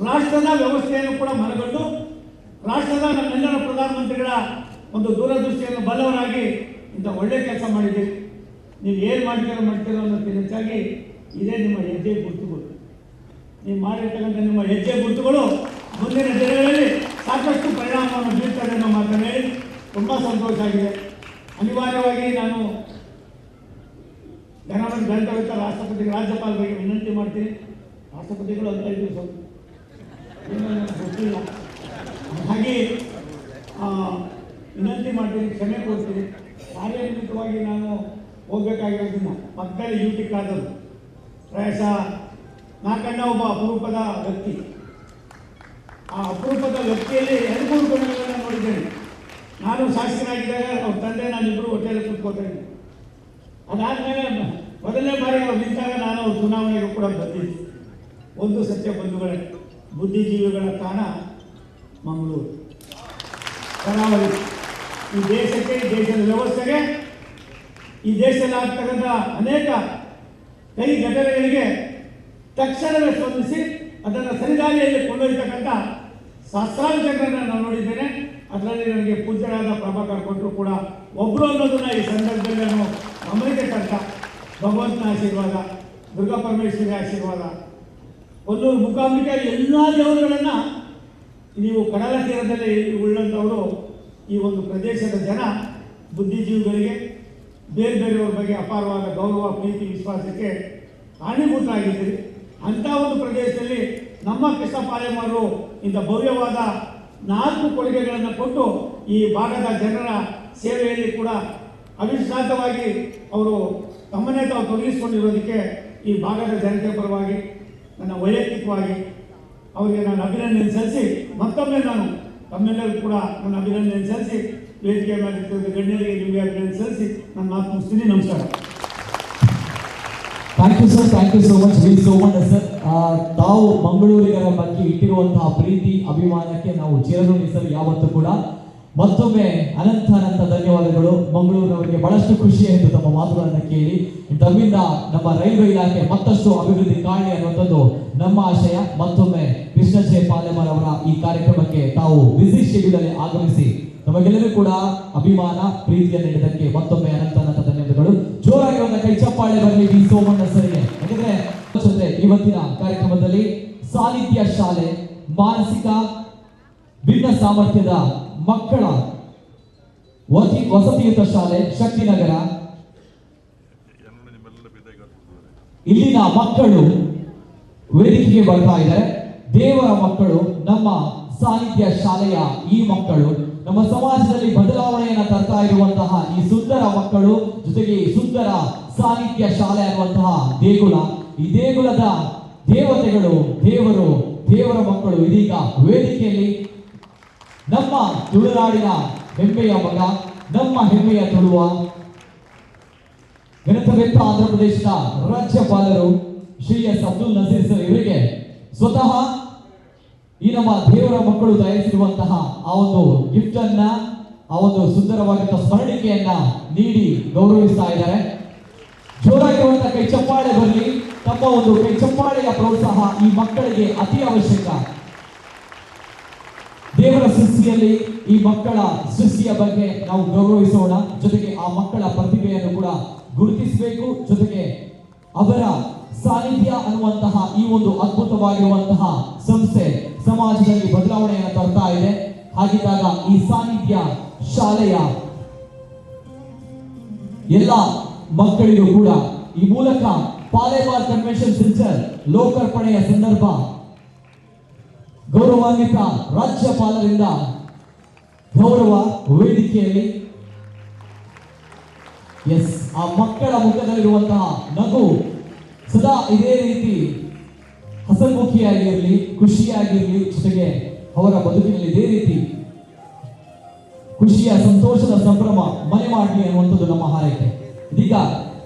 ರಾಷ್ಟ್ರದ ವ್ಯವಸ್ಥೆಯನ್ನು ಕೂಡ ಮನಗಂಡು ರಾಷ್ಟ್ರದ ನಮ್ಮೆಲ್ಲರ ಪ್ರಧಾನಮಂತ್ರಿಗಳ ಒಂದು ದೂರದೃಷ್ಟಿಯನ್ನು ಬಲ್ಲವರಾಗಿ ಇಂಥ ಒಳ್ಳೆ ಕೆಲಸ ಮಾಡಿದ್ದೀರಿ. ನೀವು ಏನು ಮಾಡ್ತೀರೋ ಅನ್ನೋದಕ್ಕೆ ಹೆಚ್ಚಾಗಿ ಇದೇ ನಿಮ್ಮ ಹೆಜ್ಜೆ ಗುರುತುಗಳು. ನೀವು ಮಾಡಿರ್ತಕ್ಕಂಥ ನಿಮ್ಮ ಹೆಜ್ಜೆ ಗುರುತುಗಳು ಮುಂದಿನ ದಿನಗಳಲ್ಲಿ ಸಾಕಷ್ಟು ಪರಿಣಾಮವನ್ನು ಬೀಳ್ತದೆ ಅನ್ನೋ ಮಾತನ್ನು ಹೇಳಿ ತುಂಬ ಸಂತೋಷ ಆಗಿದೆ. ಅನಿವಾರ್ಯವಾಗಿ ನಾನು ಗಣತಂತ್ರ ರಾಷ್ಟ್ರಪತಿಗಳು ರಾಜ್ಯಪಾಲರಿಗೆ ವಿನಂತಿ ಮಾಡ್ತೀನಿ. ರಾಷ್ಟ್ರಪತಿಗಳು ಅಂತ ಇದ್ದೀವಿ ಸ್ವಲ್ಪ ಗೊತ್ತಿಲ್ಲ, ಹಾಗೆ ವಿನಂತಿ ಮಾಡ್ತೀನಿ, ಕ್ಷಮೆ ಕೊಡ್ತೀನಿ. ಕಾರ್ಯನಿಮಿತ್ತವಾಗಿ ನಾನು ಹೋಗಬೇಕಾಗಿರೋದನ್ನ ಪಕ್ಕದಲ್ಲಿ ಡ್ಯೂಟಿ ಕಾದದ್ದು ಪ್ರಾಯಶಃ ನಾಕಣ್ಣ ಒಬ್ಬ ಅಪರೂಪದ ವ್ಯಕ್ತಿ. ಆ ಅಪರೂಪದ ವ್ಯಕ್ತಿಯಲ್ಲಿ 2-3 ಗುಣಗಳನ್ನು ನೋಡಿದ್ದೇನೆ. ನಾನು ಶಾಸಕನಾಗಿದ್ದಾಗ ಅವ್ರ ತಂದೆ ನಾನಿಬ್ಬರು ಹೊಟ್ಟೆಯಲ್ಲಿ ಕೂತ್ಕೋತೇನೆ. ಅದಾದಮೇಲೆ ಮೊದಲನೇ ಬಾರಿ ಅವ್ರು ನಿಂತಾಗ ನಾನು ಅವ್ರ ಚುನಾವಣೆಗೂ ಕೂಡ ಬಂದಿದ್ದೆ. ಒಂದು ಸತ್ಯ ಬಂಧುಗಳೇ, ಬುದ್ಧಿಜೀವಿಗಳ ತಾಣ ಮಂಗಳೂರು ಕರಾವಳಿ. ಈ ದೇಶಕ್ಕೆ, ಈ ದೇಶದ ವ್ಯವಸ್ಥೆಗೆ, ಈ ದೇಶದಲ್ಲಿ ಆಗ್ತಕ್ಕಂಥ ಅನೇಕ ಕೈ ಘಟನೆಗಳಿಗೆ ತಕ್ಷಣವೇ ಸ್ಪಂದಿಸಿ ಅದನ್ನು ಸರಿದಾರಿಯಲ್ಲಿ ಕೊಂಡೊಯ್ತಕ್ಕಂಥ ಸಹಸ್ರಾರು ಜನರನ್ನು ನಾನು ನೋಡಿದ್ದೇನೆ. ಅದರಲ್ಲಿ ನನಗೆ ಪೂಜ್ಯರಾದ ಪ್ರಭಾಕರ್ ಕೊಟ್ಟರು ಕೂಡ ಒಬ್ಬರು ಅನ್ನೋದನ್ನ ಈ ಸಂದರ್ಭದಲ್ಲಿ ನಾನು ಗಮನಕ್ಕೆ ತಂತ. ಭಗವಂತನ ಆಶೀರ್ವಾದ, ದುರ್ಗಾ ಪರಮೇಶ್ವರಿ ಆಶೀರ್ವಾದ, ಕೊಲ್ಲೂರು ಮೂಕಾಂಬಿಕೆ ಎಲ್ಲ ದೇವರುಗಳನ್ನು ನೀವು ಕಡಲ ತೀರದಲ್ಲಿ ಉಳ್ಳಂಥವರು ಈ ಒಂದು ಪ್ರದೇಶದ ಜನ ಬುದ್ಧಿಜೀವಿಗಳಿಗೆ ಬೇರೆ ಬೇರೆಯವ್ರ ಬಗ್ಗೆ ಅಪಾರವಾದ ಗೌರವ, ಪ್ರೀತಿ, ವಿಶ್ವಾಸಕ್ಕೆ ಕಾರಣೀಭೂತರಾಗಿದ್ದೀರಿ. ಅಂಥ ಒಂದು ಪ್ರದೇಶದಲ್ಲಿ ನಮ್ಮ ಕೃಷ್ಣ ಪಾಲೆಮಾರರು ಇಂಥ ಭವ್ಯವಾದ 4 ಕೊಡುಗೆಗಳನ್ನು ಕೊಟ್ಟು ಈ ಭಾಗದ ಜನರ ಸೇವೆಯಲ್ಲಿ ಕೂಡ ಅವಿಶ್ರಾಂತವಾಗಿ ಅವರು ತಮ್ಮನ್ನೇ ತಾವು ತೊಡಗಿಸಿಕೊಂಡಿರೋದಕ್ಕೆ ಈ ಭಾಗದ ಜನತೆ ಪರವಾಗಿ ನನ್ನ ವೈಯಕ್ತಿಕವಾಗಿ ಅವರಿಗೆ ನಾನು ಅಭಿನಂದನೆ ಸಲ್ಲಿಸಿ, ಮತ್ತೊಮ್ಮೆ ನಾನು ತಮ್ಮೆಲ್ಲರಿಗೂ ಕೂಡ ನನ್ನ ಅಭಿನಂದನೆ ಸಲ್ಲಿಸಿ, ವೇದಿಕೆ ಮಾಡಿರ್ತಕ್ಕಂಥ ಗಣ್ಯರಿಗೆ ನಿಮಗೆ ಅಭಿನಂದನೆ ಸಲ್ಲಿಸಿ ನನ್ನ ಮಾತು ಮುಗಿಸ್ತೀನಿ. ನಮಸ್ಕಾರ. Thank you so much V Somanna sir. ತಾವು ಮಂಗಳೂರಿಗರ ಬಗ್ಗೆ ಇಟ್ಟಿರುವಂತಹ ಪ್ರೀತಿ, ಅಭಿಮಾನಕ್ಕೆ ನಾವು ಚಿರಋಣಿಸಲು ಯಾವತ್ತೂ ಕೂಡ. ಮತ್ತೊಮ್ಮೆ ಅನಂತ ಧನ್ಯವಾದಗಳು. ಮಂಗಳೂರಿನವರಿಗೆ ಬಹಳಷ್ಟು ಖುಷಿ ಆಯಿತು ತಮ್ಮ ಮಾತುಗಳನ್ನು ಕೇಳಿ. ತಮ್ಮಿಂದ ನಮ್ಮ ರೈಲ್ವೆ ಇಲಾಖೆ ಮತ್ತಷ್ಟು ಅಭಿವೃದ್ಧಿ ಕಾಣಲಿ ಅನ್ನುವಂಥದ್ದು ನಮ್ಮ ಆಶಯ. ಮತ್ತೊಮ್ಮೆ ಕೃಷ್ಣ ಜೆ ಪಾಲೆಮಾರ್ ಅವರ ಈ ಕಾರ್ಯಕ್ರಮಕ್ಕೆ ತಾವು ಬಿಸಿ ಶೆಡ್ಯೂಲ್ ಅಲ್ಲಿ ಆಗಮಿಸಿ ನಮಗೆಲ್ಲರೂ ಕೂಡ ಅಭಿಮಾನ, ಪ್ರೀತಿಯನ್ನು ನೀಡಿದ್ದಕ್ಕೆ ಮತ್ತೊಮ್ಮೆ ಅನಂತ ಧನ್ಯವಾದಗಳು. ಧನ್ಯವಾದಗಳು. ಜೋರಾಗಿರುವಂತ ಕೈ ಚಪ್ಪಾಳೆ ಬರಲಿ ವಿ ಸೋಮಣ್ಣ ಸರ್ಗೆ. ಯಾಕಂದ್ರೆ ಜೊತೆ ಇವತ್ತಿನ ಕಾರ್ಯಕ್ರಮದಲ್ಲಿ ಸಾಲಿತ್ಯ ಶಾಲೆ, ಮಾನಸಿಕ ಭಿನ್ನ ಸಾಮರ್ಥ್ಯದ ಮಕ್ಕಳ ವಸತಿಯುತ ಶಾಲೆ ಶಕ್ತಿನಗರ, ಇಲ್ಲಿನ ಮಕ್ಕಳು ವೇದಿಕೆಗೆ ಬರ್ತಾ ಇದ್ದಾರೆ. ದೇವರ ಮಕ್ಕಳು, ನಮ್ಮ ಸಾಹಿತ್ಯ ಶಾಲೆಯ ಈ ಮಕ್ಕಳು ನಮ್ಮ ಸಮಾಜದಲ್ಲಿ ಬದಲಾವಣೆಯನ್ನು ತರ್ತಾ ಇರುವಂತಹ ಈ ಸುಂದರ ಮಕ್ಕಳು, ಜೊತೆಗೆ ಈ ಸುಂದರ ಸಾಹಿತ್ಯ ಶಾಲೆ ಅನ್ನುವಂತಹ ದೇಗುಲ, ಈ ದೇಗುಲದ ದೇವತೆಗಳು, ದೇವರ ಮಕ್ಕಳು ಇದೀಗ ವೇದಿಕೆಯಲ್ಲಿ ನಮ್ಮ ತುಳುನಾಡಿನ ಹೆಮ್ಮೆಯ ಮಗ, ನಮ್ಮ ಹೆಮ್ಮೆಯ ತುಳುವ ಗಣತವೆತ್ತ ಆಂಧ್ರ ಪ್ರದೇಶದ ರಾಜ್ಯಪಾಲರು ಶ್ರೀ ಎಸ್ ಅಬ್ದುಲ್ ನಜೀರ್ ಸರ್ ಇವರಿಗೆ ಸ್ವತಃ ಈ ನಮ್ಮ ದೇವರ ಮಕ್ಕಳು ತಯಾರಿಸಿರುವಂತಹ ಆ ಒಂದು ಗಿಫ್ಟ್ ಅನ್ನ, ಆ ಒಂದು ಸುಂದರವಾದಂತಹ ಸ್ಮರಣಿಕೆಯನ್ನ ನೀಡಿ ಗೌರವಿಸ್ತಾ ಇದ್ದಾರೆ. ಜೋರಾಗಿರುವಂತಹ ಕೈ ಚಪ್ಪಾಳೆ ಬರಲಿ. ತಮ್ಮ ಒಂದು ಕೈ ಚಪ್ಪಾಳೆಯ ಪ್ರೋತ್ಸಾಹ ಈ ಮಕ್ಕಳಿಗೆ ಅತಿ ಅವಶ್ಯಕ. ದೇವರ ಸೃಷ್ಟಿಯಲ್ಲಿ ಈ ಮಕ್ಕಳ ಸೃಷ್ಟಿಯ ಬಗ್ಗೆ ನಾವು ಗೌರವಿಸೋಣ, ಜೊತೆಗೆ ಆ ಮಕ್ಕಳ ಪ್ರತಿಭೆಯನ್ನು ಕೂಡ ಗುರುತಿಸಬೇಕು, ಜೊತೆಗೆ ಅವರ ಸಾನ್ನಿಧ್ಯ ಅನ್ನುವಂತಹ ಈ ಒಂದು ಅದ್ಭುತವಾಗಿರುವಂತಹ ಸಂಸ್ಥೆ ಸಮಾಜದಲ್ಲಿ ಬದಲಾವಣೆಯನ್ನು ತರ್ತಾ ಇದೆ. ಹಾಗಿದ್ದಾಗ ಈ ಸಾನ್ನಿಧ್ಯ ಶಾಲೆಯ ಎಲ್ಲ ಮಕ್ಕಳಿಗೂ ಕೂಡ ಈ ಮೂಲಕ ಪಾಲೇಮಾರ್ ಕನ್ವೆನ್ಷನ್ ಸೆಂಟರ್ ಲೋಕಾರ್ಪಣೆಯ ಸಂದರ್ಭ ಗೌರವಾನ್ವಿತ ರಾಜ್ಯಪಾಲರಿಂದ ಗೌರವ ವೇದಿಕೆಯಲ್ಲಿ ಆ ಮಕ್ಕಳ ಮುಖದಲ್ಲಿರುವಂತಹ ನಗು ಸದಾ ಇದೇ ರೀತಿ ಹಸನ್ಮುಖಿಯಾಗಿರಲಿ, ಖುಷಿಯಾಗಿರಲಿ, ಜೊತೆಗೆ ಅವರ ಬದುಕಿನಲ್ಲಿ ಇದೇ ರೀತಿ ಖುಷಿಯ ಸಂತೋಷದ ಸಂಭ್ರಮ ಮನೆ ಮಾಡಲಿ ಅನ್ನುವಂಥದ್ದು ನಮ್ಮ ಹಾರೈಕೆ. ಇದೀಗ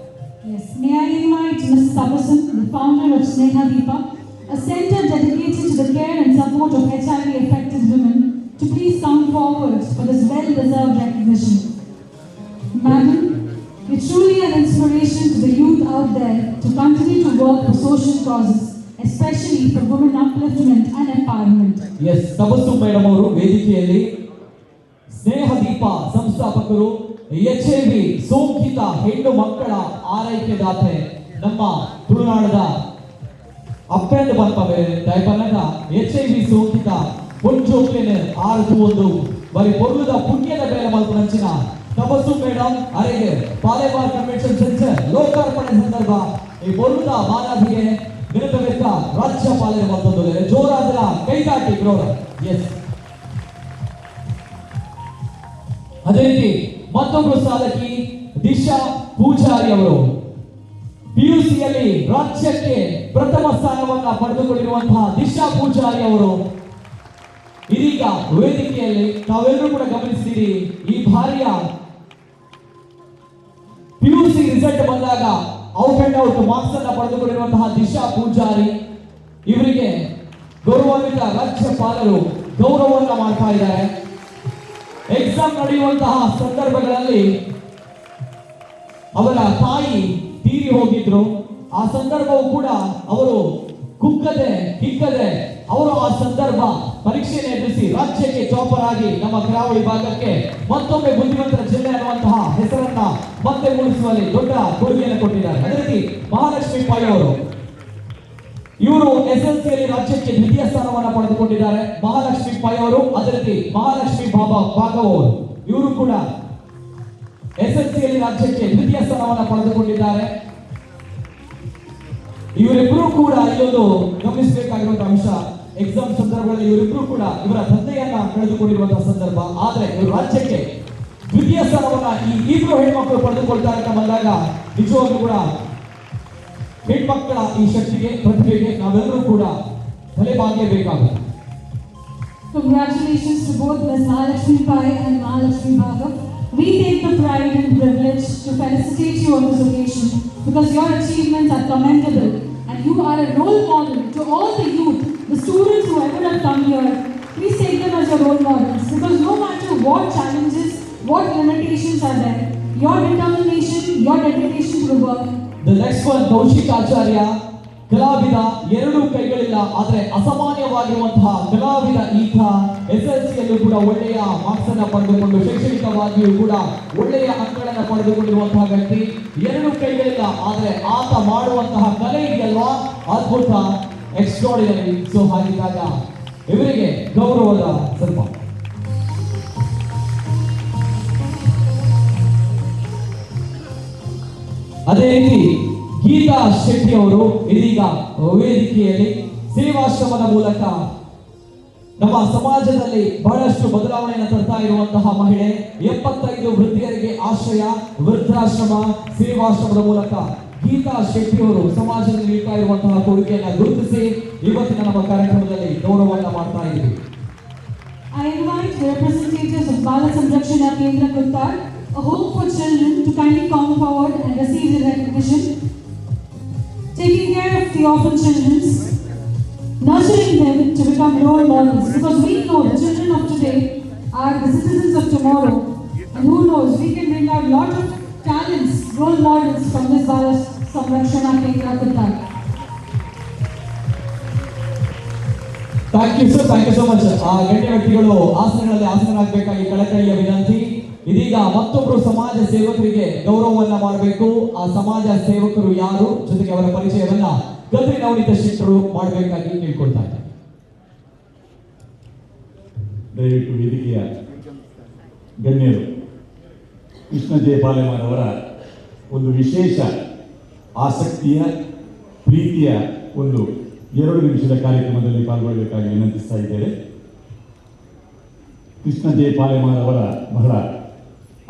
Yes, may I invite Mrs. Tabassum, the founder of Sneha Deepa, a center dedicated to the care and support of HIV-affected women, to please come forward for this well-deserved recognition. Madam, you're truly an inspiration to the youth out there to continue to work for social causes, especially for women upliftment and empowerment. Yes, Tabassum madam ಅವರು ವೇದಿಕೆಯಲ್ಲಿ ಸ್ನೇಹ ದೀಪ ಸಂಸ್ಥಾಪಕರು, HIV ಸೋಂಕಿತ ಹೆಣ್ಣು ಮಕ್ಕಳ ಆರೈಕೆದಾತೆ ನಮ್ಮ ತುಳುನಾಡದ ಅಪ್ಪೆಂದು ಬಂಪವೆ ದಯಪನಗ HIV ಸೋಂಕಿತ ಪೊಂಚೋಕ್ಲೆನೆ ಆರ್ದು ಒಂದು ಬರಿ ಪೊರ್ಲುದ ಪುಣ್ಯದ ಬೇರೆ ಮಲ್ಪನಂಚಿನ ತಪಸ್ಸು ಮೇಡಮ್ ಅರೆಗೆ ಪಾಲೇಮಾರ್ ಕನ್ವೆನ್ಷನ್ ಸೆಂಟರ್ ಲೋಕಾರ್ಪಣೆ ಸಂದರ್ಭ ಈ ಪೊರ್ಲುದ ಮಾನವಿಗೆ ಗಣತವೆತ್ತ ರಾಜ್ಯಪಾಲರು ಮತ್ತೊಂದು ಜೋರಾದ ಕೈದಾಟಿ ಗ್ರೋರ. ಎಸ್, ಅದೇ ರೀತಿ ಮತ್ತೊಬ್ಬರು ಸಾಧಕಿ ದಿಶಾ ಪೂಜಾರಿ ಅವರು PUCಯಲ್ಲಿ ರಾಜ್ಯಕ್ಕೆ ಪ್ರಥಮ ಸ್ಥಾನವನ್ನ ಪಡೆದುಕೊಂಡಿರುವಂತಹ ದಿಶಾ ಪೂಜಾರಿ ಅವರು ಇದೀಗ ವೇದಿಕೆಯಲ್ಲಿ ತಾವೆಲ್ಲರೂ ಕೂಡ ಗಮನಿಸಿದ್ದೀರಿ. ಈ ಬಾರಿಯ PUC ರಿಸಲ್ಟ್ ಬಂದಾಗ ಔಟ್ ಅಂಡ್ ಔಟ್ ಮಾರ್ಕ್ಸ್ ಅನ್ನ ಪಡೆದುಕೊಂಡಿರುವಂತಹ ದಿಶಾ ಪೂಜಾರಿ ಇವರಿಗೆ ಗೌರವಾನ್ವಿತ ರಾಜ್ಯಪಾಲರು ಗೌರವವನ್ನ ಮಾಡ್ತಾ ಇದ್ದಾರೆ. ಎಕ್ಸಾಮ್ ನಡೆಯುವಂತಹ ಸಂದರ್ಭಗಳಲ್ಲಿ ಅವರ ತಾಯಿ ತೀರಿ ಹೋಗಿದ್ರು. ಆ ಸಂದರ್ಭವೂ ಕೂಡ ಅವರು ಕುಕ್ಕದೆ ಹಿಕ್ಕದೆ ಅವರು ಆ ಸಂದರ್ಭ ಪರೀಕ್ಷೆಯನ್ನು ಎದುರಿಸಿ ರಾಜ್ಯಕ್ಕೆ ಟಾಪರ್ ಆಗಿ ನಮ್ಮ ಕರಾವಳಿ ಭಾಗಕ್ಕೆ ಮತ್ತೊಮ್ಮೆ ಬುದ್ಧಿವಂತರ ಜಿಲ್ಲೆ ಅನ್ನುವಂತಹ ಹೆಸರನ್ನ ಮತ್ತೆ ಮೂಡಿಸುವಲ್ಲಿ ದೊಡ್ಡ ಕೊಡುಗೆಯನ್ನು ಕೊಟ್ಟಿದ್ದಾರೆ. ಅದೇ ರೀತಿ ಮಹಾಲಕ್ಷ್ಮಿ ಪೈ ಅವರು ಇವರು SLCಯಲ್ಲಿ ರಾಜ್ಯಕ್ಕೆ ದ್ವಿತೀಯ ಸ್ಥಾನವನ್ನು ಪಡೆದುಕೊಂಡಿದ್ದಾರೆ. ಮಹಾಲಕ್ಷ್ಮಿ ಪೈ ಅವರು, ಅದೇ ರೀತಿ ಮಹಾಲಕ್ಷ್ಮಿ ಭಾಗವ್ ಅವರು ಇವರು ಕೂಡ SLCಯಲ್ಲಿ ರಾಜ್ಯಕ್ಕೆ ದ್ವಿತೀಯ ಸ್ಥಾನವನ್ನು ಪಡೆದುಕೊಂಡಿದ್ದಾರೆ. ಇವರಿಬ್ಬರು ಕೂಡ ಇಲ್ಲೊಂದು ಗಮನಿಸಬೇಕಾಗಿರುವಂತಹ ಅಂಶ, ಎಕ್ಸಾಮ್ ಸಂದರ್ಭದಲ್ಲಿ ಇವರಿಬ್ಬರು ಕೂಡ ಇವರ ತಂದೆಯನ್ನ ಕಳೆದುಕೊಂಡಿರುವಂತಹ ಸಂದರ್ಭ. ಆದ್ರೆ ಇವರು ರಾಜ್ಯಕ್ಕೆ ದ್ವಿತೀಯ ಸ್ಥಾನವನ್ನ ಈ ಇಬ್ಬರು ಹೆಣ್ಮಕ್ಳು ಪಡೆದುಕೊಳ್ತಾರೆ ಅಂತ ಬಂದಾಗ ನಿಜವಾಗ್ಲೂ ಕೂಡ ಹೆಣ್ಮಕ್ಕಳ ಈ ಶಕ್ತಿಗೆ, ಪ್ರತಿಭೆಗೆ ನಾವೆಲ್ಲರೂ ಕೂಡ ತಲೆಬಾಗಲೇಬೇಕಾಗುತ್ತೆ. Congratulations to both Ms. Mahalakshmi Pai and Mahalakshmi Bhagav. We take the pride and privilege to felicitate you on this occasion because your achievements are commendable and you are a role model to all the youth, the students who ever have come here. Please take them as your role models because no matter what challenges, what limitations are there, your determination, your dedication to the work. The next one, Kaushik Acharya, ಕಲಾವಿದ ಎರಡೂ ಕೈಗಳಿಲ್ಲ, ಆದರೆ ಅಸಾಮಾನ್ಯವಾಗಿರುವಂತಹ ಕಲಾವಿದ ಈತ SSLCಯಲ್ಲೂ ಕೂಡ ಒಳ್ಳೆಯ marks ಅನ್ನ ಪಡೆದುಕೊಂಡು ಶೈಕ್ಷಣಿಕವಾಗಿಯೂ ಕೂಡ ಒಳ್ಳೆಯ ಅಂಕಗಳನ್ನು ಪಡೆದುಕೊಂಡಿರುವಂತಹ ವ್ಯಕ್ತಿ. ಎರಡೂ ಕೈಗಳಿಲ್ಲ, ಆದರೆ ಆತ ಮಾಡುವಂತಹ ಕಲೆ ಇದೆಯಲ್ವಾ, ಅದ್ಭುತ, ಎಕ್ಸ್ಟ್ರಾರ್ಡಿನರಿ. ಸೊ ಹಾಗಿದ್ದಾಗ ಇವರಿಗೆ ಗೌರವದ ಸ್ವಲ್ಪ. ಅದೇ ರೀತಿ ಗೀತಾ ಶೆಟ್ಟಿ ಅವರು ಇದೀಗ ವೇದಿಕೆಯಲ್ಲಿ ಸೇವಾಶ್ರಮದ ಮೂಲಕ ನಮ್ಮ ಸಮಾಜದಲ್ಲಿ ಬಹಳಷ್ಟು ಬದಲಾವಣೆಯನ್ನು ತರ್ತಾ ಇರುವಂತಹ ಮಹಿಳೆ. 75 ವೃದ್ಧಿಯರಿಗೆ ಆಶ್ರಯ, ವೃದ್ಧಾಶ್ರಮ, ಸೇವಾಶ್ರಮದ ಮೂಲಕ ಗೀತಾ ಶೆಟ್ಟಿ ಅವರು ಸಮಾಜದಲ್ಲಿ ನೀಡ್ತಾ ಇರುವಂತಹ ಕೊಡುಗೆಯನ್ನು ಗುರುತಿಸಿ ಇವತ್ತಿನ ನಮ್ಮ ಕಾರ್ಯಕ್ರಮದಲ್ಲಿ ಗೌರವವನ್ನು ಮಾಡ್ತಾ ಇದ್ದೀವಿ. I invite the representatives of Bala Samrakshana Kendra Kuttar, a home for children, to kindly come forward and receive the recognition. Taking care of the orphan children, nurturing them to become role models, because we know the children of today are the citizens of tomorrow, and who knows, we can bring out a lot of talents, role models from this Bala Samrakshana Kendra Kuttar. Thank you sir, thank you so much. ಆ ಗಣ್ಯ ವ್ಯಕ್ತಿಗಳು ಆಸನಗಳಲ್ಲಿ ಆಸನರಾಗಬೇಕಾಗಿ ಕಳಕಳಿಯ ವಿನಂತಿ. ಇದೀಗ ಮತ್ತೊಬ್ಬರು ಸಮಾಜ ಸೇವಕರಿಗೆ ಗೌರವವನ್ನ ಮಾಡಬೇಕು. ಆ ಸಮಾಜ ಸೇವಕರು ಯಾರು, ಜೊತೆಗೆ ಅವರ ಪರಿಚಯವನ್ನ ಕದ್ರಿ ನವನೀತ ಶೆಟ್ಟರು ಮಾಡಬೇಕಾಗಿ ಕೇಳ್ಕೊಳ್ತಾ ಇದ್ದಾರೆ. ದಯವಿಟ್ಟು ವೇದಿಕೆಯ ಗಣ್ಯರು ಕೃಷ್ಣ ಜೆ ಪಾಲೆಮಾರ್ ಅವರ ಒಂದು ವಿಶೇಷ ಆಸಕ್ತಿಯ ಪ್ರೀತಿಯ ಒಂದು 2 ನಿಮಿಷದ ಕಾರ್ಯಕ್ರಮದಲ್ಲಿ ಪಾಲ್ಗೊಳ್ಳಬೇಕಾಗಿ ವಿನಂತಿಸ್ತಾ ಇದ್ದೇವೆ. ಕೃಷ್ಣ ಜೆ ಪಾಲೆಮಾರ್ ಅವರ ಬಹಳ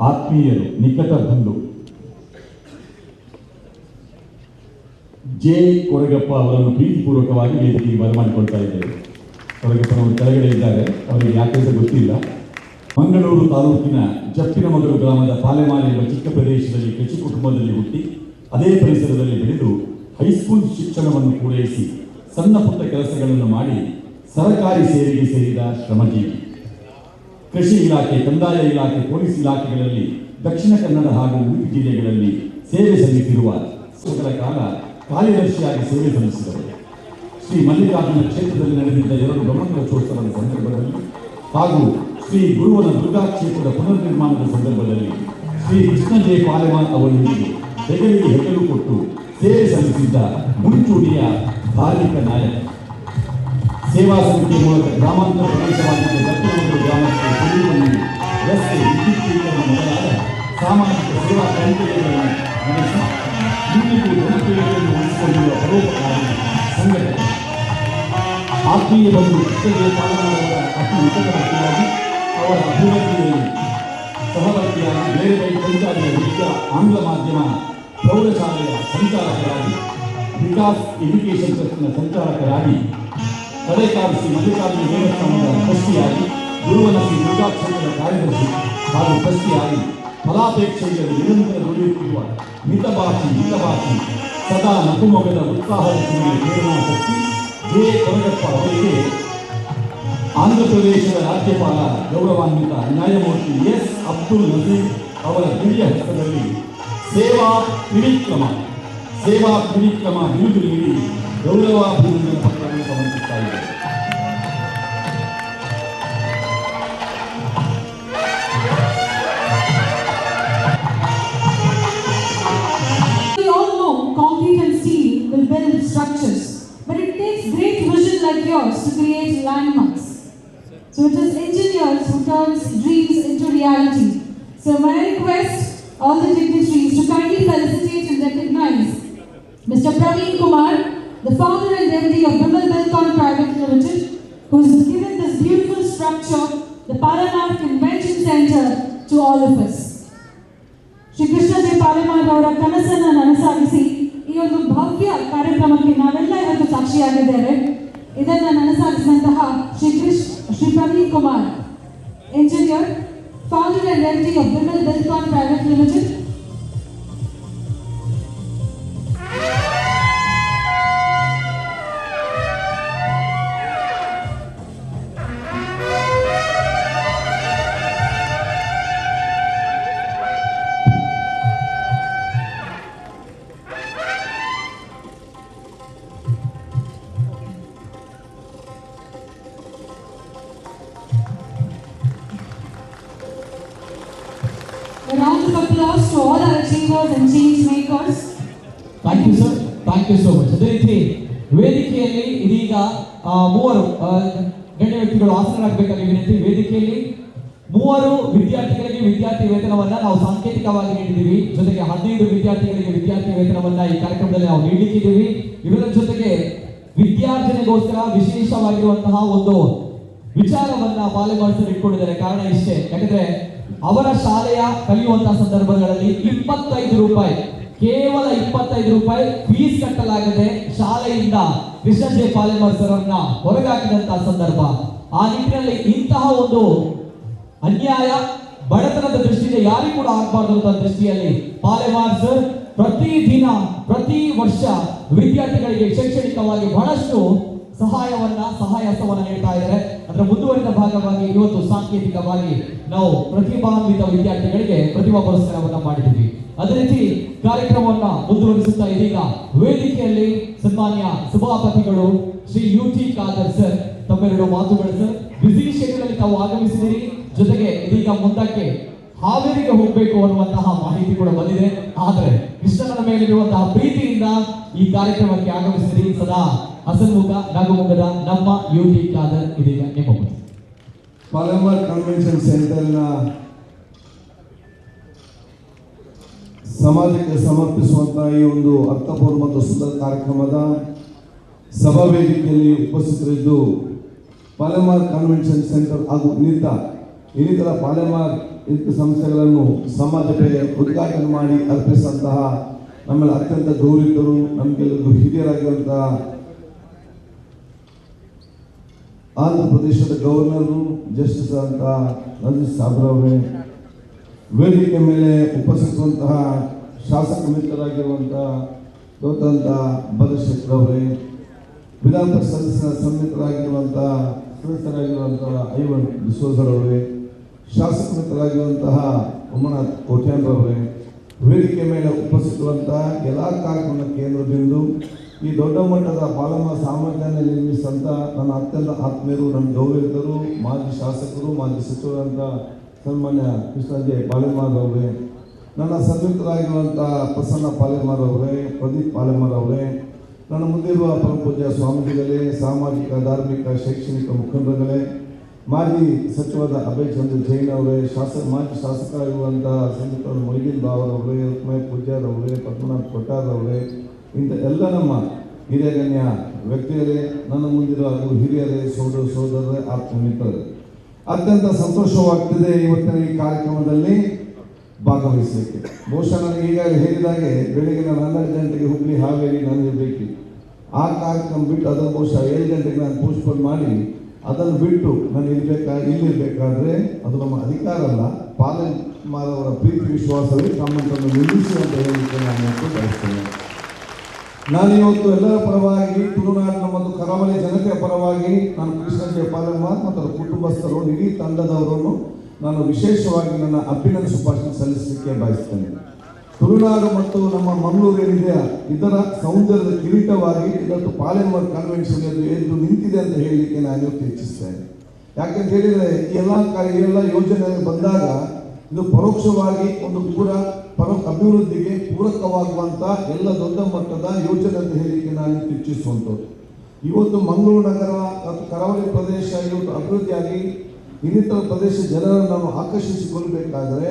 ಆತ್ಮೀಯರು, ನಿಕಟ ಬಂಧು ಜೆ ಕೊರಗಪ್ಪ ಅವರನ್ನು ಪ್ರೀತಿಪೂರ್ವಕವಾಗಿ ವೇದಿಕೆಗೆ ಬರಮಾಡಿಕೊಳ್ತಾ ಇದ್ದೇವೆ. ಕೊರಗಪ್ಪನವರು ಕೆಳಗಡೆ ಇದ್ದಾರೆ, ಅವರಿಗೆ ಯಾಕೆಂತ ಗೊತ್ತಿಲ್ಲ. ಮಂಗಳೂರು ತಾಲೂಕಿನ ಜಪ್ಪಿನಮಗಲು ಗ್ರಾಮದ ಪಾಲೆಮಾರ್ ಎಂಬ ಚಿಕ್ಕ ಪ್ರದೇಶದಲ್ಲಿ ಕೃಷಿ ಕುಟುಂಬದಲ್ಲಿ ಹುಟ್ಟಿ ಅದೇ ಪರಿಸರದಲ್ಲಿ ಬೆಳೆದು ಹೈಸ್ಕೂಲ್ ಶಿಕ್ಷಣವನ್ನು ಪೂರೈಸಿ ಸಣ್ಣ ಪುಟ್ಟ ಕೆಲಸಗಳನ್ನು ಮಾಡಿ ಸರ್ಕಾರಿ ಸೇವೆಗೆ ಸೇರಿದ ಶ್ರಮಜೀವಿ. ಕೃಷಿ ಇಲಾಖೆ, ಕಂದಾಯ ಇಲಾಖೆ, ಪೊಲೀಸ್ ಇಲಾಖೆಗಳಲ್ಲಿ ದಕ್ಷಿಣ ಕನ್ನಡ ಹಾಗೂ ಉಡುಪಿ ಜಿಲ್ಲೆಗಳಲ್ಲಿ ಸೇವೆ ಸಲ್ಲಿಸಿರುವ ಕಾಲ ಕಾರ್ಯದರ್ಶಿಯಾಗಿ ಸೇವೆ ಸಲ್ಲಿಸಿದರು. ಶ್ರೀ ಮಲ್ಲಿಕಾರ್ಜುನ ಕ್ಷೇತ್ರದಲ್ಲಿ ನಡೆದಿದ್ದ 2 ಬ್ರಹ್ಮಕಲಶೋತ್ಸವದ ಸಂದರ್ಭದಲ್ಲಿ ಹಾಗೂ ಶ್ರೀ ಗುರುವನ ದುರ್ಗಾ ಕ್ಷೇತ್ರದ ಪುನರ್ನಿರ್ಮಾಣದ ಸಂದರ್ಭದಲ್ಲಿ ಶ್ರೀ ಕೃಷ್ಣ ಜೆ ಪಾಲೆಮಾರ್ ಅವರೊಂದಿಗೆ ಹೆಗಲಿಗೆ ಹೆಗಲು ಕೊಟ್ಟು ಸೇವೆ ಸಲ್ಲಿಸಿದ್ದ ಮುಂಚೂಣಿಯ ಧಾರ್ಮಿಕ ನಾಯಕ. ಸೇವಾ ಸಮಿತಿಯ ಮೂಲಕ ಗ್ರಾಮಾಂತರ ಪ್ರದೇಶವಾಗಿದ್ದ ದಕ್ಷಿಣಮಂಗಲ ಗ್ರಾಮಕ್ಕೆ ಕುಡಿಯುವ ನೀರು, ರಸ್ತೆ, ವಿದ್ಯುತ್ತೀಕರಣ ಮೊದಲಾದ ಸಾಮಾಜಿಕ ಸೇವಾ ಕೈಂಕರ್ಯಗಳನ್ನು ನಡೆಸಿ ಇಂದಿಗೂ ಜನಪ್ರಿಯತೆಯನ್ನು ಉಳಿಸಿಕೊಂಡಿರುವ ಪರೋಪಕಾರಿ ಸಂಘಟನೆ. ಆತ್ಮೀಯ ಬಂಧು ಕೃಷ್ಣ ಜೆ ಪಾಲೆಮಾರ್ ಅವರ ಅತಿ ನಿಕಟವಾಗಿ ಅವರ ಅಭಿವೃದ್ಧಿಯಲ್ಲಿ ಸಹವರ್ತಿಯಾಗಿ ಬೇರೆ ಬೇರೆ ಪಂಚಾಯತಿಯ ವಿದ್ಯಾ ಆಂಗ್ಲ ಮಾಧ್ಯಮ ಪ್ರೌಢಶಾಲೆಯ ಸಂಚಾಲಕರಾಗಿ, ವಿಕಾಸ್ ಎಜುಕೇಷನ್ ಟ್ರಸ್ಟ್ನ ಸಂಚಾಲಕರಾಗಿ, ಕಡೆಕಾರ್ ಶ್ರೀ ಮಲ್ಲಿಕಾರ್ಜುನ ದೇವಸ್ಥಾನದ ಟ್ರಸ್ಟಿಯಾಗಿ, ಗುರುವನ ಶ್ರೀ ದುರ್ಗಾ ಕ್ಷೇತ್ರದ ಕಾರ್ಯದರ್ಶಿ ಹಾಗೂ ಟ್ರಸ್ಟಿಯಾಗಿ ಫಲಾಪೇಕ್ಷೆಯಲ್ಲಿ ನಿರಂತರ ದುಡಿಯುತ್ತಿರುವ ಹಿತಭಾಷಿ ಸದಾ ನಗುಮೊಗದ ಉತ್ಸಾಹದ ಪ್ರೇರಣಾ ಶಕ್ತಿ ಜೆ ಕೊರಗಪ್ಪ ಅವರಿಗೆ ಆಂಧ್ರ ಪ್ರದೇಶದ ರಾಜ್ಯಪಾಲ ಗೌರವಾನ್ವಿತ ನ್ಯಾಯಮೂರ್ತಿ ಎಸ್ ಅಬ್ದುಲ್ ನಜೀರ್ ಅವರ ಹಿರಿಯ ಹಸ್ತದಲ್ಲಿ ಸೇವಾ ತ್ರಿವಿಕ್ರಮ ಬಿರುದು ನೀಡಿ ಗೌರವಾಭಿನಂದನೆ ಪತ್ರವನ್ನು ಸಮರ್ಪಿಸ್ತಾ ಇದೆ. We all know concrete and steel will build structures, but it takes great vision like yours to create landmarks. So it is engineers who turns dreams into reality. So may I request all the dignitaries to kindly felicitate and recognize Mr. Praveen Kumar, the founder and MD of Vimal Bilcon Private Limited, who has given this beautiful structure, the Palamar Convention Center, to all of us. Shri Krishna Jai Palamar ಅವರ ಕನಸನ್ನು ನನಸಾಗಿಸಿ ಈ ಒಂದು ಭವ್ಯ ಕಾರ್ಯಕ್ರಮಕ್ಕೆ ನಾವೆಲ್ಲ ಇವತ್ತು ಸಾಕ್ಷಿಯಾಗಿದ್ದೇವೆ. ಇದನ್ನು ನನಸಾಗಿಸಿದಂತಹ Shri Praveen Kumar, engineer, founder and MD of Vimal Bilcon Private Limited. applause to all our achievers and change makers. Thank you sir, thank you so much. ಅದೇ ರೀತಿ ವೇದಿಕೆಯಲ್ಲಿ ಇದೀಗ ಮೂವರು ಗಣ್ಯ ವ್ಯಕ್ತಿಗಳು ಆಸನರಾಗಬೇಕಾಗಿ ವಿನಂತಿ. ವೇದಿಕೆಯಲ್ಲಿ ಮೂವರು ವಿದ್ಯಾರ್ಥಿಗಳಿಗೆ ವಿದ್ಯಾರ್ಥಿ ವೇತನವನ್ನ ನಾವು ಸಾಂಕೇತಿಕವಾಗಿ ನೀಡಿದ್ದೀವಿ. ಜೊತೆಗೆ 15 ವಿದ್ಯಾರ್ಥಿಗಳಿಗೆ ವಿದ್ಯಾರ್ಥಿ ವೇತನವನ್ನ ಈ ಕಾರ್ಯಕ್ರಮದಲ್ಲಿ ನಾವು ನೀಡಲಿಕ್ಕಿದ್ದೀವಿ. ಇವರ ಜೊತೆಗೆ ವಿದ್ಯಾರ್ಜನೆಗೋಸ್ಕರ ವಿಶೇಷವಾಗಿರುವಂತಹ ಒಂದು ವಿಚಾರವನ್ನ ಪಾಲೆಮಾಡ್ಸಲು ಇಟ್ಕೊಂಡಿದ್ದಾರೆ. ಕಾರಣ ಇಷ್ಟೇ, ಯಾಕಂದ್ರೆ ಅವರ ಶಾಲೆಯ ಕಲಿಯುವಂತಹ ಸಂದರ್ಭಗಳಲ್ಲಿ 25 ರೂಪಾಯಿ, ಕೇವಲ 25 ರೂಪಾಯಿ ಫೀಸ್ ಕಟ್ಟಲಾಗದೆ ಶಾಲೆಯಿಂದ ಕೃಷ್ಣ ಜೆ ಪಾಲೆಮಾರ್ ಸರ್ ಅವರನ್ನ ಹೊರಗಾಕಿದಂತಹ ಸಂದರ್ಭ. ಆ ನಿಟ್ಟಿನಲ್ಲಿ ಇಂತಹ ಒಂದು ಅನ್ಯಾಯ ಬಡತನದ ದೃಷ್ಟಿಯಿಂದ ಯಾರಿಗೂ ಕೂಡ ಆಗಬಾರ್ದು ಅಂತ ದೃಷ್ಟಿಯಲ್ಲಿ ಪಾಲೆಮಾರ್ ಸರ್ ಪ್ರತಿದಿನ ಪ್ರತಿ ವರ್ಷ ವಿದ್ಯಾರ್ಥಿಗಳಿಗೆ ಶೈಕ್ಷಣಿಕವಾಗಿ ಬಹಳಷ್ಟು ಸಹಾಯಹಸ್ತವನ್ನ ನೀಡ್ತಾ ಇದ್ದಾರೆ. ಅದರ ಮುಂದುವರಿದ ಭಾಗವಾಗಿ ಇವತ್ತು ಸಾಂಕೇತಿಕವಾಗಿ ನಾವು ಪ್ರತಿಭಾನ್ವಿತ ವಿದ್ಯಾರ್ಥಿಗಳಿಗೆ ಪ್ರತಿಭಾ ಪುರಸ್ಕಾರವನ್ನ ಮಾಡಿದ್ದೀವಿ. ಅದೇ ರೀತಿ ಕಾರ್ಯಕ್ರಮವನ್ನ ಮುಂದುವರಿಸುತ್ತಾ ಇದೀಗ ವೇದಿಕೆಯಲ್ಲಿ ಸನ್ಮಾನ್ಯ ಸಭಾಪತಿಗಳು ಶ್ರೀ UT ಖಾದರ್ ಸರ್ ತಮ್ಮೆರಡು ಮಾತುಗಳು ಸರ್. ಬಿಸಿ ಶೆಡ್ಯೂಲ್ ಅಲ್ಲಿ ತಾವು ಆಗಮಿಸಿದಿರಿ. ಜೊತೆಗೆ ಇದೀಗ ಮುಂದಕ್ಕೆ ಹಾವೇರಿಗೆ ಹೋಗಬೇಕು ಅನ್ನುವಂತಹ ಮಾಹಿತಿ ಕೂಡ ಬಂದಿದೆ. ಆದರೆ ಕೃಷ್ಣನ ಮೇಲಿರುವಂತಹ ಪ್ರೀತಿಯಿಂದ ಈ ಕಾರ್ಯಕ್ರಮಕ್ಕೆ ಆಗಮಿಸಿದಿರಿ. ಸದಾ ಹಸನ್ಮುಖ ನಗುಮುಖದ ನಮ್ಮ UT ಖಾದರ್ ಇದೀಗ ನಿಮ್ಮ ಮುಂದೆ. ಪಾಲೆಮಾರ್ ಕನ್ವೆನ್ಷನ್ ಸೆಂಟರ್ನ ಸಮಾಜಕ್ಕೆ ಸಮರ್ಪಿಸುವಂತಹ ಈ ಒಂದು ಅರ್ಥಪೂರ್ಣ ಮತ್ತು ಸುಂದರ ಕಾರ್ಯಕ್ರಮದ ಸಭಾ ವೇದಿಕೆಯಲ್ಲಿ ಉಪಸ್ಥಿತರಿದ್ದು ಪಾಲೆಮಾರ್ ಕನ್ವೆನ್ಷನ್ ಸೆಂಟರ್ ಹಾಗೂ ಇನ್ನಿತರ ಪಾಲೆಮಾರ್ ಸಂಸ್ಥೆಗಳನ್ನು ಸಮಾಜಕ್ಕೆ ಉದ್ಘಾಟನೆ ಮಾಡಿ ಅರ್ಪಿಸಿದಂತಹ ನಮ್ಮೆಲ್ಲ ಅತ್ಯಂತ ಗೌರವಿತರು, ನಮಗೆಲ್ಲರಿಗೂ ಹಿರಿಯರಾಗಿರುವಂತಹ ಆಂಧ್ರ ಪ್ರದೇಶದ ಗವರ್ನರು ಜಸ್ಟಿಸ್ ಅಂತ ನಜೀರ್ ಸಾಬ್ರವರೇ, ವೇದಿಕೆ ಮೇಲೆ ಉಪಸ್ಥಿತರುವಂತಹ ಶಾಸಕ ಮಿತ್ರರಾಗಿರುವಂತಹ ಗೌತಂತ ಭದ್ರಶೇಖರ್ ಅವರೇ, ವಿಧಾನ ಪರಿಷತ್ ಸದಸ್ಯರಾಗಿರುವಂತಹ ಐವನ್ ಡಿಸೋಜರ್ ಅವರೇ, ಶಾಸಕ ಮಿತ್ರರಾಗಿರುವಂತಹ ಉಮ್ಮನಾಥ್ ಕೋಟ್ಯಾನ್ರವರೇ, ವೇದಿಕೆ ಮೇಲೆ ಉಪಸ್ಥಿತರುವಂತಹ ಎಲ್ಲ ಕಾರ್ಯಕ್ರಮ ಕೇಂದ್ರ ಬಿಂದು ಈ ದೊಡ್ಡ ಮಟ್ಟದ ಪಾಲೆಮಾರ್ ಸಾಮರ್ಥ್ಯವನ್ನು ನಿರ್ಮಿಸಿದಂಥ ನನ್ನ ಅತ್ಯಂತ ಆತ್ಮೀಯರು, ನನ್ನ ಗೌರವಿತರು, ಮಾಜಿ ಶಾಸಕರು, ಮಾಜಿ ಸಚಿವರಂತ ಸನ್ಮಾನ್ಯ ಕೃಷ್ಣ ಜೆ ಪಾಲೆಮಾರ್ ಅವರೇ, ನನ್ನ ಸನ್ಮಿತ್ರರಾಗಿರುವಂಥ ಪ್ರಸನ್ನ ಪಾಲೆಮಾರ್ ಅವರೇ, ಪ್ರದೀಪ್ ಪಾಲೆಮಾರ್ ಅವರೇ, ನನ್ನ ಮುಂದಿರುವ ಪರಮಪೂಜ್ಯ ಸ್ವಾಮೀಜಿಗಳೇ, ಸಾಮಾಜಿಕ ಧಾರ್ಮಿಕ ಶೈಕ್ಷಣಿಕ ಮುಖಂಡರುಗಳೇ, ಮಾಜಿ ಸಚಿವರಾದ ಅಭಯ್ ಚಂದ್ರ ಜೈನ್ ಅವರೇ, ಮಾಜಿ ಶಾಸಕರಾಗಿರುವಂತಹ ಸಂಯುಕ್ತ ಮೊಯ್ದೀನ್ ಬಾವರ್ ಅವರೇ, ರುಕ್ಮಯ ಪೂಜಾರ್ ಅವರೇ, ಪದ್ಮನಾಭ್ ಕೊಟ್ಟಾರ್ ಅವರೇ, ಇಂಥ ಎಲ್ಲ ನಮ್ಮ ಹಿರಿಯ ಗಣ್ಯ ವ್ಯಕ್ತಿಗಳೇ, ನನ್ನ ಮುಂದಿರುವ ಹಿರಿಯರೇ, ಸೋದರರೇ, ಆತ್ಮಮಿತ್ರರೇ, ಅತ್ಯಂತ ಸಂತೋಷವಾಗ್ತಿದೆ ಇವತ್ತಿನ ಈ ಕಾರ್ಯಕ್ರಮದಲ್ಲಿ ಭಾಗವಹಿಸಲಿಕ್ಕೆ. ಬಹುಶಃ ನನಗೆ ಈಗಾಗಲೇ ಹೇಳಿದಾಗೆ ಬೆಳಿಗ್ಗೆ ನಾನು 12 ಗಂಟೆಗೆ ಹುಬ್ಳಿ ಹಾವೇರಿ ನಾನು ಇರಬೇಕು. ಆ ಕಾರ್ಯಕ್ರಮ ಬಿಟ್ಟು ಅದನ್ನು ಬಹುಶಃ 7 ಗಂಟೆಗೆ ನಾನು ಪೋಸ್ಟ್ಪೋನ್ ಮಾಡಿ ಅದನ್ನು ಬಿಟ್ಟು ನಾನು ಇಲ್ಲಿರಬೇಕಾದ್ರೆ ಅದು ನಮ್ಮ ಅಧಿಕಾರ ಅಲ್ಲ, ಪಾಲೆಮಾರ್ ಅವರ ಪ್ರೀತಿ ವಿಶ್ವಾಸವೇ ನಮ್ಮನ್ನು ನಿಲ್ಲಿಸಿ ಅಂತ ಹೇಳಲಿಕ್ಕೆ ನಾನು ಬಯಸ್ತೇನೆ. ನಾನು ಇವತ್ತು ಎಲ್ಲರ ಪರವಾಗಿ, ತುಳುನಾಡಿನ ಮತ್ತು ಕರಾವಳಿ ಜನತೆಯ ಪರವಾಗಿ ನಾನು ಕೃಷ್ಣ ಜೆ ಪಾಲೆಮಾರ್ ಮತ್ತು ಅವರ ಕುಟುಂಬಸ್ಥರು, ಇಡೀ ತಂಡದವರನ್ನು ನಾನು ವಿಶೇಷವಾಗಿ ನನ್ನ ಅಭಿನಂದನೆ ಶುಭಾಶಯ ಸಲ್ಲಿಸಲಿಕ್ಕೆ ಬಯಸ್ತೇನೆ. ತುಳುನಾಡು ಮತ್ತು ನಮ್ಮ ಮಂಗಳೂರು ಏನಿದೆ ಇದರ ಸೌಂದರ್ಯದ ಕಿರೀಟವಾಗಿ ಇವತ್ತು ಪಾಲೆಮಾರ್ ಕನ್ವೆನ್ಷನ್ ಎದ್ದು ನಿಂತಿದೆ ಅಂತ ಹೇಳಲಿಕ್ಕೆ ನಾನು ಇವತ್ತು ಇಚ್ಛಿಸ್ತೇನೆ. ಯಾಕೆಂತ ಹೇಳಿದರೆ ಈ ಎಲ್ಲ ಯೋಜನೆ ಬಂದಾಗ ಇದು ಪರೋಕ್ಷವಾಗಿ ಒಂದು ಅಭಿವೃದ್ಧಿಗೆ ಪೂರಕವಾಗುವಂಥ ಎಲ್ಲ ದೊಡ್ಡ ಮಟ್ಟದ ಯೋಜನೆ ಅಂತ ಹೇಳಲಿಕ್ಕೆ ನಾನು ಇಚ್ಛಿಸುವಂಥದ್ದು. ಇವತ್ತು ಮಂಗಳೂರು ನಗರ ಮತ್ತು ಕರಾವಳಿ ಪ್ರದೇಶ ಇವತ್ತು ಅಭಿವೃದ್ಧಿಯಾಗಿ ಇನ್ನಿತರ ಪ್ರದೇಶ ಜನರನ್ನು ನಾವು ಆಕರ್ಷಿಸಿಕೊಳ್ಳಬೇಕಾದರೆ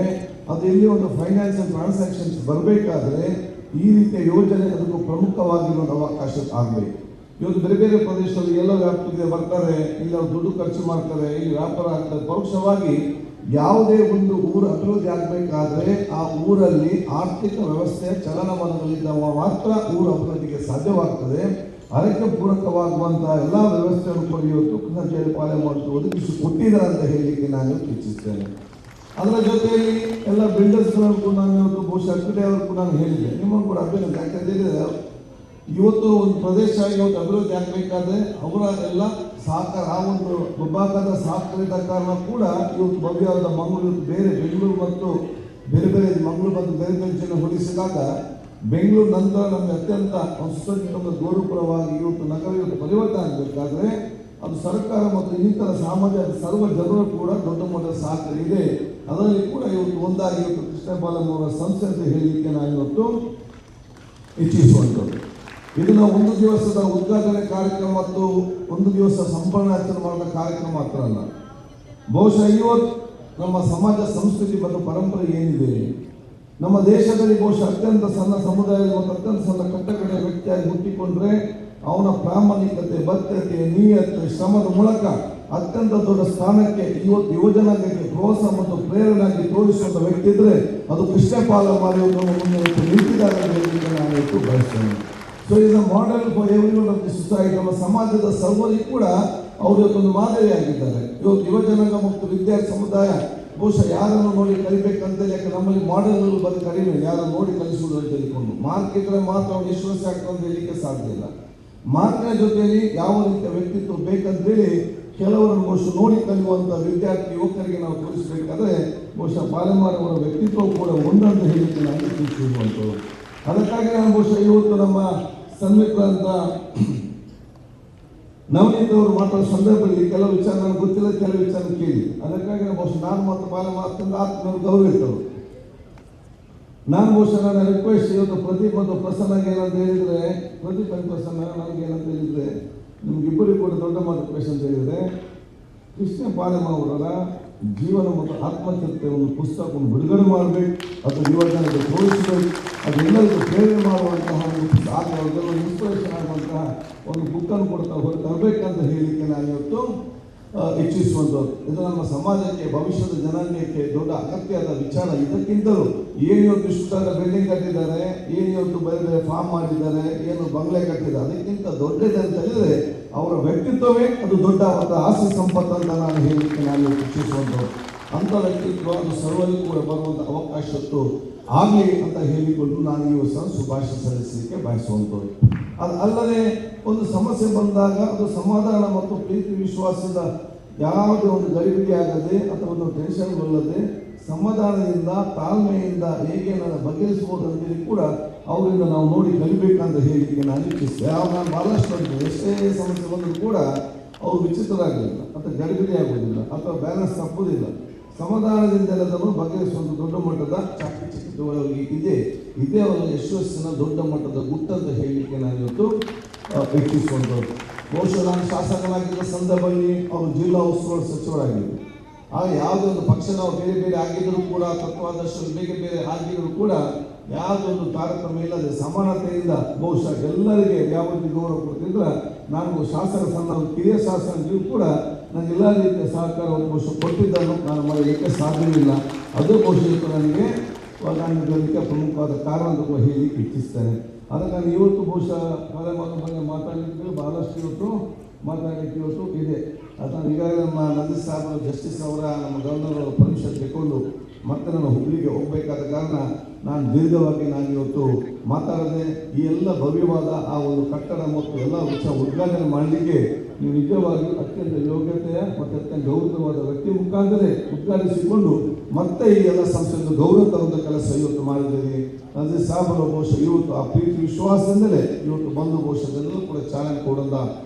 ಅದು ಇಲ್ಲಿ ಒಂದು ಫೈನಾನ್ಷಿಯಲ್ ಟ್ರಾನ್ಸಾಕ್ಷನ್ಸ್ ಬರಬೇಕಾದ್ರೆ ಈ ರೀತಿಯ ಯೋಜನೆ ಅದಕ್ಕೂ ಪ್ರಮುಖವಾಗಿರುವ ಅವಕಾಶ ಆಗಬೇಕು. ಇವತ್ತು ಬೇರೆ ಬೇರೆ ಪ್ರದೇಶದಲ್ಲಿ ಎಲ್ಲ ವ್ಯಾಪ್ತಿಗೆ ಬರ್ತಾರೆ, ಇಲ್ಲಿ ಅವ್ರು ದುಡ್ಡು ಖರ್ಚು ಮಾಡ್ತಾರೆ, ಇಲ್ಲಿ ವ್ಯಾಪಾರ ಆಗ್ತದೆ. ಪರೋಕ್ಷವಾಗಿ ಯಾವುದೇ ಒಂದು ಊರು ಅಭಿವೃದ್ಧಿ ಆಗಬೇಕಾದ್ರೆ ಆ ಊರಲ್ಲಿ ಆರ್ಥಿಕ ವ್ಯವಸ್ಥೆ ಚಲನವಲನಗಳಿದ್ದಾಗ ಮಾತ್ರ ಊರು ಅಭಿವೃದ್ಧಿಗೆ ಸಾಧ್ಯವಾಗ್ತದೆ. ಅದಕ್ಕೆ ಪೂರಕವಾಗುವಂತಹ ಎಲ್ಲ ವ್ಯವಸ್ಥೆಯನ್ನು ಕೂಡ ಇವತ್ತು ಕೃಷ್ಣ ಜೆ ಪಾಲೆಮಾರ್ ಒದಗಿಸಿಕೊಟ್ಟಿದ್ದಾರೆ ಅಂತ ಹೇಳಲಿಕ್ಕೆ ನಾನು ಇಚ್ಛಿಸ್ತೇನೆ. ಅದರ ಜೊತೆಯಲ್ಲಿ ಎಲ್ಲ ಬಿಲ್ಡರ್ಸ್ಗಳನ್ನು ಕೂಡ ನಾನು ಇವತ್ತು ಬಹುಶಃ ಅವರು ಕೂಡ ನಾನು ಹೇಳಿದ್ದೆ, ನಿಮ್ಮನ್ನು ಕೂಡ ಅಭಿನಂದನೆ. ಯಾಕಂದರೆ ಇವತ್ತು ಒಂದು ಪ್ರದೇಶ ಇವತ್ತು ಅಭಿವೃದ್ಧಿ ಆಗಬೇಕಾದ್ರೆ ಅವರ ಎಲ್ಲ ಸಹಕಾರ, ಆ ಒಂದು ವಿಭಾಗದ ಸಹಕಾರಿದ ಕಾರಣ ಕೂಡ ಇವತ್ತು ಭವ್ಯವಾದ ಮಂಗಳೂರು ಬೆಂಗಳೂರು ಮತ್ತು ಬೇರೆ ಜನ ಹೋಲಿಸಿದಾಗ ಬೆಂಗಳೂರು ನಂತರ ನಮಗೆ ಅತ್ಯಂತ ಸುಸಜ್ಜಿತ ಗೌರವಪರವಾಗಿ ಇವತ್ತು ನಗರ ಇವತ್ತು ಪರಿವರ್ತನೆ ಆಗಬೇಕಾದ್ರೆ ಅದು ಸರ್ಕಾರ ಮತ್ತು ಇನ್ನಿತರ ಸಾಮಾಜಿಕ ಸರ್ವ ಜನರು ಕೂಡ ದೊಡ್ಡ ಮಟ್ಟದ ಸಹಕಾರ ಇದೆ. ಅದರಲ್ಲಿ ಕೂಡ ಇವತ್ತು ಒಂದಾಗಿ ಇವತ್ತು ಕೃಷ್ಣಪಾಲಂ ಅವರ ಸಂಸ್ಥೆ ಅಂತ ಹೇಳಲಿಕ್ಕೆ ನಾನು ಇವತ್ತು ಇಚ್ಛಿಸುವಂಥದ್ದು. ಇದನ್ನ ಒಂದು ದಿವಸದ ಉದ್ಘಾಟನೆ ಕಾರ್ಯಕ್ರಮ ಮತ್ತು ಒಂದು ದಿವಸ ಸಂಪೂರ್ಣಾಚರಣೆ ಮಾಡಿದ ಕಾರ್ಯಕ್ರಮ ಮಾತ್ರ ಅಲ್ಲ. ಬಹುಶಃ ಇವತ್ತು ನಮ್ಮ ಸಮಾಜ ಸಂಸ್ಕೃತಿ ಮತ್ತು ಪರಂಪರೆ ಏನಿದೆ, ನಮ್ಮ ದೇಶದಲ್ಲಿ ಬಹುಶಃ ಅತ್ಯಂತ ಸಣ್ಣ ಸಮುದಾಯ ಮತ್ತು ಅತ್ಯಂತ ಸಣ್ಣ ಕಟ್ಟಕಡೆಯ ವ್ಯಕ್ತಿಯಾಗಿ ಹುಟ್ಟಿಕೊಂಡ್ರೆ ಅವನ ಪ್ರಾಮಾಣಿಕತೆ, ಬದ್ಧತೆ, ನಿಯತೆ, ಶ್ರಮದ ಮೂಲಕ ಅತ್ಯಂತ ದೊಡ್ಡ ಸ್ಥಾನಕ್ಕೆ ಇವತ್ತು ಯುವಜನಾಂಗಕ್ಕೆ ಪ್ರೋತ್ಸಾಹ ಮತ್ತು ಪ್ರೇರಣೆಯಾಗಿ ತೋರಿಸುವಂಥ ವ್ಯಕ್ತಿ ಇದ್ರೆ ಅದು ಕೃಷ್ಣಪಾಲಂ ನಮ್ಮ ಮುಂದೆ ನಿಂತಿದ್ದಾರೆ ಅಂತ ಹೇಳಲಿಕ್ಕೆ ನಾನು ಇವತ್ತು ಬಯಸ್ತೇನೆ. So is a model for every one of the society. ನಮ್ಮ ಸಮಾಜದ ಸರ್ವರಿಗೂ ಕೂಡ ಅವರು ಇವತ್ತೊಂದು ಮಾದರಿಯಾಗಿದ್ದಾರೆ. ಇವತ್ತು ಯುವಜನಾಂಗ ಮತ್ತು ವಿದ್ಯಾರ್ಥಿ ಸಮುದಾಯ ಬಹುಶಃ ಯಾರನ್ನು ನೋಡಿ ಕಲಿಬೇಕಂತ, ಯಾಕೆ ನಮ್ಮಲ್ಲಿ ಮಾಡೆಲ್ಗಳು ಬರೀ ಕಡಿಮೆ, ಯಾರನ್ನು ನೋಡಿ ಕಲಿಸುವುದು ಅಂತ ಹೇಳಿಕೊಂಡು ಮಾರ್ಕ್ ಇದ್ರೆ ಮಾತ್ರ ಅವ್ರು ಯಶಸ್ವಿ ಆಗ್ತದೆ ಅಂತ ಹೇಳಲಿಕ್ಕೆ ಸಾಧ್ಯ ಇಲ್ಲ. ಮಾರ್ಕ್ನ ಜೊತೆಯಲ್ಲಿ ಯಾವ ರೀತಿಯ ವ್ಯಕ್ತಿತ್ವ ಬೇಕಂತೇಳಿ ಕೆಲವರನ್ನು ಬಹುಶಃ ನೋಡಿ ಕಲಿಯುವಂಥ ವಿದ್ಯಾರ್ಥಿ ಯುವಕರಿಗೆ ನಾವು ತೋರಿಸಬೇಕಾದ್ರೆ ಬಹುಶಃ ಪಾಲೆಮಾರ್ ಅವರ ವ್ಯಕ್ತಿತ್ವ ಕೂಡ ಒಂದಂತ ಹೇಳಿಕ್ಕೆ ನಾನು ತಿಳಿಸುವಂಥದ್ದು. ಅದಕ್ಕಾಗಿ ನಾನು ಬಹುಶಃ ಇವತ್ತು ನಮ್ಮ ಸನ್ಮಿತ್ರ ನವನೀತ್ ಅವರು ಮಾತಾಡೋ ಸಂದರ್ಭದಲ್ಲಿ ಕೆಲವು ವಿಚಾರ ನನಗೆ ಗೊತ್ತಿಲ್ಲ, ಕೆಲವು ವಿಚಾರ ಕೇಳಿ. ಅದಕ್ಕಾಗಿ ಬಹುಶಃ ನಾನು ಮತ್ತು ಪಾಲೆಮಾರ್ ಅತ್ಯಂತ ಆತ್ಮೀಯ ಗೌರವ ಇರ್ತರು. ನಾನು ಬಹುಶಃ ನನ್ನ ರಿಕ್ವೆಸ್ಟ್ ಇವತ್ತು ಪ್ರದೀಪ್ ಮತ್ತು ಪ್ರಸನ್ನಗೆ ಏನಂತ ಹೇಳಿದರೆ, ಪ್ರದೀಪ್ ಮತ್ತು ಪ್ರಸನ್ನ ನನಗೆ ಏನಂತ ಹೇಳಿದರೆ, ನಿಮ್ಗಿಬ್ಬರಿಗೂ ಕೂಡ ದೊಡ್ಡ ಮಾತು ರಿಕ್ವೆಸ್ಟ್ ಅಂತ ಹೇಳಿದರೆ, ಕೃಷ್ಣಪಾಲಂ ಅವರ ಜೀವನ ಮತ್ತು ಆತ್ಮಚರಿತ್ರೆ ಒಂದು ಪುಸ್ತಕವನ್ನು ಬಿಡುಗಡೆ ಮಾಡಬೇಕು, ಅದು ಯುವಜನರಿಗೆ ತೋರಿಸಬೇಕು, ಅದು ಎಲ್ಲರಿಗೂ ಪ್ರೇರಣೆ ಮಾಡುವಂತಹ ಒಂದು ಇನ್ಸ್ಪಿರೇಷನ್ ಆಗುವಂತಹ ಒಂದು ಬುಕ್ಕನ್ನು ಕೂಡ ತರಬೇಕಂತ ಹೇಳಲಿಕ್ಕೆ ನಾನು ಇವತ್ತು ಇಚ್ಛಿಸುವಂಥದ್ದು. ಇದು ನಮ್ಮ ಸಮಾಜಕ್ಕೆ, ಭವಿಷ್ಯದ ಜನಾಂಗಕ್ಕೆ ದೊಡ್ಡ ಅಗತ್ಯದ ವಿಚಾರ. ಇದಕ್ಕಿಂತಲೂ ಏನು ಇವತ್ತು ಇಷ್ಟುದಾದ ಬಿಲ್ಡಿಂಗ್ ಕಟ್ಟಿದ್ದಾರೆ, ಏನು ಇವತ್ತು ಬೇರೆ ಬೇರೆ ಫಾರ್ಮ್ ಮಾಡಿದ್ದಾರೆ, ಏನು ಬಂಗ್ಲೆ ಕಟ್ಟಿದ್ದಾರೆ, ಅದಕ್ಕಿಂತ ದೊಡ್ಡದು ಅಂತ ಹೇಳಿದರೆ ಅವರ ವ್ಯಕ್ತಿತ್ವವೇ ಅದು ದೊಡ್ಡ ಒಂದು ಆಸ್ತಿ ಸಂಪತ್ತು ಅಂತ ನಾನು ಹೇಳಲಿಕ್ಕೆ ನಾನು ಇಚ್ಛಿಸುವಂಥದ್ದು. ಅಂಥ ವ್ಯಕ್ತಿತ್ವ ಅದು ಸರ್ವರಿಗೂ ಕೂಡ ಬರುವಂಥ ಅವಕಾಶತ್ತು ಆಗಲಿ ಅಂತ ಹೇಳಿಕೊಂಡು ನಾನು ಈ ಹೊಸ ಶುಭಾಶಯ ಸಲ್ಲಿಸಲಿಕ್ಕೆ ಬಯಸುವಂಥದ್ದು. ಅದು ಅಲ್ಲದೆ ಒಂದು ಸಮಸ್ಯೆ ಬಂದಾಗ ಅದು ಸಮಾಧಾನ ಮತ್ತು ಪ್ರೀತಿ ವಿಶ್ವಾಸದ ಯಾವುದೇ ಒಂದು ಗಡಿಬಿಡಿ ಆಗದೆ ಅಥವಾ ಒಂದು ಟೆನ್ಷನ್ಗೊಳ್ಳದೆ ಸಮಾಧಾನದಿಂದ ತಾಳ್ಮೆಯಿಂದ ಹೇಗೆ ನಾನು ಬಗೆಹರಿಸಬಹುದು ಅಂತೇಳಿ ಕೂಡ ಅವರಿಂದ ನಾವು ನೋಡಿ ಕಲಿಬೇಕಂತ ಹೇಳಿಕೆ ನಾನು ಇಚ್ಛಿಸ್ತೇನೆ. ನಾನು ಬಹಳಷ್ಟು ನೋಡಿದ್ದೆ, ಎಷ್ಟೇ ಸಮಸ್ಯೆ ಬಂದರೂ ಕೂಡ ಅವರು ವಿಚಿತ್ರರಾಗಲಿಲ್ಲ ಅಥವಾ ಗಡಿಬಿಡಿ ಆಗುವುದಿಲ್ಲ ಅಥವಾ ಬ್ಯಾಲೆನ್ಸ್ ತಪ್ಪುವುದಿಲ್ಲ. ಸಮಾಧಾನದಿಂದ ಎಲ್ಲದನ್ನು ಬಗೆಹರಿಸುವಂಥ ದೊಡ್ಡ ಮಟ್ಟದ ಚಾಕಚಕ್ಯತೆ ಇದೇ ಅವರ ಯಶಸ್ಸಿನ ದೊಡ್ಡ ಮಟ್ಟದ ಗುಟ್ಟಂತ ಹೇಳಲಿಕ್ಕೆ ನಾನು ಇವತ್ತು ಇಚ್ಛಿಸುವಂಥದ್ದು. ಬಹುಶಃ ನಾನು ಶಾಸಕನಾಗಿದ್ದ ಸಂದರ್ಭದಲ್ಲಿ ಅವರು ಜಿಲ್ಲಾ ಉಸ್ತುವಾರಿ ಸಚಿವರಾಗಿದ್ದರು. ಆಗ ಯಾವುದೇ ಒಂದು ಪಕ್ಷ ನಾವು ಬೇರೆ ಬೇರೆ ಆಗಿದ್ದರೂ ಕೂಡ, ತತ್ವಾದರ್ಶಗಳು ಬೇರೆ ಬೇರೆ ಆಗಿದ್ದರೂ ಕೂಡ ಯಾವುದೋ ಒಂದು ತಾರತಮ್ಯ ಇಲ್ಲದೆ ಸಮಾನತೆಯಿಂದ ಬಹುಶಃ ಎಲ್ಲರಿಗೆ ಯಾವ ರೀತಿ ಗೌರವ ಕೊಡ್ತಿದ್ರೆ ನಾನು ಶಾಸಕ ಸಂದರ್ಭ ಕಿರಿಯ ಶಾಸಕರಿಗೂ ಕೂಡ ನನಗೆ ಎಲ್ಲ ರೀತಿಯ ಸಹಕಾರವನ್ನು ಬಹುಶಃ ಕೊಟ್ಟಿದ್ದನ್ನು ನಾನು ಮಾಡಲಿಕ್ಕೆ ಸಾಧ್ಯವಿಲ್ಲ. ಅದು ಬಹುಶಃ ನನಗೆ ಪ್ರಮುಖವಾದ ಕಾರಣ ಅಂತ ಕೂಡ ಹೇಳಲಿಕ್ಕೆ ಇಚ್ಛಿಸ್ತೇನೆ. ಅದಕ್ಕೆ ನಾನು ಇವತ್ತು ಬಹುಶಃ ಪಾಲೆಮಾರ್ ಬಗ್ಗೆ ಮಾತಾಡಲಿಕ್ಕೆ ಬಹಳಷ್ಟು ಮಾತಾಡಲಿಕ್ಕೆ ಇದೆ. ಅದು ಈಗಾಗಲೇ ನಮ್ಮ ನಂದಿ ಸಾಹೇಬರು ಜಸ್ಟಿಸ್ ಅವರ ನಮ್ಮ ಗವರ್ನರ್ ಪರ್ಮಿಷನ್ ತೆಗೆದುಕೊಂಡು ಮತ್ತೆ ನಾನು ಹುಬ್ಬಳ್ಳಿಗೆ ಹೋಗಬೇಕಾದ ಕಾರಣ ನಾನು ದೀರ್ಘವಾಗಿ ನಾನು ಇವತ್ತು ಮಾತಾಡದೆ ಈ ಎಲ್ಲ ಭವ್ಯವಾದ ಆ ಒಂದು ಕಟ್ಟಡ ಮತ್ತು ಎಲ್ಲ ವಿಷಯ ಉದ್ಘಾಟನೆ ಮಾಡಲಿಕ್ಕೆ ನೀವು ನಿಜವಾಗಿ ಅತ್ಯಂತ ಯೋಗ್ಯತೆಯ ಮತ್ತು ಅತ್ಯಂತ ಗೌರವವಾದ ವ್ಯಕ್ತಿ ಮುಖಾಂತರ ಉದ್ಘಾಟಿಸಿಕೊಂಡು ಮತ್ತೆ ಈ ಎಲ್ಲ ಸಂಸ್ಥೆಯನ್ನು ಗೌರವ ತರುವಂಥ ಕೆಲಸ ಇವತ್ತು ಮಾಡಿದ್ದೇವೆ. ನಂದಿ ಸಾಹೇಬರು ಬಹುಶಃ ಇವತ್ತು ಆ ಪ್ರೀತಿ ವಿಶ್ವಾಸದಿಂದಲೇ ಇವತ್ತು ಬಂದು ಬಹುಶಃ ಎಲ್ಲರೂ ಕೂಡ ಚಾಲನೆ ಕೊಡುವಂಥ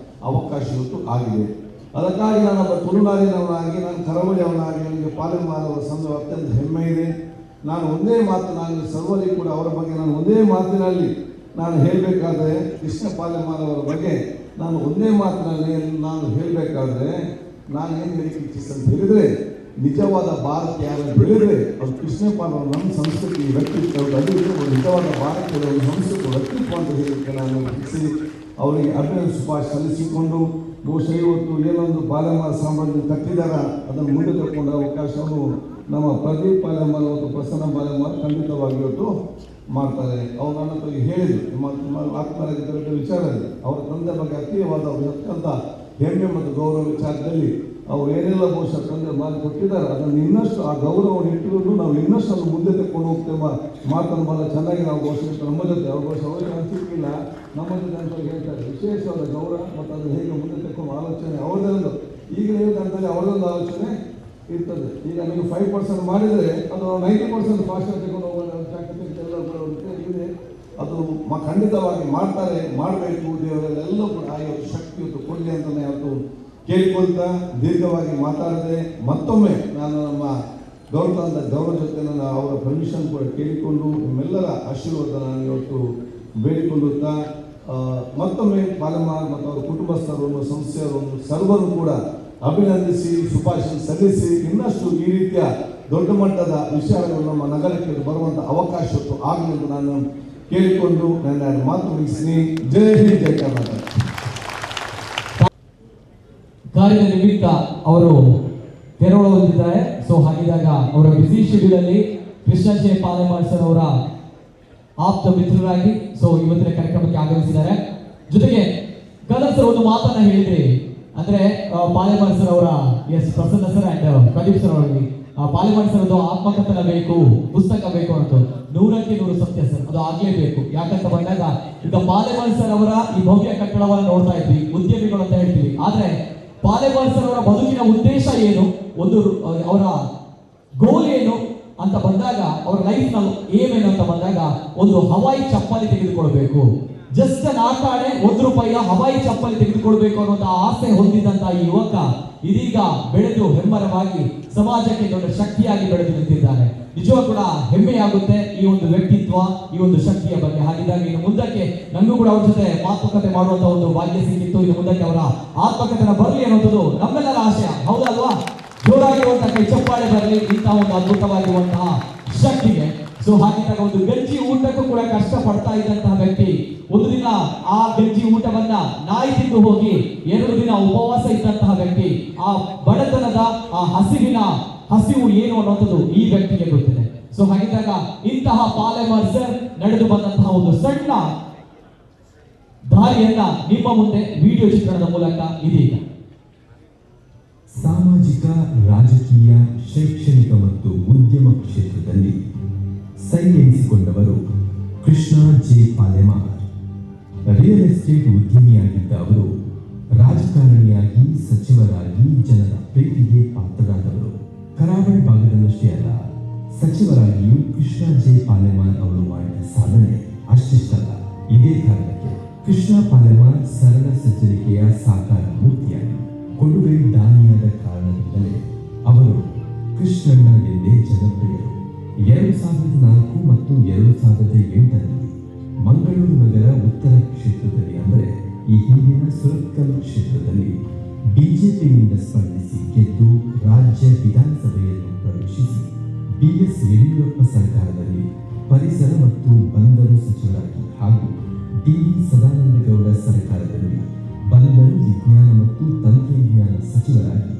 ಅವಕಾಶ ಇವತ್ತು ಆಗಿದೆ. ಅದಕ್ಕಾಗಿ ನಾನು ತುಳುನಾಡಿನವನಾಗಿ, ನಾನು ಕರಾವಳಿಯವನಾಗಿ ನನಗೆ ಪಾಲೆಮಾರ್ ಅವರ ಸಂದರ್ಭ ಅತ್ಯಂತ ಹೆಮ್ಮೆ ಇದೆ. ನಾನು ಒಂದೇ ಮಾತು, ನಾನು ಸರ್ವರಿಗೂ ಕೂಡ ಅವರ ಬಗ್ಗೆ ನಾನು ಒಂದೇ ಮಾತಿನಲ್ಲಿ ನಾನು ಹೇಳಬೇಕಾದ್ರೆ, ಕೃಷ್ಣ ಪಾಲೆಮಾರ್ ಅವರ ಬಗ್ಗೆ ನಾನು ಒಂದೇ ಮಾತಿನಲ್ಲಿ ನಾನು ಹೇಳಬೇಕಾದ್ರೆ ನಾನು ಏನು ಹೇಳಲಿಕ್ಕೆ ಇಚ್ಛಿಸ್ತಂತ ಹೇಳಿದರೆ, ನಿಜವಾದ ಭಾರತ ಯಾರು ಬೆಳೆದರೆ ಅದು ಕೃಷ್ಣಪಾಲ್ ಅವರು ನಮ್ಮ ಸಂಸ್ಕೃತಿ ವ್ಯಕ್ತಿತ್ವ ಅದು ನಿಜವಾದ ಭಾರತದ ಒಂದು ಸಂಸ್ಕೃತಿ ವ್ಯಕ್ತಿತ್ವ ಅಂತ ಹೇಳಲಿಕ್ಕೆ ನಾನು ಇಚ್ಛಿಸಿ ಅವರಿಗೆ ಅಭಿನಂದನೆ ಶುಭಾಶಯ ಸಲ್ಲಿಸಿಕೊಂಡು ಬಹುಶಃ ಇವತ್ತು ಏನೊಂದು ಪಾಲೆಮಾರ್ ಸಾಮ್ರಾಜ್ಯ ಕಟ್ಟಿದಾರ ಅದನ್ನು ಮುಂದೆ ತಗೊಂಡ ಅವಕಾಶವನ್ನು ನಮ್ಮ ಪ್ರದೀಪ್ ಪಾಲೆಮಾರ್ ಮತ್ತು ಪ್ರಸನ್ನ ಪಾಲೆಮಾರ್ ಖಂಡಿತವಾಗಿ ಇವತ್ತು ಮಾಡ್ತಾರೆ. ಅವ್ರು ನನ್ನ ಹತ್ರ ಹೇಳಿದರು, ಆತ್ಮರಾಗಿ ದೊಡ್ಡ ವಿಚಾರ ಇದೆ. ಅವರ ತಂದೆ ಬಗ್ಗೆ ಅತೀವಾದ ಅತ್ಯಂತ ಹೆಮ್ಮೆ ಮತ್ತು ಗೌರವ ವಿಚಾರದಲ್ಲಿ ಅವರು ಏನೆಲ್ಲ ಬಹುಶಃ ತಂದೆ ಮಾತು ಕೊಟ್ಟಿದ್ದಾರೆ ಅದನ್ನು ಇನ್ನಷ್ಟು ಆ ಗೌರವವನ್ನು ಇಟ್ಟುಕೊಂಡು ನಾವು ಇನ್ನಷ್ಟು ಅದನ್ನು ಮುಂದೆ ತೆಕ್ಕೊಂಡು ಹೋಗ್ತೇವೆ. ಮಾತನ್ನು ಭಾಳ ಚೆನ್ನಾಗಿ ನಾವು ಘೋಷಣೆ ನಮ್ಮ ಜೊತೆ ಅವ್ರ ಬಹುಶಃ ಅವರಿಗೆ ಅನಿಸಿಕ್ಕಿಲ್ಲ, ನಮ್ಮ ಜೊತೆ ಅಂತ ಹೇಳ್ತಾರೆ. ವಿಶೇಷವಾದ ಗೌರವ ಮತ್ತು ಅದು ಹೇಗೆ ಮುಂದೆ ತೆಕ್ಕೊಂಡು ಆಲೋಚನೆ ಅವ್ರದ್ದೊಂದು ಈಗಲೇ ಹೇಳಿದಂತಲ್ಲಿ ಅವ್ರದ್ದೊಂದು ಆಲೋಚನೆ ಇರ್ತದೆ. ಈಗ ನೀವು 5% ಮಾಡಿದರೆ ಅದು 90% ಫಾಸ್ಟ್ ತೆಗೆದುಕೊಂಡು ಹೋಗೋದು ಎಲ್ಲ ಇದೆ. ಅದು ಖಂಡಿತವಾಗಿ ಮಾಡ್ತಾರೆ, ಮಾಡಬೇಕು. ದೇವರೆಲ್ಲ ಕೂಡ ಆ ಶಕ್ತಿ ಇವತ್ತು ಕೊಡಲಿ ಅಂತಲೇ ಅವತ್ತು ಕೇಳಿಕೊಳ್ತಾ ದೀರ್ಘವಾಗಿ ಮಾತಾಡದೆ ಮತ್ತೊಮ್ಮೆ ನಾನು ನಮ್ಮ ಗೌರವ ಜೊತೆ ನಾನು ಅವರ ಪರ್ಮಿಷನ್ ಕೂಡ ಕೇಳಿಕೊಂಡು ನಿಮ್ಮೆಲ್ಲರ ಆಶೀರ್ವಾದ ನಾನು ಇವತ್ತು ಬೇಡಿಕೊಳ್ಳುತ್ತಾ ಮತ್ತೊಮ್ಮೆ ಪಾಲೆಮಾರ್ ಮತ್ತು ಅವರ ಕುಟುಂಬಸ್ಥರನ್ನು ಸಂಸ್ಥೆಯವರನ್ನು ಸರ್ವರು ಕೂಡ ಅಭಿನಂದಿಸಿ ಶುಭಾಶಯ ಸಲ್ಲಿಸಿ ಇನ್ನಷ್ಟು ಈ ರೀತಿಯ ದೊಡ್ಡ ಮಟ್ಟದ ವಿಚಾರಗಳು ನಮ್ಮ ನಗರಕ್ಕೆ ಬರುವಂಥ ಅವಕಾಶ ಆಗಲಿ ಎಂದು ನಾನು ಕೇಳಿಕೊಂಡು ನನ್ನ ಮಾತು ಮುಗಿಸ್ತೀನಿ. ಜೈ ಹಿಂದ್, ಜೈ ಕರ್ನಾಟಕ. ಕಾರ್ಯದ ನಿಮಿತ್ತ ಅವರು ತೆರಳು ಹೊಂದಿದ್ದಾರೆ. ಸೊ ಹಾಗಿದ್ದಾಗ ಅವರ ಬಿಸಿ ಶೆಡ್ಯೂಲ್ ಅಲ್ಲಿ ಕೃಷ್ಣ ಜೆ ಪಾಲೆಮಾರ್ ಸರ್ ಅವರ ಆಪ್ತ ಮಿತ್ರರಾಗಿ ಸೊ ಇವತ್ತಿನ ಕಾರ್ಯಕ್ರಮಕ್ಕೆ ಆಗಮಿಸಿದ್ದಾರೆ. ಜೊತೆಗೆ ಕದರ್ ಸರ್ ಒಂದು ಮಾತನ್ನ ಹೇಳಿದ್ರಿ, ಅಂದ್ರೆ ಪಾಲೆಮಾರ್ ಸರ್ ಅವರ Prasanna sir and Pradeep sir ಅವರಿಗೆ ಪಾಲೆಮಾರ್ ಸರ್ ಅದು ಆತ್ಮಕಥನ ಬೇಕು, ಪುಸ್ತಕ ಬೇಕು ಅಂತ 100ಕ್ಕೆ 100 ಸತ್ಯ ಸರ್, ಅದು ಆಗ್ಲೇಬೇಕು. ಯಾಕಂತ ಬಂದಾಗ ಈಗ ಪಾಲೆಮಾರ್ ಸರ್ ಅವರ ಈ ಭವ್ಯ ಕಟ್ಟಡವನ್ನು ನೋಡ್ತಾ ಇದ್ವಿ, ಉದ್ಯಮಿಗಳು ಅಂತ ಹೇಳ್ತೀವಿ, ಆದ್ರೆ ಪಾಲೆಮಾರ್ ಸರ್ ಅವರ ಬದುಕಿನ ಉದ್ದೇಶ ಏನು, ಒಂದು ಅವರ ಗೋಲ್ ಏನು ಅಂತ ಬಂದಾಗ, ಅವರ ಲೈಫ್ ನ ಏಮ್ ಏನು ಅಂತ ಬಂದಾಗ, ಒಂದು ಹವಾಯಿ ಚಪ್ಪಲಿ ತೆಗೆದುಕೊಳ್ಬೇಕು, ಜಸ್ಟ್ ನಾಟಾಡೆ ₹1 ಹವಾಯಿ ಚಪ್ಪಲಿ ತೆಗೆದುಕೊಳ್ಬೇಕು ಅನ್ನುವಂತ ಆಸೆ ಹೊಂದಿದಂತ ಈ ಯುವಕ ಇದೀಗ ಬೆಳೆದು ಹೆಮ್ಮರವಾಗಿ ಸಮಾಜಕ್ಕೆ ದೊಡ್ಡ ಶಕ್ತಿಯಾಗಿ ಬೆಳೆದು ನಿಂತಿದ್ದಾನೆ. ನಿಜವಾಗ ಕೂಡ ಹೆಮ್ಮೆಯಾಗುತ್ತೆ ಈ ಒಂದು ವ್ಯಕ್ತಿತ್ವ, ಈ ಒಂದು ಶಕ್ತಿಯ ಬಗ್ಗೆ. ಹಾಗಿದ್ದಾಗ ಇನ್ನು ಮುಂದಕ್ಕೆ ನಮಗೂ ಕೂಡ ಅವ್ರ ಜೊತೆ ಮಾತುಕತೆ ಮಾಡುವಂತ ಒಂದು ಭಾಗ್ಯ ಸಿಕ್ಕಿತ್ತು. ಇನ್ನು ಮುಂದಕ್ಕೆ ಅವರ ಆತ್ಮಕಥನ ಬರಲಿ ಅನ್ನೋದು ನಮ್ಮೆಲ್ಲರ ಆಶಯ, ಹೌದಲ್ವಾ? ಜೋರಾಗಿರುವಂತಹ ಕೈ ಚಪ್ಪಾಳೆ ಬರಲಿ ಇಂತಹ ಒಂದು ಅದ್ಭುತವಾಗಿರುವಂತಹ ಶಕ್ತಿಗೆ. ಸೊ ಹಾಗಿದ್ದಾಗ ಒಂದು ಗಂಜಿ ಊಟಕ್ಕೂ ಕೂಡ ಕಷ್ಟ ಪಡ್ತಾ ಇದ್ದಂತಹ ವ್ಯಕ್ತಿ ಒಂದು ದಿನ ಆ ಗಂಜಿ ಊಟವನ್ನ ನಾಯಿ ತಿಂದು ಹೋಗಿ 2 ದಿನ ಉಪವಾಸ ಇದ್ದಂತಹ ವ್ಯಕ್ತಿ, ಆ ಬಡತನದ ಆ ಹಸಿವು ಏನು ಅನ್ನೋದು ಈ ವ್ಯಕ್ತಿಗೆ ಗೊತ್ತಿದೆ. ಸೊ ಹಾಗಿದ್ದಾಗ ಇಂತಹ ಪಾಲೆಮಾರ್ ಸರ್ ನಡೆದು ಬಂದಂತಹ ಒಂದು ಸಣ್ಣ ದಾರಿಯನ್ನ ನಿಮ್ಮ ಮುಂದೆ ವಿಡಿಯೋ ಚಿತ್ರಣದ ಮೂಲಕ ಇದೀಗ ಸಾಮಾಜಿಕ, ರಾಜಕೀಯ, ಶೈಕ್ಷಣಿಕ ಮತ್ತು ಉದ್ಯಮ ಕ್ಷೇತ್ರದಲ್ಲಿ ಸೈ ಎನಿಸಿಕೊಂಡವರು Krishna J Palemar. Real estate ಉದ್ಯಮಿಯಾಗಿದ್ದ ಅವರು ರಾಜಕಾರಣಿಯಾಗಿ, ಸಚಿವರಾಗಿ ಜನರ ಪ್ರೀತಿಗೆ ಪಾತ್ರರಾದವರು. ಕರಾವಳಿ ಭಾಗದಲ್ಲಷ್ಟೇ ಅಲ್ಲ, ಸಚಿವರಾಗಿಯೂ ಕೃಷ್ಣ ಜೆ ಪಾಲೆಮಾರ್ ಅವರು ಮಾಡಿದ ಸಾಧನೆ ಅಷ್ಟಿಷ್ಟಲ್ಲ. ಇದೇ ಕಾರಣಕ್ಕೆ ಕೃಷ್ಣ ಪಾಲೆಮಾರ್ ಸರಳ ಸಜ್ಜನಿಕೆಯ ಸಾಕಾರ ಮೂರ್ತಿಯಾಗಿ ಕೊಡುಗೈ ದಾನಿಯಾದ ಕಾರಣದಿಂದಲೇ ಅವರು ಕೃಷ್ಣಣ್ಣ ಎಂದೇ ಜನಪ್ರಿಯರು. 2004 ಮತ್ತು 2008ರಲ್ಲಿ ಮಂಗಳೂರು ನಗರ ಉತ್ತರ ಕ್ಷೇತ್ರದಲ್ಲಿ, ಅಂದರೆ ಈ ಹಿಂದಿನ ಸುರತ್ಕಲ್ ಕ್ಷೇತ್ರದಲ್ಲಿ ಬಿಜೆಪಿಯಿಂದ ಸ್ಪರ್ಧಿಸಿ ಗೆದ್ದು ರಾಜ್ಯ ವಿಧಾನಸಭೆಯನ್ನು ಪ್ರವೇಶಿಸಿ BS ಯಡಿಯೂರಪ್ಪ ಸರ್ಕಾರದಲ್ಲಿ ಪರಿಸರ ಮತ್ತು ಬಂದರು ಸಚಿವರಾಗಿ ಹಾಗೂ DV ಸದಾನಂದಗೌಡ ಸರ್ಕಾರದಲ್ಲಿ ಬಂದರು, ವಿಜ್ಞಾನ ಮತ್ತು ತಂತ್ರಜ್ಞಾನ ಸಚಿವರಾಗಿ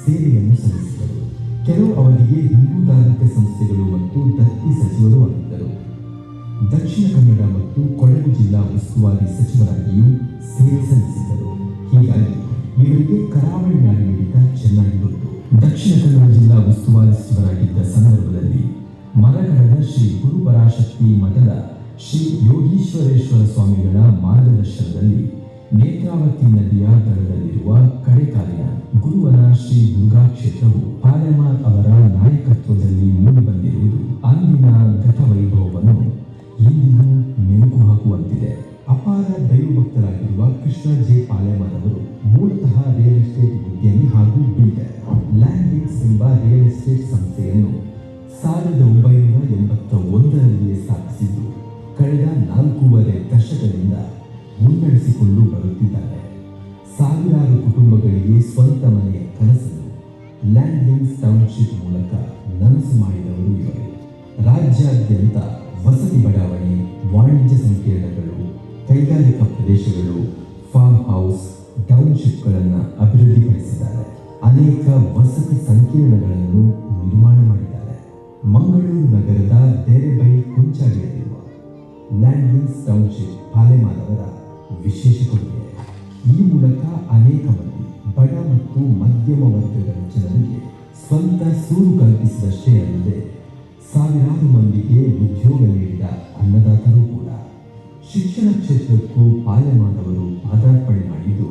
ಸೇವೆಯನ್ನು ಸಲ್ಲಿಸಿದರು. ಕೆಲವು ಅವಧಿಗೆ ಹಿಂದೂ ಧಾರ್ಮಿಕ ಸಂಸ್ಥೆಗಳು ಮತ್ತು ದತ್ತಿ ಸಚಿವರು ಆಗಿದ್ದರು. ದಕ್ಷಿಣ ಕನ್ನಡ ಮತ್ತು ಕೊಡಗು ಜಿಲ್ಲಾ ಉಸ್ತುವಾರಿ ಸಚಿವರಾಗಿಯೂ ಸೇವೆ ಸಲ್ಲಿಸಿದ್ದರು. ಹೀಗಾಗಿ ಇವರಿಗೆ ಕರಾವಳಿ ನಾಡಿನ ಚೆನ್ನಾಗಿ ಗೊತ್ತು. ದಕ್ಷಿಣ ಕನ್ನಡ ಜಿಲ್ಲಾ ಉಸ್ತುವಾರಿ ಸಚಿವರಾಗಿದ್ದ ಸಂದರ್ಭದಲ್ಲಿ ಮರಗಡದ ಶ್ರೀ ಗುರುಪರಾಶಕ್ತಿ ಮಠದ ಶ್ರೀ ಯೋಗೀಶ್ವರೇಶ್ವರ ಸ್ವಾಮಿಗಳ ಮಾರ್ಗದರ್ಶನದಲ್ಲಿ ನೇತ್ರಾವತಿ ನದಿಯ ದಡದಲ್ಲಿರುವ ಕಡೆಕಾಲಿನ ಗುರುವನ ಶ್ರೀ ದುರ್ಗಾ ಕ್ಷೇತ್ರವು ಪಾಲೆಮಾರ್ ಅವರ ನಾಯಕತ್ವದಲ್ಲಿ ಮೂಡಿಬಂದಿರುವುದು ಅಂದಿನ ಗತವೈಭವವನ್ನು ಇಂದಿಗೂ ಮೆಲುಕು ಹಾಕುವಂತಿದೆ. ಅಪಾರ ದೈವಭಕ್ತರಾಗಿರುವ ಕೃಷ್ಣ ಜೆ ಪಾಲೆಮಾರ್ ಅವರು ಮೂಲತಃ ರಿಯಲ್ ಎಸ್ಟೇಟ್ ಉದ್ಯಮಿ ಹಾಗೂ ಬಿಲ್ಡರ್. ಲ್ಯಾಂಡ್ಲಿಂಗ್ಸ್ ಎಂಬ ರಿಯಲ್ ಎಸ್ಟೇಟ್ ಸಂಸ್ಥೆಯನ್ನು 1981ರಲ್ಲಿ ಸ್ಥಾಪಿಸಿದ್ದು ಕಳೆದ 4.5 ದಶಕದಿಂದ ಮುನ್ನಡೆಸಿಕೊಂಡು ಬರುತ್ತಿದ್ದಾರೆ. ಸಾವಿರಾರು ಕುಟುಂಬಗಳಿಗೆ ಸ್ವಂತ ಮನೆಯ ಕನಸನ್ನು ಲ್ಯಾಂಡ್ಲಿಂಗ್ಸ್ ಟೌನ್ಶಿಪ್ ಮೂಲಕ ನನಸು ಮಾಡಿದವರು ಇವರು. ರಾಜ್ಯಾದ್ಯಂತ ವಸತಿ ಬಡಾವಣೆ, ವಾಣಿಜ್ಯ ಸಂಕೀರ್ಣಗಳು, ಕೈಗಾರಿಕಾ ಪ್ರದೇಶಗಳು, ಫಾರ್ಮ್ ಹೌಸ್, ಟೌನ್ಶಿಪ್ಗಳನ್ನು ಅಭಿವೃದ್ಧಿಪಡಿಸಿದ್ದಾರೆ. ಅನೇಕ ವಸತಿ ಸಂಕೀರ್ಣಗಳನ್ನು ನಿರ್ಮಾಣ ಮಾಡಿದ್ದಾರೆ. ಮಂಗಳೂರು ನಗರದ ದೇರೆಬೈ ಕುಂಚಾಡಿಯಲ್ಲಿರುವ ಲ್ಯಾಂಡ್ಲಿಂಗ್ಸ್ ಟೌನ್ಶಿಪ್ ಪಾಲೆಮಾರ್ ಅವರ ವಿಶೇಷ ಕೊಡುಗೆ. ಈ ಮೂಲಕ ಅನೇಕ ಮಂದಿ ಬಡ ಮತ್ತು ಮಧ್ಯಮ ವರ್ಗದ ಜನರಿಗೆ ಸ್ವಂತ ಸೂರು ಕಲ್ಪಿಸಿದಷ್ಟೇ ಅಲ್ಲದೆ ಸಾವಿರಾರು ಮಂದಿಗೆ ಉದ್ಯೋಗ ನೀಡಿದ ಅನ್ನದಾತರು ಕೂಡ. ಶಿಕ್ಷಣ ಕ್ಷೇತ್ರಕ್ಕೂ ಪಾಲೆಮಾರ್ ಅವರು ಪಾದಾರ್ಪಣೆ ಮಾಡಿದ್ದು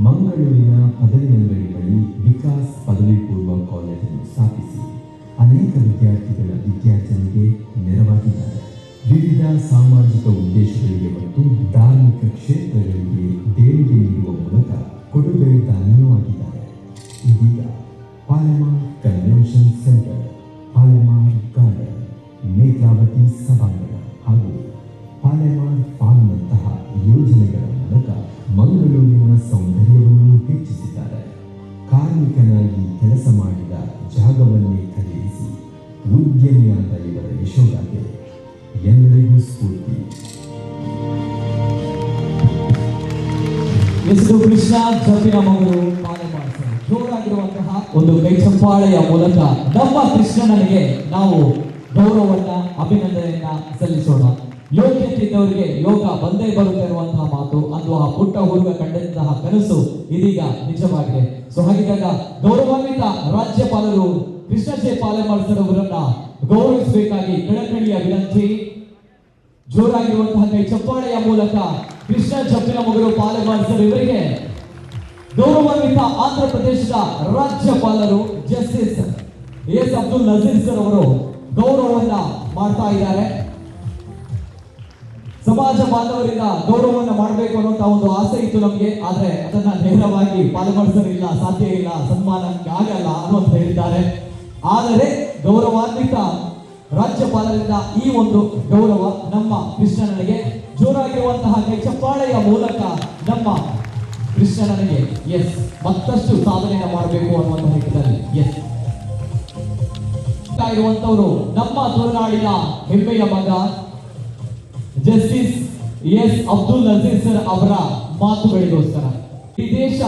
ಮಂಗಳೂರಿನ ಪದವಿಯಂಗಡಿ ಬಳಿ ವಿಕಾಸ್ ಪದವಿ ಪೂರ್ವ ಕಾಲೇಜನ್ನು ಸ್ಥಾಪಿಸಿ ಅನೇಕ ವಿದ್ಯಾರ್ಥಿಗಳ ವಿದ್ಯಾರ್ಜನೆಗೆ ನೆರವಾಗಿದ್ದಾರೆ. ವಿವಿಧ ಸಾಮಾಜಿಕ ಉದ್ದೇಶಗಳಿಗೆ ಮತ್ತು ಧಾರ್ಮಿಕ ಕ್ಷೇತ್ರಗಳಿಗೆ ದೇಣಿಗೆ ನೀಡುವ ಮೂಲಕ ಕೊಡುಗೈ ದಾನಿಯೂ ಆಗಿದ್ದಾರೆ. ಇದೀಗ ಪಾಲೆಮಾರ್ ಕನ್ವೆನ್ಷನ್ ಸೆಂಟರ್ ಪರವಾಗಿ ಕೆಲಸ ಮಾಡಿದ ಜಾಗವನ್ನೇ ಖರೀದಿಸಿ ಉದ್ಯಮಿಯಾದ ಇವರ ಯಶೋಗಾಥೆ ಎಲ್ಲರಿಗೂ ಸ್ಫೂರ್ತಿ. ಹೆಸರು ಕೃಷ್ಣ ಜಪ್ಪಿನ ಮಗಳು ಪಾಲೆಮಾರ್ ಸರ್. ಜೋರಾಗಿರುವಂತಹ ಒಂದು ಕೈ ಚಪ್ಪಾಳೆಯ ಮೂಲಕ ನಮ್ಮ ಕೃಷ್ಣನಿಗೆ ನಾವು ಗೌರವವನ್ನ ಅಭಿನಂದನೆಯನ್ನ ಸಲ್ಲಿಸೋಣ. ಯೋಗ್ಯತೆ ಇದ್ದವರಿಗೆ ಯೋಗ ಬಂದೇ ಬರುತ್ತೆ ಅನ್ನುವಂತಹ ಮಾತು, ಅದು ಆ ಪುಟ್ಟ ಹುಡುಗ ಕಂಡಂತಹ ಕನಸು ಇದೀಗ ನಿಜವಾಗಿದೆ. ಸೊ ಹಾಗಿದ್ದಾಗ ಗೌರವಾನ್ವಿತ ರಾಜ್ಯಪಾಲರು ಕೃಷ್ಣ ಜೆ ಪಾಲೆಮಾರ್ ಸರ್ ಅವರನ್ನ ಗೌರವಿಸಬೇಕಾಗಿ ಕಳಕಳಿಯ ವಿನಂತಿ. ಜೋರಾಗಿರುವಂತಹ ಕೈ ಚಪ್ಪಾಳೆಯ ಮೂಲಕ ಕೃಷ್ಣ ಜಪ್ಪಿನ ಮಗಳು ಪಾಲೆಮಾರ್ ಸರ್ ಇವರಿಗೆ ಗೌರವಾನ್ವಿತ ಆಂಧ್ರ ಪ್ರದೇಶದ ರಾಜ್ಯಪಾಲರು justice S Abdul Nazeer sir ಅವರು ಗೌರವವನ್ನ ಮಾಡ್ತಾ ಇದ್ದಾರೆ. ಸಮಾಜ ಬಾಂಧವರಿಂದ ಗೌರವವನ್ನ ಮಾಡಬೇಕು ಅನ್ನುವಂತ ಒಂದು ಆಸೆ ಇತ್ತು ನಮಗೆ, ಆದ್ರೆ ಅದನ್ನ ನೇರವಾಗಿ ಪಾಲೆಮಾರ್ ಸರ್ ಇಲ್ಲ, ಸಾಧ್ಯ ಇಲ್ಲ, ಸನ್ಮಾನಕ್ಕೆ ಆಗಲ್ಲ ಅನ್ನುವಂತ ಹೇಳಿದ್ದಾರೆ. ಆದರೆ ಗೌರವಾನ್ವಿತ ರಾಜ್ಯಪಾಲರಿಂದ ಈ ಒಂದು ಗೌರವ ನಮ್ಮ ಕೃಷ್ಣನಿಗೆ ಜೋರಾಗಿರುವಂತಹ ಕೈ ಚಪ್ಪಾಳೆಯ ಮೂಲಕ ನಮ್ಮ ಕೃಷ್ಣನಿಗೆ ಎಸ್ ಮತ್ತಷ್ಟು ಸಾಧನೆಯನ್ನು ಮಾಡಬೇಕು ಅನ್ನುವಂತಹ ನಿಟ್ಟಿನಲ್ಲಿ ಎಸ್ ಇರುವಂತವರು ನಮ್ಮ ತುಳುನಾಡಿನ ಹೆಮ್ಮೆಯ ಮಗ justice S Abdul Nazeer sir ಅವರ ಮಾತುಗಳಿಗೋಸ್ಕರ ಈ ದೇಶ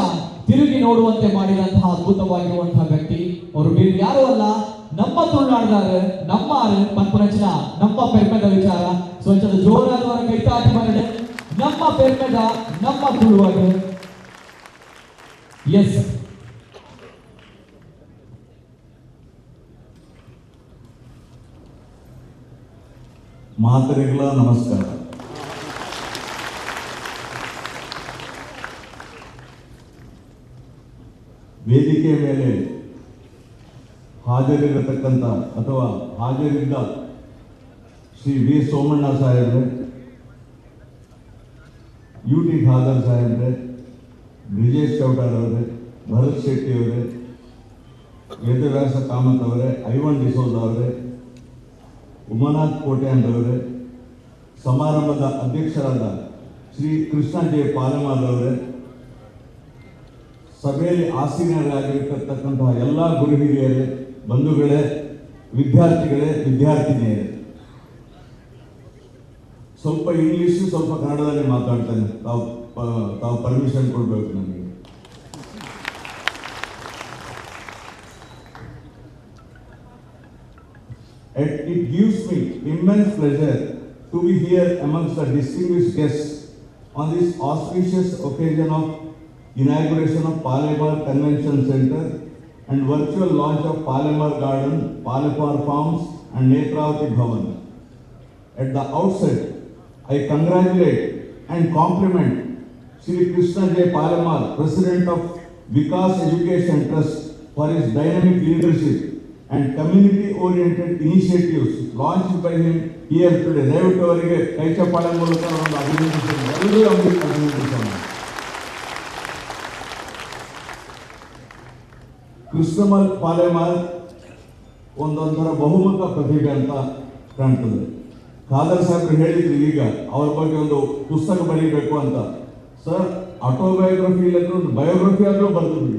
ತಿರುಗಿ ನೋಡುವಂತೆ ಮಾಡಿದಂತಹ ಅದ್ಭುತವಾಗಿರುವಂತಹ ವ್ಯಕ್ತಿ. ಅವರು ಬೇರೆ ಯಾರು ಅಲ್ಲ, ನಮ್ಮ ತುಳುನಾಡಿದಾರ, ನಮ್ಮ ಪಂಪನಚನ ನಮ್ಮ ಪೆರ್ಮೆದ ವಿಚಾರ. ಸ್ವಚ್ಛದ ಜೋರಾದವರ ಕೈತಾಟಿ ಮಾಡಿದೆ ನಮ್ಮ ಪೆರ್ಮೆದ ನಮ್ಮ ತುಳುವಾಗ ಎಸ್ ಮಾತರಿಗಳ ನಮಸ್ಕಾರ. ವೇದಿಕೆ ಮೇಲೆ ಹಾಜರಿರತಕ್ಕಂಥ ಅಥವಾ ಹಾಜರಿದ್ದ ಶ್ರೀ ವಿ ಸೋಮಣ್ಣ ಸಾಹೇಬ್ರೆ, ಯು ಟಿ ಖಾದರ್ ಸಾಹೇಬ್ರೆ, ಬ್ರಿಜೇಶ್ ಚೌಟಾರ್ ಅವರೇ, ಭರತ್ ಶೆಟ್ಟಿ ಅವರೇ, ವೇದವ್ಯಾಸ ಕಾಮತ್ ಅವರೇ, ಐವನ್ ಡಿಸೋಜ ಅವರೇ, ಉಮಾನಾಥ್ ಕೋಟ್ಯಾನ್ ಅವರೇ, ಸಮಾರಂಭದ ಅಧ್ಯಕ್ಷರಾದ ಶ್ರೀ ಕೃಷ್ಣ ಜೆ ಪಾಲೆಮಾರ್ ಅವರೇ, ಸಭೆಯಲ್ಲಿ ಆಸೀನರಾಗಿರ್ತಕ್ಕಂತಹ ಎಲ್ಲ ಗುರು ಹಿರಿಯರೇ, ಬಂಧುಗಳೇ, ವಿದ್ಯಾರ್ಥಿಗಳೇ, ವಿದ್ಯಾರ್ಥಿನಿಯರೇ, ಸ್ವಲ್ಪ ಇಂಗ್ಲಿಷ್ ಸ್ವಲ್ಪ ಕನ್ನಡದಲ್ಲಿ ಮಾತಾಡ್ತೇನೆ, ತಾವು ಪರ್ಮಿಷನ್ ಕೊಡಬೇಕು ನನಗೆ. It gives me immense pleasure to be here amongst the distinguished guests on this auspicious occasion of inauguration of Palemar Convention Center and virtual launch of Palemar Garden, Palepar Farms and Netravati Bhavan. At the outset, I congratulate and compliment Sri Krishna J. Palemar, President of Vikas Education Trust, for his dynamic leadership and community-oriented initiatives launched by him here today. ದಯವಿಟ್ಟು ಅವರಿಗೆ ಕೈ ಚಪ್ಪಾಳೆ ಮೂಲಕ ಒಂದು ಅಭಿನಂದಿಸೋಣ, ಎಲ್ಲರೂ ಅಭಿನಂದಿಸೋಣ. ಕೃಷ್ಣ ಪಾಲೆಮಾರ್ ಒಂದೊಂದರ ಬಹುಮುಖ ಪ್ರತಿಭೆ ಅಂತ ಕಾಣ್ತದೆ. ಖಾದರ್ ಸಾಹೇಬ್ರು ಹೇಳಿದ್ರು ಈಗ ಅವ್ರ ಬಗ್ಗೆ ಒಂದು ಪುಸ್ತಕ ಬರೀಬೇಕು ಅಂತ. ಸರ್, ಆಟೋಬಯೋಗ್ರಫಿ ಇಲ್ಲಂದ್ರೆ ಒಂದು ಬಯೋಗ್ರಫಿ ಆದರೂ ಬರ್ತಿದ್ವಿ,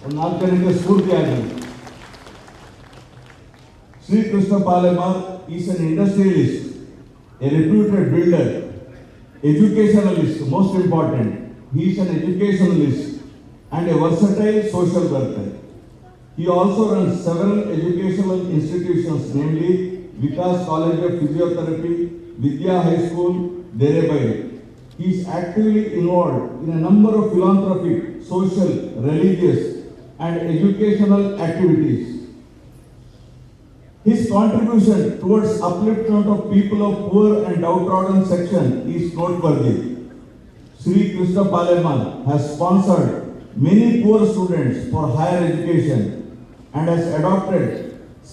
ಒಂದು 4 ಜನಕ್ಕೆ ಸ್ಫೂರ್ತಿ ಆಗಲಿ. Sri Krishna Palemar is an industrialist, a reputed builder, educationalist, most important. He is an educationalist and a versatile social worker. He also runs several educational institutions, namely Vikas College of Physiotherapy, Vidya High School, Derebai. He is actively involved in a number of philanthropic, social, religious and educational activities. His contribution towards upliftment of people of poor and downtrodden section is noteworthy. Sri Krishna Palemar has sponsored many poor students for higher education and has adopted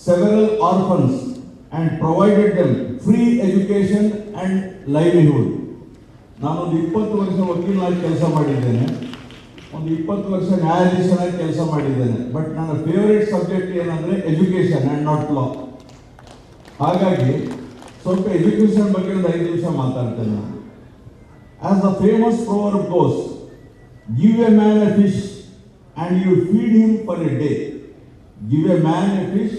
several orphans and provided them free education and livelihood. ನಾನೊಂದು 20 ವರ್ಷ ವಕೀಲನಾಗಿ ಕೆಲಸ ಮಾಡಿದ್ದೇನೆ, ಒಂದು 20 ವರ್ಷ ನ್ಯಾಯಾಧೀಶನಾಗಿ ಕೆಲಸ ಮಾಡಿದ್ದೇನೆ. But ನನ್ನ favourite subject ಏನಂದ್ರೆ ಎಜುಕೇಶನ್ ಆ್ಯಂಡ್ ನಾಟ್ ಲಾ. ಹಾಗಾಗಿ ಸ್ವಲ್ಪ ಎಜುಕೇಶನ್ ಬಗ್ಗೆ ಒಂದು 5 ನಿಮಿಷ ಮಾತಾಡ್ತೇನೆ ನಾನು. As the famous proverb goes, give a man a fish and you feed him for a day. Give a man a fish,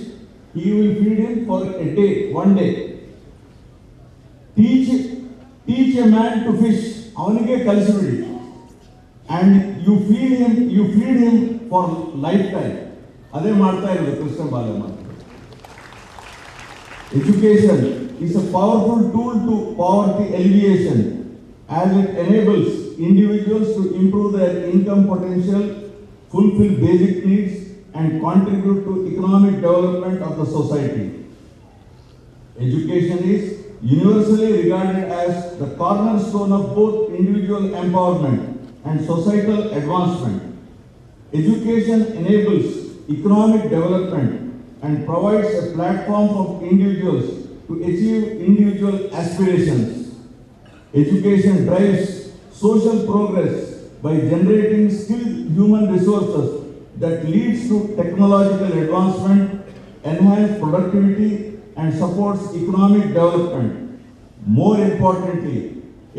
he will feed him for a day, one day. Teach a man to fish, avanige kalisibidi, and you feed him for lifetime. Ade ಮಾಡ್ತಾ ಇರೋದು Krishna Balamma. Education is a powerful tool to poverty alleviation as it enables individuals to improve their income potential, fulfill basic needs, and contribute to economic development of the society. Education is universally regarded as the cornerstone of both individual empowerment and societal advancement. Education enables economic development and provides a platform for individuals to achieve individual aspirations. Education drives social progress by generating skilled human resources that leads to technological advancement, enhanced productivity, and supports economic development. More importantly,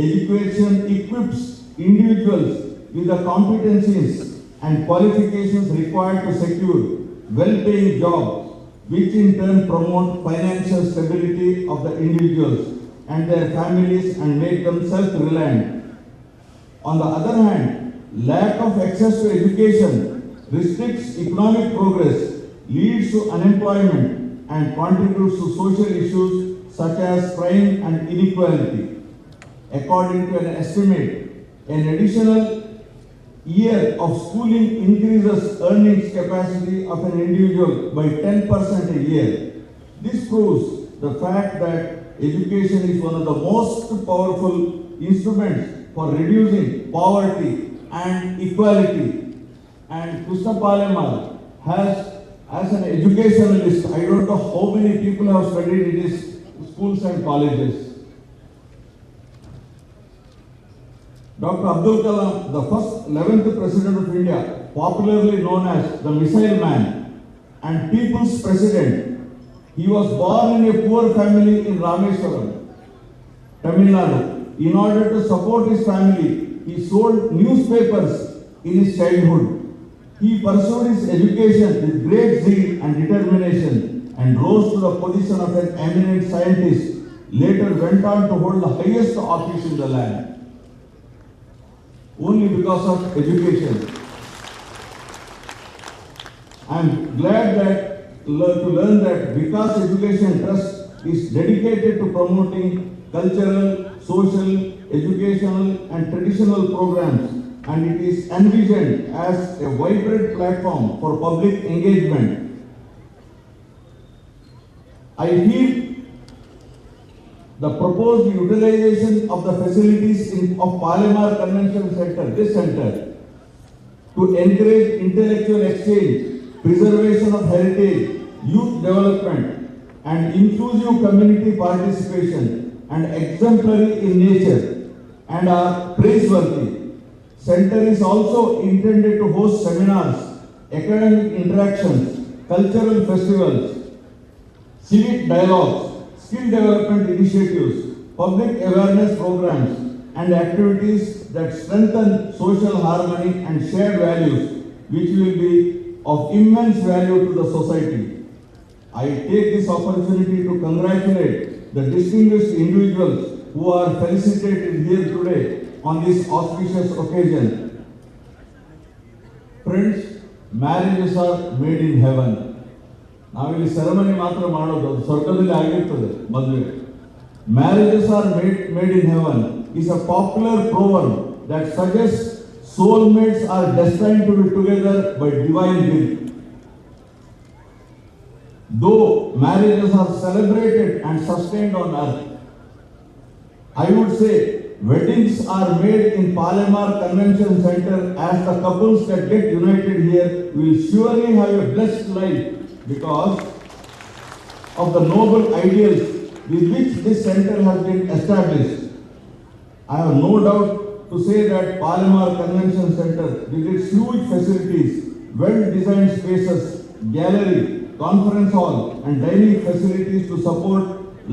education equips individuals with the competencies and qualifications required to secure well-paying jobs, which in turn promote financial stability of the individuals and their families and make them self-reliant. On the other hand, lack of access to education restricts economic progress, leads to unemployment, and contributes to social issues such as crime and inequality. According to an estimate, an additional year of schooling increases earnings capacity of an individual by 10% a year. This proves the fact that education is one of the most powerful instruments for reducing poverty and equality. And Krishna Palemar has, as an educationalist, I don't know how many people have studied in his schools and colleges. Dr. Abdul Kalam, the first 11th President of India, popularly known as the Missile Man and People's President, he was born in a poor family in Rameswaram, Tamil Nadu. In order to support his family, he sold newspapers in his childhood. He pursued his education with great zeal and determination and rose to the position of an eminent scientist, later went on to hold the highest office in the land. Only because of education. I am glad to learn that Vikas Education Trust is dedicated to promoting cultural, social, educational and traditional programs, and it is envisioned as a vibrant platform for public engagement. I feel the proposed utilization of the facilities of Palemar Convention Center, this center, to encourage intellectual exchange, preservation of heritage, youth development, and inclusive community participation, and exemplary in nature, and are praiseworthy. Center is also intended to host seminars, academic interactions, cultural festivals, civic dialogues, skill development initiatives, public awareness programs, and activities that strengthen social harmony and shared values, which will be of immense value to the society. I take this opportunity to congratulate the distinguished individuals who are felicitated here today on this auspicious occasion. Friends, marriages are made in heaven. ನಾವಿಲ್ಲಿ ceremony ಮಾತ್ರ ಮಾಡೋದು, ಅದು ಸ್ವರ್ಗದಲ್ಲಿ ಆಗಿರ್ತದೆ ಮದುವೆ. Marriages are made in heaven is a popular proverb that suggests soulmates are destined to be together by divine will. Though marriages are celebrated and sustained on earth, I would say weddings are made in Palemar Convention Center, as the couples that get united here will surely have a blessed life because of the noble ideals with which this center has been established. I have no doubt to say that Palemar Convention Center, with its huge facilities, well-designed spaces, gallery, conference hall, and dining facilities to support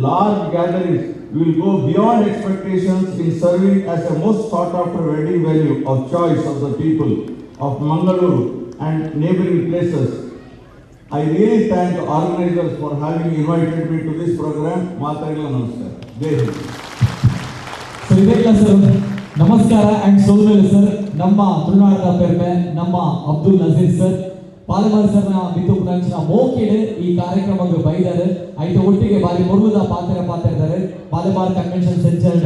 large gatherings, will go beyond expectations in serving as a most sought-after wedding venue of choice of the people of Mangaluru and neighboring places. I really thank the organizers for having invited me to this program. ಮಾತಾಡಲು ನಮಸ್ಕಾರ. ಜೈ Hind. So ಇದೆಲ್ಲ sir ನಮಸ್ಕಾರ and ಸೋಲ್ಮೇಲೆ sir ನಮ್ಮ ತುಳುನಾಡದ ಪೆರ್ಮೆ ನಮ್ಮ Abdul Nazeer sir Palemar ಸರ್ನ ಮಿತ್ತು ಪುನಂಚಿನ ಮೋಕಿಡ್ ಈ ಕಾರ್ಯಕ್ರಮಕ್ಕೆ ಬೈದಾರೆ ಐದು ಒಟ್ಟಿಗೆ ಬಾರಿ ಮೊದಲದ ಪಾತ್ರ ಇದ್ದಾರೆ ಪಾಲೆಮಾರ್ ಕನ್ವೆನ್ಷನ್ ಸೆಂಟರ್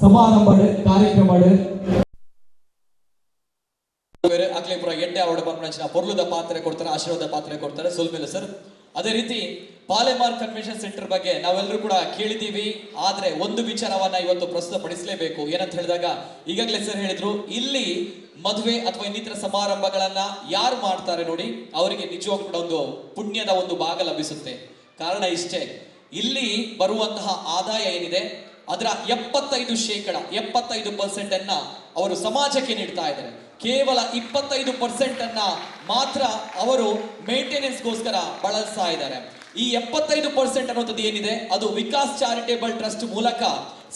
ಸಮಾರಂಭ ಕಾರ್ಯಕ್ರಮ ಅಕ್ಲೇಪುರ ಎಡ್ಡೆ ಅವರ ಪಂಪನಂಚಿನ ಪೊರ್ಲುದ ಪಾತ್ರೆ ಕೊಡ್ತಾರೆ, ಆಶೀರ್ವಾದ ಪಾತ್ರೆ ಕೊಡ್ತಾರೆ ಸೋಲ್ಮೇಲೆ ಸರ್. ಅದೇ ರೀತಿ ಪಾಲೆಮಾರ್ ಕನ್ವೆನ್ಷನ್ ಸೆಂಟರ್ ಬಗ್ಗೆ ನಾವೆಲ್ಲರೂ ಕೂಡ ಕೇಳಿದೀವಿ. ಆದ್ರೆ ಒಂದು ವಿಚಾರವನ್ನ ಇವತ್ತು ಪ್ರಸ್ತುತಪಡಿಸಲೇಬೇಕು. ಏನಂತ ಹೇಳಿದಾಗ ಈಗಾಗಲೇ ಸರ್ ಹೇಳಿದ್ರು, ಇಲ್ಲಿ ಮದುವೆ ಅಥವಾ ಇನ್ನಿತರ ಸಮಾರಂಭಗಳನ್ನ ಯಾರು ಮಾಡ್ತಾರೆ ನೋಡಿ, ಅವರಿಗೆ ನಿಜವಾಗ್ಲೂ ಕೂಡ ಒಂದು ಪುಣ್ಯದ ಒಂದು ಭಾಗ ಲಭಿಸುತ್ತೆ. ಕಾರಣ ಇಷ್ಟೇ, ಇಲ್ಲಿ ಬರುವಂತಹ ಆದಾಯ ಏನಿದೆ ಅದರ 75% ಅನ್ನ ಅವರು ಸಮಾಜಕ್ಕೆ ನೀಡ್ತಾ ಇದ್ದಾರೆ. ಕೇವಲ 25% ಅನ್ನ ಮಾತ್ರ ಅವರು ಮೇಂಟೆನೆನ್ಸ್ಗೋಸ್ಕರ ಬಳಸ್ತಾ ಇದ್ದಾರೆ. ಈ 75% ಅನ್ನೋದು ಏನಿದೆ ಅದು ವಿಕಾಸ್ ಚಾರಿಟೇಬಲ್ ಟ್ರಸ್ಟ್ ಮೂಲಕ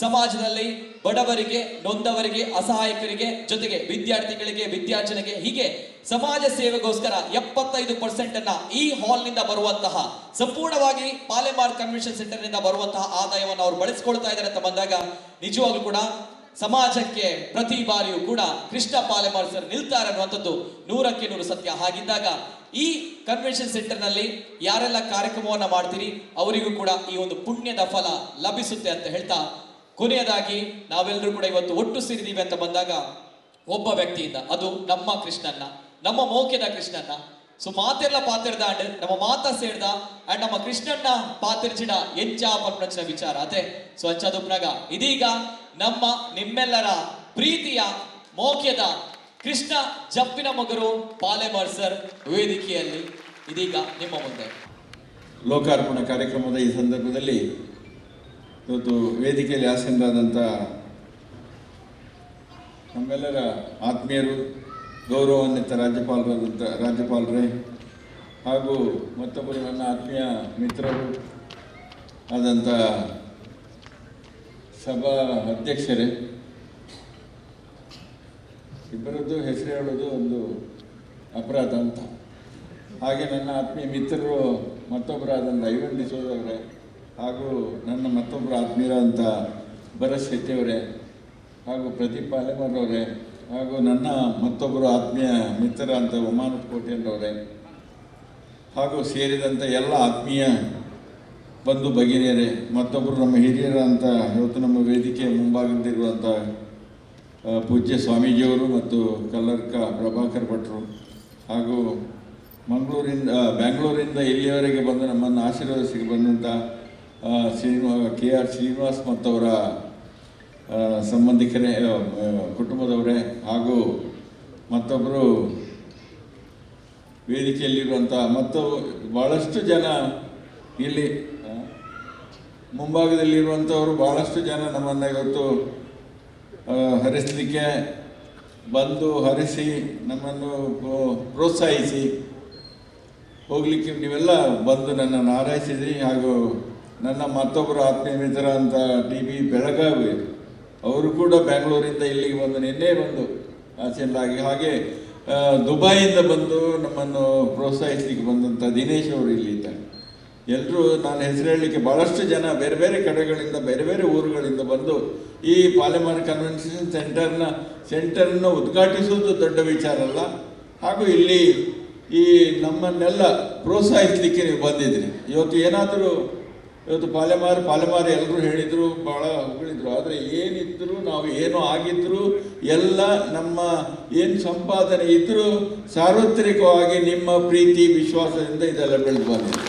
ಸಮಾಜದಲ್ಲಿ ಬಡವರಿಗೆ, ನೊಂದವರಿಗೆ, ಅಸಹಾಯಕರಿಗೆ, ಜೊತೆಗೆ ವಿದ್ಯಾರ್ಥಿಗಳಿಗೆ, ವಿದ್ಯಾರ್ಜನೆಗೆ, ಹೀಗೆ ಸಮಾಜ ಸೇವೆಗೋಸ್ಕರ 75% ಅನ್ನ ಈ ಹಾಲ್ ನಿಂದ ಬರುವಂತಹ ಸಂಪೂರ್ಣವಾಗಿ ಪಾಲೆಮಾರ್ ಕನ್ವೆನ್ಷನ್ ಸೆಂಟರ್ ನಿಂದ ಬರುವಂತಹ ಆದಾಯವನ್ನು ಅವರು ಬಳಸಿಕೊಳ್ತಾ ಇದ್ದಾರೆ ಅಂತ ಬಂದಾಗ ನಿಜವಾಗ್ಲೂ ಕೂಡ ಸಮಾಜಕ್ಕೆ ಪ್ರತಿ ಬಾರಿಯೂ ಕೂಡ ಕೃಷ್ಣ ಪಾಲೆಮಾರ್ ಸರ್ ನಿಲ್ತಾರೆ ಅನ್ನುವಂಥದ್ದು 100ಕ್ಕೆ 100 ಸತ್ಯ. ಹಾಗಿದ್ದಾಗ ಈ ಕನ್ವೆನ್ಷನ್ ಸೆಂಟರ್ ನಲ್ಲಿ ಯಾರೆಲ್ಲ ಕಾರ್ಯಕ್ರಮವನ್ನ ಮಾಡ್ತೀರಿ ಅವರಿಗೂ ಕೂಡ ಈ ಒಂದು ಪುಣ್ಯದ ಫಲ ಲಭಿಸುತ್ತೆ ಅಂತ ಹೇಳ್ತಾ, ಕೊನೆಯದಾಗಿ ನಾವೆಲ್ಲರೂ ಕೂಡ ಇವತ್ತು ಒಟ್ಟು ಸೇರಿದೀವಿ ಅಂತ ಬಂದಾಗ ಒಬ್ಬ ವ್ಯಕ್ತಿಯಿಂದ, ಅದು ನಮ್ಮ ಕೃಷ್ಣನ್ನ, ನಮ್ಮ ಮೋಕ್ಯದ ಕೃಷ್ಣನ್ನ. ಸೊ ಮಾತೆಲ್ಲ ಪಾತಿರ್ದಾಂಡ್ ನಮ್ಮ ಮಾತ ಸೇರ್ದ ಅಂಡ್ ನಮ್ಮ ಕೃಷ್ಣನ್ನ ಪಾತಿರ್ಚಿಡ ಎಂಚಾ ಪರ್ಪಂಚಿನ ವಿಚಾರ ಅದೇ. ಸೊ ಅಂಚಾದುಪ್ನಾಗ ಇದೀಗ ನಮ್ಮ ನಿಮ್ಮೆಲ್ಲರ ಪ್ರೀತಿಯ ಮೋಕ್ಯದ ಕೃಷ್ಣ ಜಪ್ಪಿನ ಮಗರು ಪಾಲೆಮಾರ್ ಸರ್ ವೇದಿಕೆಯಲ್ಲಿ ಇದೀಗ ನಿಮ್ಮ ಮುಂದೆ. ಲೋಕಾರ್ಪಣಾ ಕಾರ್ಯಕ್ರಮದ ಈ ಸಂದರ್ಭದಲ್ಲಿ ಇವತ್ತು ವೇದಿಕೆಯಲ್ಲಿ ಆಸೀನರಾದಂಥ ನಮ್ಮೆಲ್ಲರ ಆತ್ಮೀಯರು, ಗೌರವಾನ್ವಿತ ರಾಜ್ಯಪಾಲರೇ ಹಾಗೂ ಮತ್ತೊಬ್ಬರು ನನ್ನ ಆತ್ಮೀಯ ಮಿತ್ರರು ಆದಂಥ ಸಭಾ ಅಧ್ಯಕ್ಷರೇ, ಇಬ್ಬರದ್ದು ಹೆಸರು ಹೇಳೋದು ಒಂದು ಅಪರಾಧ ಅಂತ. ಹಾಗೆ ನನ್ನ ಆತ್ಮೀಯ ಮಿತ್ರರು ಮತ್ತೊಬ್ಬರಾದಂಥ ಐವನ್ ಡಿಸೋದವರೇ ಹಾಗೂ ನನ್ನ ಮತ್ತೊಬ್ಬರು ಆತ್ಮೀಯರಾದಂಥ ಭರತ್ ಶೆಟ್ಟಿಯವರೇ ಹಾಗೂ ಪ್ರದೀಪ್ ಪಾಲೆಮಾರ್ ಅವರೇ ಹಾಗೂ ನನ್ನ ಮತ್ತೊಬ್ಬರು ಆತ್ಮೀಯ ಮಿತ್ರ ಅಂತ ಉಮಾನುಟ್ ಕೋಟೆಯರವರೇ ಹಾಗೂ ಸೇರಿದಂಥ ಎಲ್ಲ ಆತ್ಮೀಯ ಬಂಧು ಭಗಿನಿಯರೇ, ಮತ್ತೊಬ್ಬರು ನಮ್ಮ ಹಿರಿಯರ ಅಂತ ಇವತ್ತು ನಮ್ಮ ವೇದಿಕೆ ಮುಂಭಾಗದಲ್ಲಿರುವಂಥ ಪೂಜ್ಯ ಸ್ವಾಮೀಜಿಯವರು ಮತ್ತು ಕಲ್ಲರ್ಕ ಪ್ರಭಾಕರ್ ಭಟ್ರು ಹಾಗೂ ಬ್ಯಾಂಗ್ಳೂರಿಂದ ಇಲ್ಲಿಯವರೆಗೆ ಬಂದು ನಮ್ಮನ್ನು ಆಶೀರ್ವದಿಸಿ ಬಂದಂಥ KR ಶ್ರೀನಿವಾಸ್ ಮತ್ತವರ ಸಂಬಂಧಿಕರೇ, ಕುಟುಂಬದವರೇ ಹಾಗೂ ಮತ್ತೊಬ್ಬರು ವೇದಿಕೆಯಲ್ಲಿರುವಂಥ ಮತ್ತು ಭಾಳಷ್ಟು ಜನ ಇಲ್ಲಿ ಮುಂಭಾಗದಲ್ಲಿರುವಂಥವರು ಭಾಳಷ್ಟು ಜನ ನಮ್ಮನ್ನು ಇವತ್ತು ಹರಿಸಲಿಕ್ಕೆ ಬಂದು ಹರಿಸಿ ನಮ್ಮನ್ನು ಪ್ರೋತ್ಸಾಹಿಸಿ ಹೋಗಲಿಕ್ಕೆ ನೀವೆಲ್ಲ ಬಂದು ನನ್ನನ್ನು ಹಾರೈಸಿದ್ರಿ. ಹಾಗೂ ನನ್ನ ಮತ್ತೊಬ್ಬರು ಆತ್ಮೀಯ ಮಿತ್ರ ಅಂತ TB ಬೆಳಗಾವಿ ಅವರು ಕೂಡ ಬ್ಯಾಂಗ್ಳೂರಿಂದ ಇಲ್ಲಿಗೆ ಬಂದು ನಿನ್ನೆ ಬಂದು ಆಚೆಲ್ಲಾಗಿ, ಹಾಗೆ ದುಬೈಯಿಂದ ಬಂದು ನಮ್ಮನ್ನು ಪ್ರೋತ್ಸಾಹಿಸಲಿಕ್ಕೆ ಬಂದಂಥ ದಿನೇಶ್ ಅವರು ಇಲ್ಲಿದ್ದಾರೆ. ಎಲ್ಲರೂ ನಾನು ಹೆಸರು ಹೇಳಲಿಕ್ಕೆ ಭಾಳಷ್ಟು ಜನ ಬೇರೆ ಬೇರೆ ಕಡೆಗಳಿಂದ ಬೇರೆ ಬೇರೆ ಊರುಗಳಿಂದ ಬಂದು ಈ ಪಾಲೆಮಾರ್ ಕನ್ವೆನ್ಷನ್ ಸೆಂಟರನ್ನು ಉದ್ಘಾಟಿಸುವುದು ದೊಡ್ಡ ವಿಚಾರ ಅಲ್ಲ. ಹಾಗೂ ಇಲ್ಲಿ ಈ ನಮ್ಮನ್ನೆಲ್ಲ ಪ್ರೋತ್ಸಾಹಿಸಲಿಕ್ಕೆ ನೀವು ಬಂದಿದ್ರಿ. ಇವತ್ತು ಏನಾದರೂ ಇವತ್ತು ಪಾಲೆಮಾರ್ ಎಲ್ಲರೂ ಹೇಳಿದರು, ಭಾಳ ಹೊಗಳಿದ್ರು. ಆದರೆ ಏನಿದ್ರು ನಾವು ಏನೋ ಆಗಿದ್ರು ಎಲ್ಲ ನಮ್ಮ ಏನು ಸಂಪಾದನೆ ಇದ್ದರೂ ಸಾರ್ವತ್ರಿಕವಾಗಿ ನಿಮ್ಮ ಪ್ರೀತಿ ವಿಶ್ವಾಸದಿಂದ ಇದೆಲ್ಲ ಬೆಳೆದು ಬಂದಿದೆ.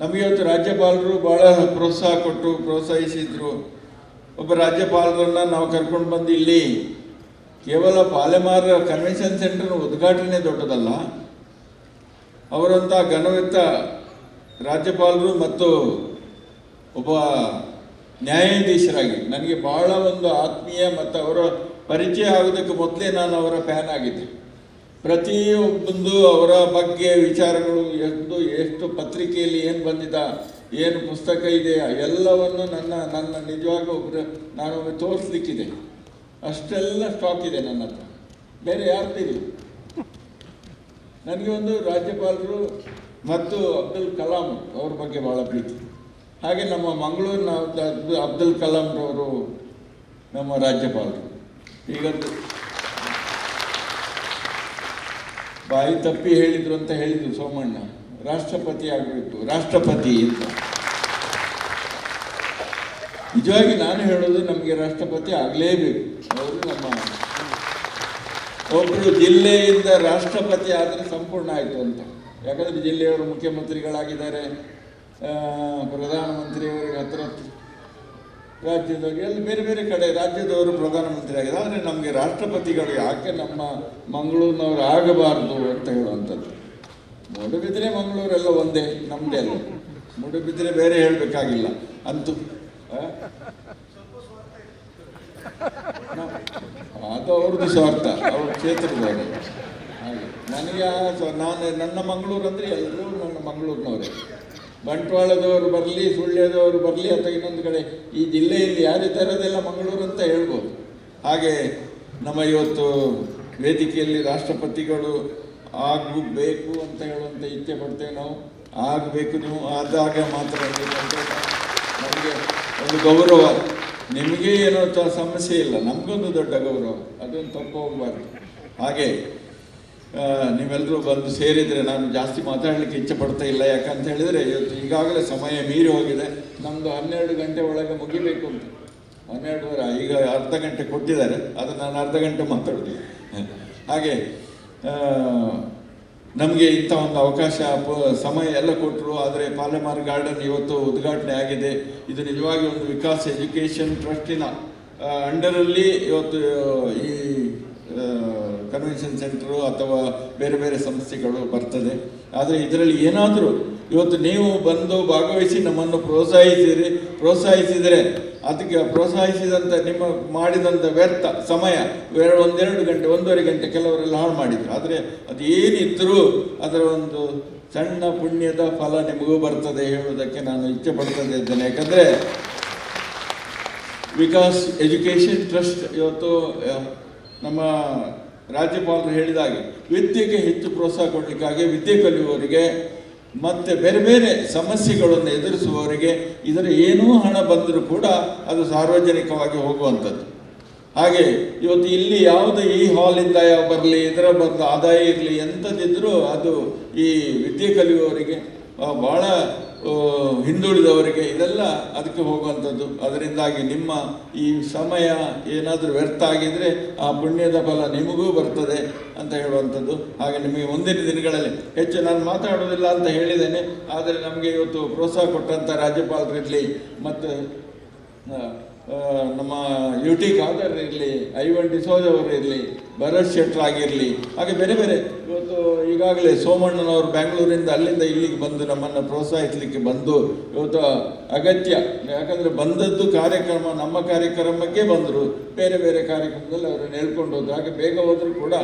ನಮಗೆ ಇವತ್ತು ರಾಜ್ಯಪಾಲರು ಭಾಳ ಪ್ರೋತ್ಸಾಹ ಕೊಟ್ಟು ಪ್ರೋತ್ಸಾಹಿಸಿದ್ರು. ಒಬ್ಬ ರಾಜ್ಯಪಾಲರನ್ನು ನಾವು ಕರ್ಕೊಂಡು ಬಂದು ಇಲ್ಲಿ ಕೇವಲ ಪಾಲೆಮಾರ್ ಕನ್ವೆನ್ಷನ್ ಸೆಂಟರ್ ಉದ್ಘಾಟನೆ ದೊಡ್ಡದಲ್ಲ, ಅವರಂಥ ಘನವೆತ್ತ ರಾಜ್ಯಪಾಲರು ಮತ್ತು ಒಬ್ಬ ನ್ಯಾಯಾಧೀಶರಾಗಿ ನನಗೆ ಭಾಳ ಒಂದು ಆತ್ಮೀಯ ಮತ್ತು ಅವರ ಪರಿಚಯ ಆಗೋದಕ್ಕೆ ಮೊದಲೇ ನಾನು ಅವರ ಫ್ಯಾನ್ ಆಗಿದ್ದೆ. ಪ್ರತಿಯೊಬ್ಬಂದು ಅವರ ಬಗ್ಗೆ ವಿಚಾರಗಳು ಎಷ್ಟು ಪತ್ರಿಕೆಯಲ್ಲಿ ಏನು ಬಂದಿದೆ, ಏನು ಪುಸ್ತಕ ಇದೆ ಎಲ್ಲವನ್ನು ನನ್ನ ನಿಜವಾಗ ನಾನು ತೋರಿಸ್ಲಿಕ್ಕಿದೆ. ಅಷ್ಟೆಲ್ಲ ಸ್ಟಾಕ್ ಇದೆ ನನ್ನ ಹತ್ರ. ಬೇರೆ ಯಾರ್ದು ಇಲ್ಲ. ನನಗೆ ಒಂದು ರಾಜ್ಯಪಾಲರು ಮತ್ತು ಅಬ್ದುಲ್ ಕಲಾಂ ಅವ್ರ ಬಗ್ಗೆ ಭಾಳ ಪ್ರೀತಿ. ಹಾಗೆ ನಮ್ಮ ಮಂಗಳೂರಿನ ಅಬ್ದುಲ್ ಕಲಾಂರವರು ನಮ್ಮ ರಾಜ್ಯಪಾಲರು. ಈಗಂತೂ ಬಾಯಿ ತಪ್ಪಿ ಹೇಳಿದ್ರು ಅಂತ ಹೇಳಿದ್ರು ಸೋಮಣ್ಣ, ರಾಷ್ಟ್ರಪತಿ ಆಗಬೇಕು, ರಾಷ್ಟ್ರಪತಿ ಅಂತ. ನಿಜವಾಗಿ ನಾನು ಹೇಳೋದು ನಮಗೆ ರಾಷ್ಟ್ರಪತಿ ಆಗಲೇಬೇಕು. ಅವರು ನಮ್ಮ ಒಬ್ಬರು ಜಿಲ್ಲೆಯಿಂದ ರಾಷ್ಟ್ರಪತಿ ಆದರೆ ಸಂಪೂರ್ಣ ಆಯಿತು ಅಂತ. ಯಾಕಂದರೆ ಜಿಲ್ಲೆಯವರು ಮುಖ್ಯಮಂತ್ರಿಗಳಾಗಿದ್ದಾರೆ, ಪ್ರಧಾನಮಂತ್ರಿಯವರಿಗೆ ಹತ್ರ ರಾಜ್ಯದವರು ಎಲ್ಲ ಬೇರೆ ಬೇರೆ ಕಡೆ ರಾಜ್ಯದವರು ಪ್ರಧಾನಮಂತ್ರಿ ಆಗಿದೆ. ಆದರೆ ನಮಗೆ ರಾಷ್ಟ್ರಪತಿಗಳು ಯಾಕೆ ನಮ್ಮ ಮಂಗಳೂರಿನವರು ಆಗಬಾರ್ದು ಅಂತ ಹೇಳುವಂಥದ್ದು. ಮೂಡುಬಿದ್ರೆ ಮಂಗಳೂರೆಲ್ಲ ಒಂದೇ, ನಮ್ಮದೇ ಅಲ್ಲ. ಮೂಡುಬಿದ್ರೆ ಬೇರೆ ಹೇಳಬೇಕಾಗಿಲ್ಲ ಅಂತೂ. ಅದು ಅವ್ರದ್ದು ಸ್ವಾರ್ಥ, ಅವ್ರ ಕ್ಷೇತ್ರದವರು. ಹಾಗೆ ನನಗೆ ನನ್ನ ಮಂಗಳೂರು ಅಂದರೆ ಎಲ್ಲರೂ ನನ್ನ ಮಂಗಳೂರಿನವರೇ. ಬಂಟ್ವಾಳದವರು ಬರಲಿ, ಸುಳ್ಯದವರು ಬರಲಿ ಅಥವಾ ಇನ್ನೊಂದು ಕಡೆ ಈ ಜಿಲ್ಲೆಯಲ್ಲಿ ಯಾರಿದ್ದಾರೆ ಅದೆಲ್ಲ ಮಂಗಳೂರು ಅಂತ ಹೇಳ್ಬೋದು. ಹಾಗೆ ನಮ್ಮ ಇವತ್ತು ವೇದಿಕೆಯಲ್ಲಿ ರಾಷ್ಟ್ರಪತಿಗಳು ಆಗಬೇಕು ಅಂತ ಹೇಳುವಂಥ ಇಚ್ಛೆ ಪಡ್ತೇವೆ ನಾವು. ಆಗಬೇಕು, ನೀವು ಆದಾಗ ಮಾತ್ರ ನಮಗೆ ಒಂದು ಗೌರವ. ನಿಮಗೆ ಏನೋ ಸಮಸ್ಯೆ ಇಲ್ಲ, ನಮಗೊಂದು ದೊಡ್ಡ ಗೌರವ, ಅದೊಂದು ತಪ್ಪು ಹೋಗಬಾರ್ದು. ಹಾಗೆ ನೀವೆಲ್ಲರೂ ಬಂದು ಸೇರಿದರೆ ನಾನು ಜಾಸ್ತಿ ಮಾತಾಡಲಿಕ್ಕೆ ಇಚ್ಛೆ ಪಡ್ತಾ ಇಲ್ಲ. ಯಾಕಂತ ಹೇಳಿದರೆ ಇವತ್ತು ಈಗಾಗಲೇ ಸಮಯ ಮೀರಿ ಹೋಗಿದೆ. ನಮ್ಮದು 12 ಗಂಟೆ ಒಳಗೆ ಮುಗಿಬೇಕು ಅಂತ. 12:30 ಈಗ ಅರ್ಧ ಗಂಟೆ ಕೊಟ್ಟಿದ್ದಾರೆ, ಅದು ನಾನು ಅರ್ಧ ಗಂಟೆ ಮಾತಾಡೋದಿಲ್ಲ. ಹಾಗೆ ನಮಗೆ ಇಂಥ ಒಂದು ಅವಕಾಶ ಸಮಯ ಎಲ್ಲ ಕೊಟ್ಟರು. ಆದರೆ ಪಾಲೆಮಾರ್ ಗಾರ್ಡನ್ ಇವತ್ತು ಉದ್ಘಾಟನೆ ಆಗಿದೆ. ಇದು ನಿಜವಾಗಿ ಒಂದು ವಿಕಾಸ್ ಎಜುಕೇಷನ್ ಟ್ರಸ್ಟಿನ ಅಂಡರಲ್ಲಿ ಇವತ್ತು ಈ ಕನ್ವೆನ್ಷನ್ ಸೆಂಟರು ಅಥವಾ ಬೇರೆ ಬೇರೆ ಸಂಸ್ಥೆಗಳು ಬರ್ತದೆ. ಆದರೆ ಇದರಲ್ಲಿ ಏನಾದರೂ ಇವತ್ತು ನೀವು ಬಂದು ಭಾಗವಹಿಸಿ ನಮ್ಮನ್ನು ಪ್ರೋತ್ಸಾಹಿಸಿದರೆ ಅದಕ್ಕೆ ಪ್ರೋತ್ಸಾಹಿಸಿದಂಥ ನಿಮ್ಮ ಮಾಡಿದಂಥ ವ್ಯರ್ಥ ಸಮಯ 1-2 ಗಂಟೆ 1.5 ಗಂಟೆ ಕೆಲವರೆಲ್ಲ ಹಾಳು ಮಾಡಿದರು. ಆದರೆ ಅದು ಏನಿದ್ದರೂ ಅದರ ಒಂದು ಸಣ್ಣ ಪುಣ್ಯದ ಫಲ ನಿಮಗೂ ಬರ್ತದೆ ಹೇಳುವುದಕ್ಕೆ ನಾನು ಇಚ್ಛೆ ಪಡ್ತಾ ಇದ್ದೇನೆ. ಯಾಕಂದರೆ ವಿಕಾಸ್ ಎಜುಕೇಷನ್ ಟ್ರಸ್ಟ್ ಇವತ್ತು ನಮ್ಮ ರಾಜ್ಯಪಾಲರು ಹೇಳಿದಾಗೆ ವಿದ್ಯೆಗೆ ಹೆಚ್ಚು ಪ್ರೋತ್ಸಾಹ ಕೊಡಲಿಕ್ಕಾಗಿ ವಿದ್ಯೆ ಕಲಿಯುವವರಿಗೆ ಮತ್ತು ಬೇರೆ ಬೇರೆ ಸಮಸ್ಯೆಗಳನ್ನು ಎದುರಿಸುವವರಿಗೆ ಇದರ ಏನೂ ಹಣ ಬಂದರೂ ಕೂಡ ಅದು ಸಾರ್ವಜನಿಕವಾಗಿ ಹೋಗುವಂಥದ್ದು. ಹಾಗೆ ಇವತ್ತು ಇಲ್ಲಿ ಯಾವುದೇ ಈ ಹಾಲಿಂದ ಬರಲಿ, ಇದರ ಬಂದ ಆದಾಯ ಇರಲಿ, ಎಂಥದ್ದಿದ್ರೂ ಅದು ಈ ವಿದ್ಯೆ ಕಲಿಯುವವರಿಗೆ ಭಾಳ ಹಿಂದುಳಿದವರಿಗೆ ಇದೆಲ್ಲ ಅದಕ್ಕೆ ಹೋಗುವಂಥದ್ದು. ಅದರಿಂದಾಗಿ ನಿಮ್ಮ ಈ ಸಮಯ ಏನಾದರೂ ವ್ಯರ್ಥ ಆಗಿದರೆ ಆ ಪುಣ್ಯದ ಫಲ ನಿಮಗೂ ಬರ್ತದೆ ಅಂತ ಹೇಳುವಂಥದ್ದು. ಹಾಗೆ ನಿಮಗೆ ಮುಂದಿನ ದಿನಗಳಲ್ಲಿ ಹೆಚ್ಚು ನಾನು ಮಾತಾಡೋದಿಲ್ಲ ಅಂತ ಹೇಳಿದ್ದೇನೆ. ಆದರೆ ನಮಗೆ ಇವತ್ತು ಪ್ರೋತ್ಸಾಹ ಕೊಟ್ಟಂಥ ರಾಜ್ಯಪಾಲರಿರಲಿ ಮತ್ತು ನಮ್ಮ UT ಖಾದರ್ ಇರಲಿ, ಐವನ್ ಡಿಸೋಜ್ ಅವರು ಇರಲಿ, ಭರತ್ ಶೆಟ್ಟರ್ ಆಗಿರಲಿ, ಹಾಗೆ ಬೇರೆ ಬೇರೆ ಇವತ್ತು ಈಗಾಗಲೇ ಸೋಮಣ್ಣನವರು ಬೆಂಗಳೂರಿಂದ ಅಲ್ಲಿಂದ ಇಲ್ಲಿಗೆ ಬಂದು ನಮ್ಮನ್ನು ಪ್ರೋತ್ಸಾಹಿಸಲಿಕ್ಕೆ ಬಂದು ಇವತ್ತು ಅಗತ್ಯ. ಯಾಕಂದರೆ ಬಂದದ್ದು ಕಾರ್ಯಕ್ರಮ ನಮ್ಮ ಕಾರ್ಯಕ್ರಮಕ್ಕೆ ಬಂದರು, ಬೇರೆ ಬೇರೆ ಕಾರ್ಯಕ್ರಮದಲ್ಲಿ ಅವರನ್ನು ಹೇಳ್ಕೊಂಡು ಹೋದ್ರು. ಹಾಗೆ ಬೇಗ ಹೋದರೂ ಕೂಡ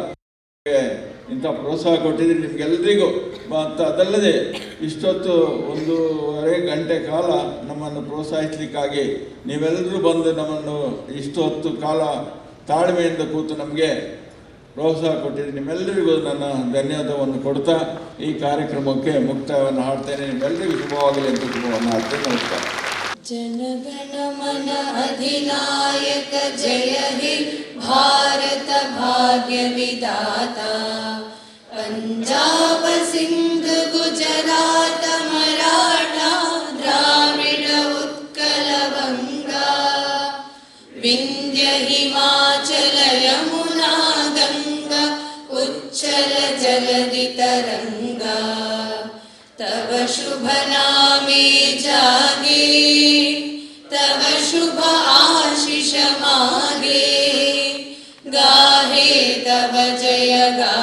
ಇಂಥ ಪ್ರೋತ್ಸಾಹ ಕೊಟ್ಟಿದ್ದೀನಿ ನಿಮಗೆಲ್ಲರಿಗೂ. ಮತ್ತು ಅದಲ್ಲದೆ ಇಷ್ಟೊತ್ತು 1.5 ಗಂಟೆ ಕಾಲ ನಮ್ಮನ್ನು ಪ್ರೋತ್ಸಾಹಿಸಲಿಕ್ಕಾಗಿ ನೀವೆಲ್ಲರೂ ಬಂದು ನಮ್ಮನ್ನು ಇಷ್ಟೊತ್ತು ಕಾಲ ತಾಳ್ಮೆಯಿಂದ ಕೂತು ನಮಗೆ ಪ್ರೋತ್ಸಾಹ ಕೊಟ್ಟಿದ್ದೀನಿ. ನಿಮ್ಮೆಲ್ಲರಿಗೂ ನನ್ನ ಧನ್ಯವಾದವನ್ನು ಕೊಡ್ತಾ ಈ ಕಾರ್ಯಕ್ರಮಕ್ಕೆ ಮುಕ್ತಾಯವನ್ನು ಹಾಡ್ತೇನೆ. ನಿಮ್ಮೆಲ್ಲರಿಗೂ ಶುಭವಾಗಲಿ ಅಂತ ಶುಭವನ್ನು ಹಾಡ್ತೇನೆ. ನಮಸ್ಕಾರ. जनगण मन अधिनायक जय हे भारत भाग्य विधाता पंजाब सिंध गुजरात मराठा द्राविड उत्कल बंगा विंध्य हिमाचल यमुना गंगा उच्चल जलधि तरंगा तव शुभ नामे जागे तव शुभ आशीष मागे गाहे तव जय गा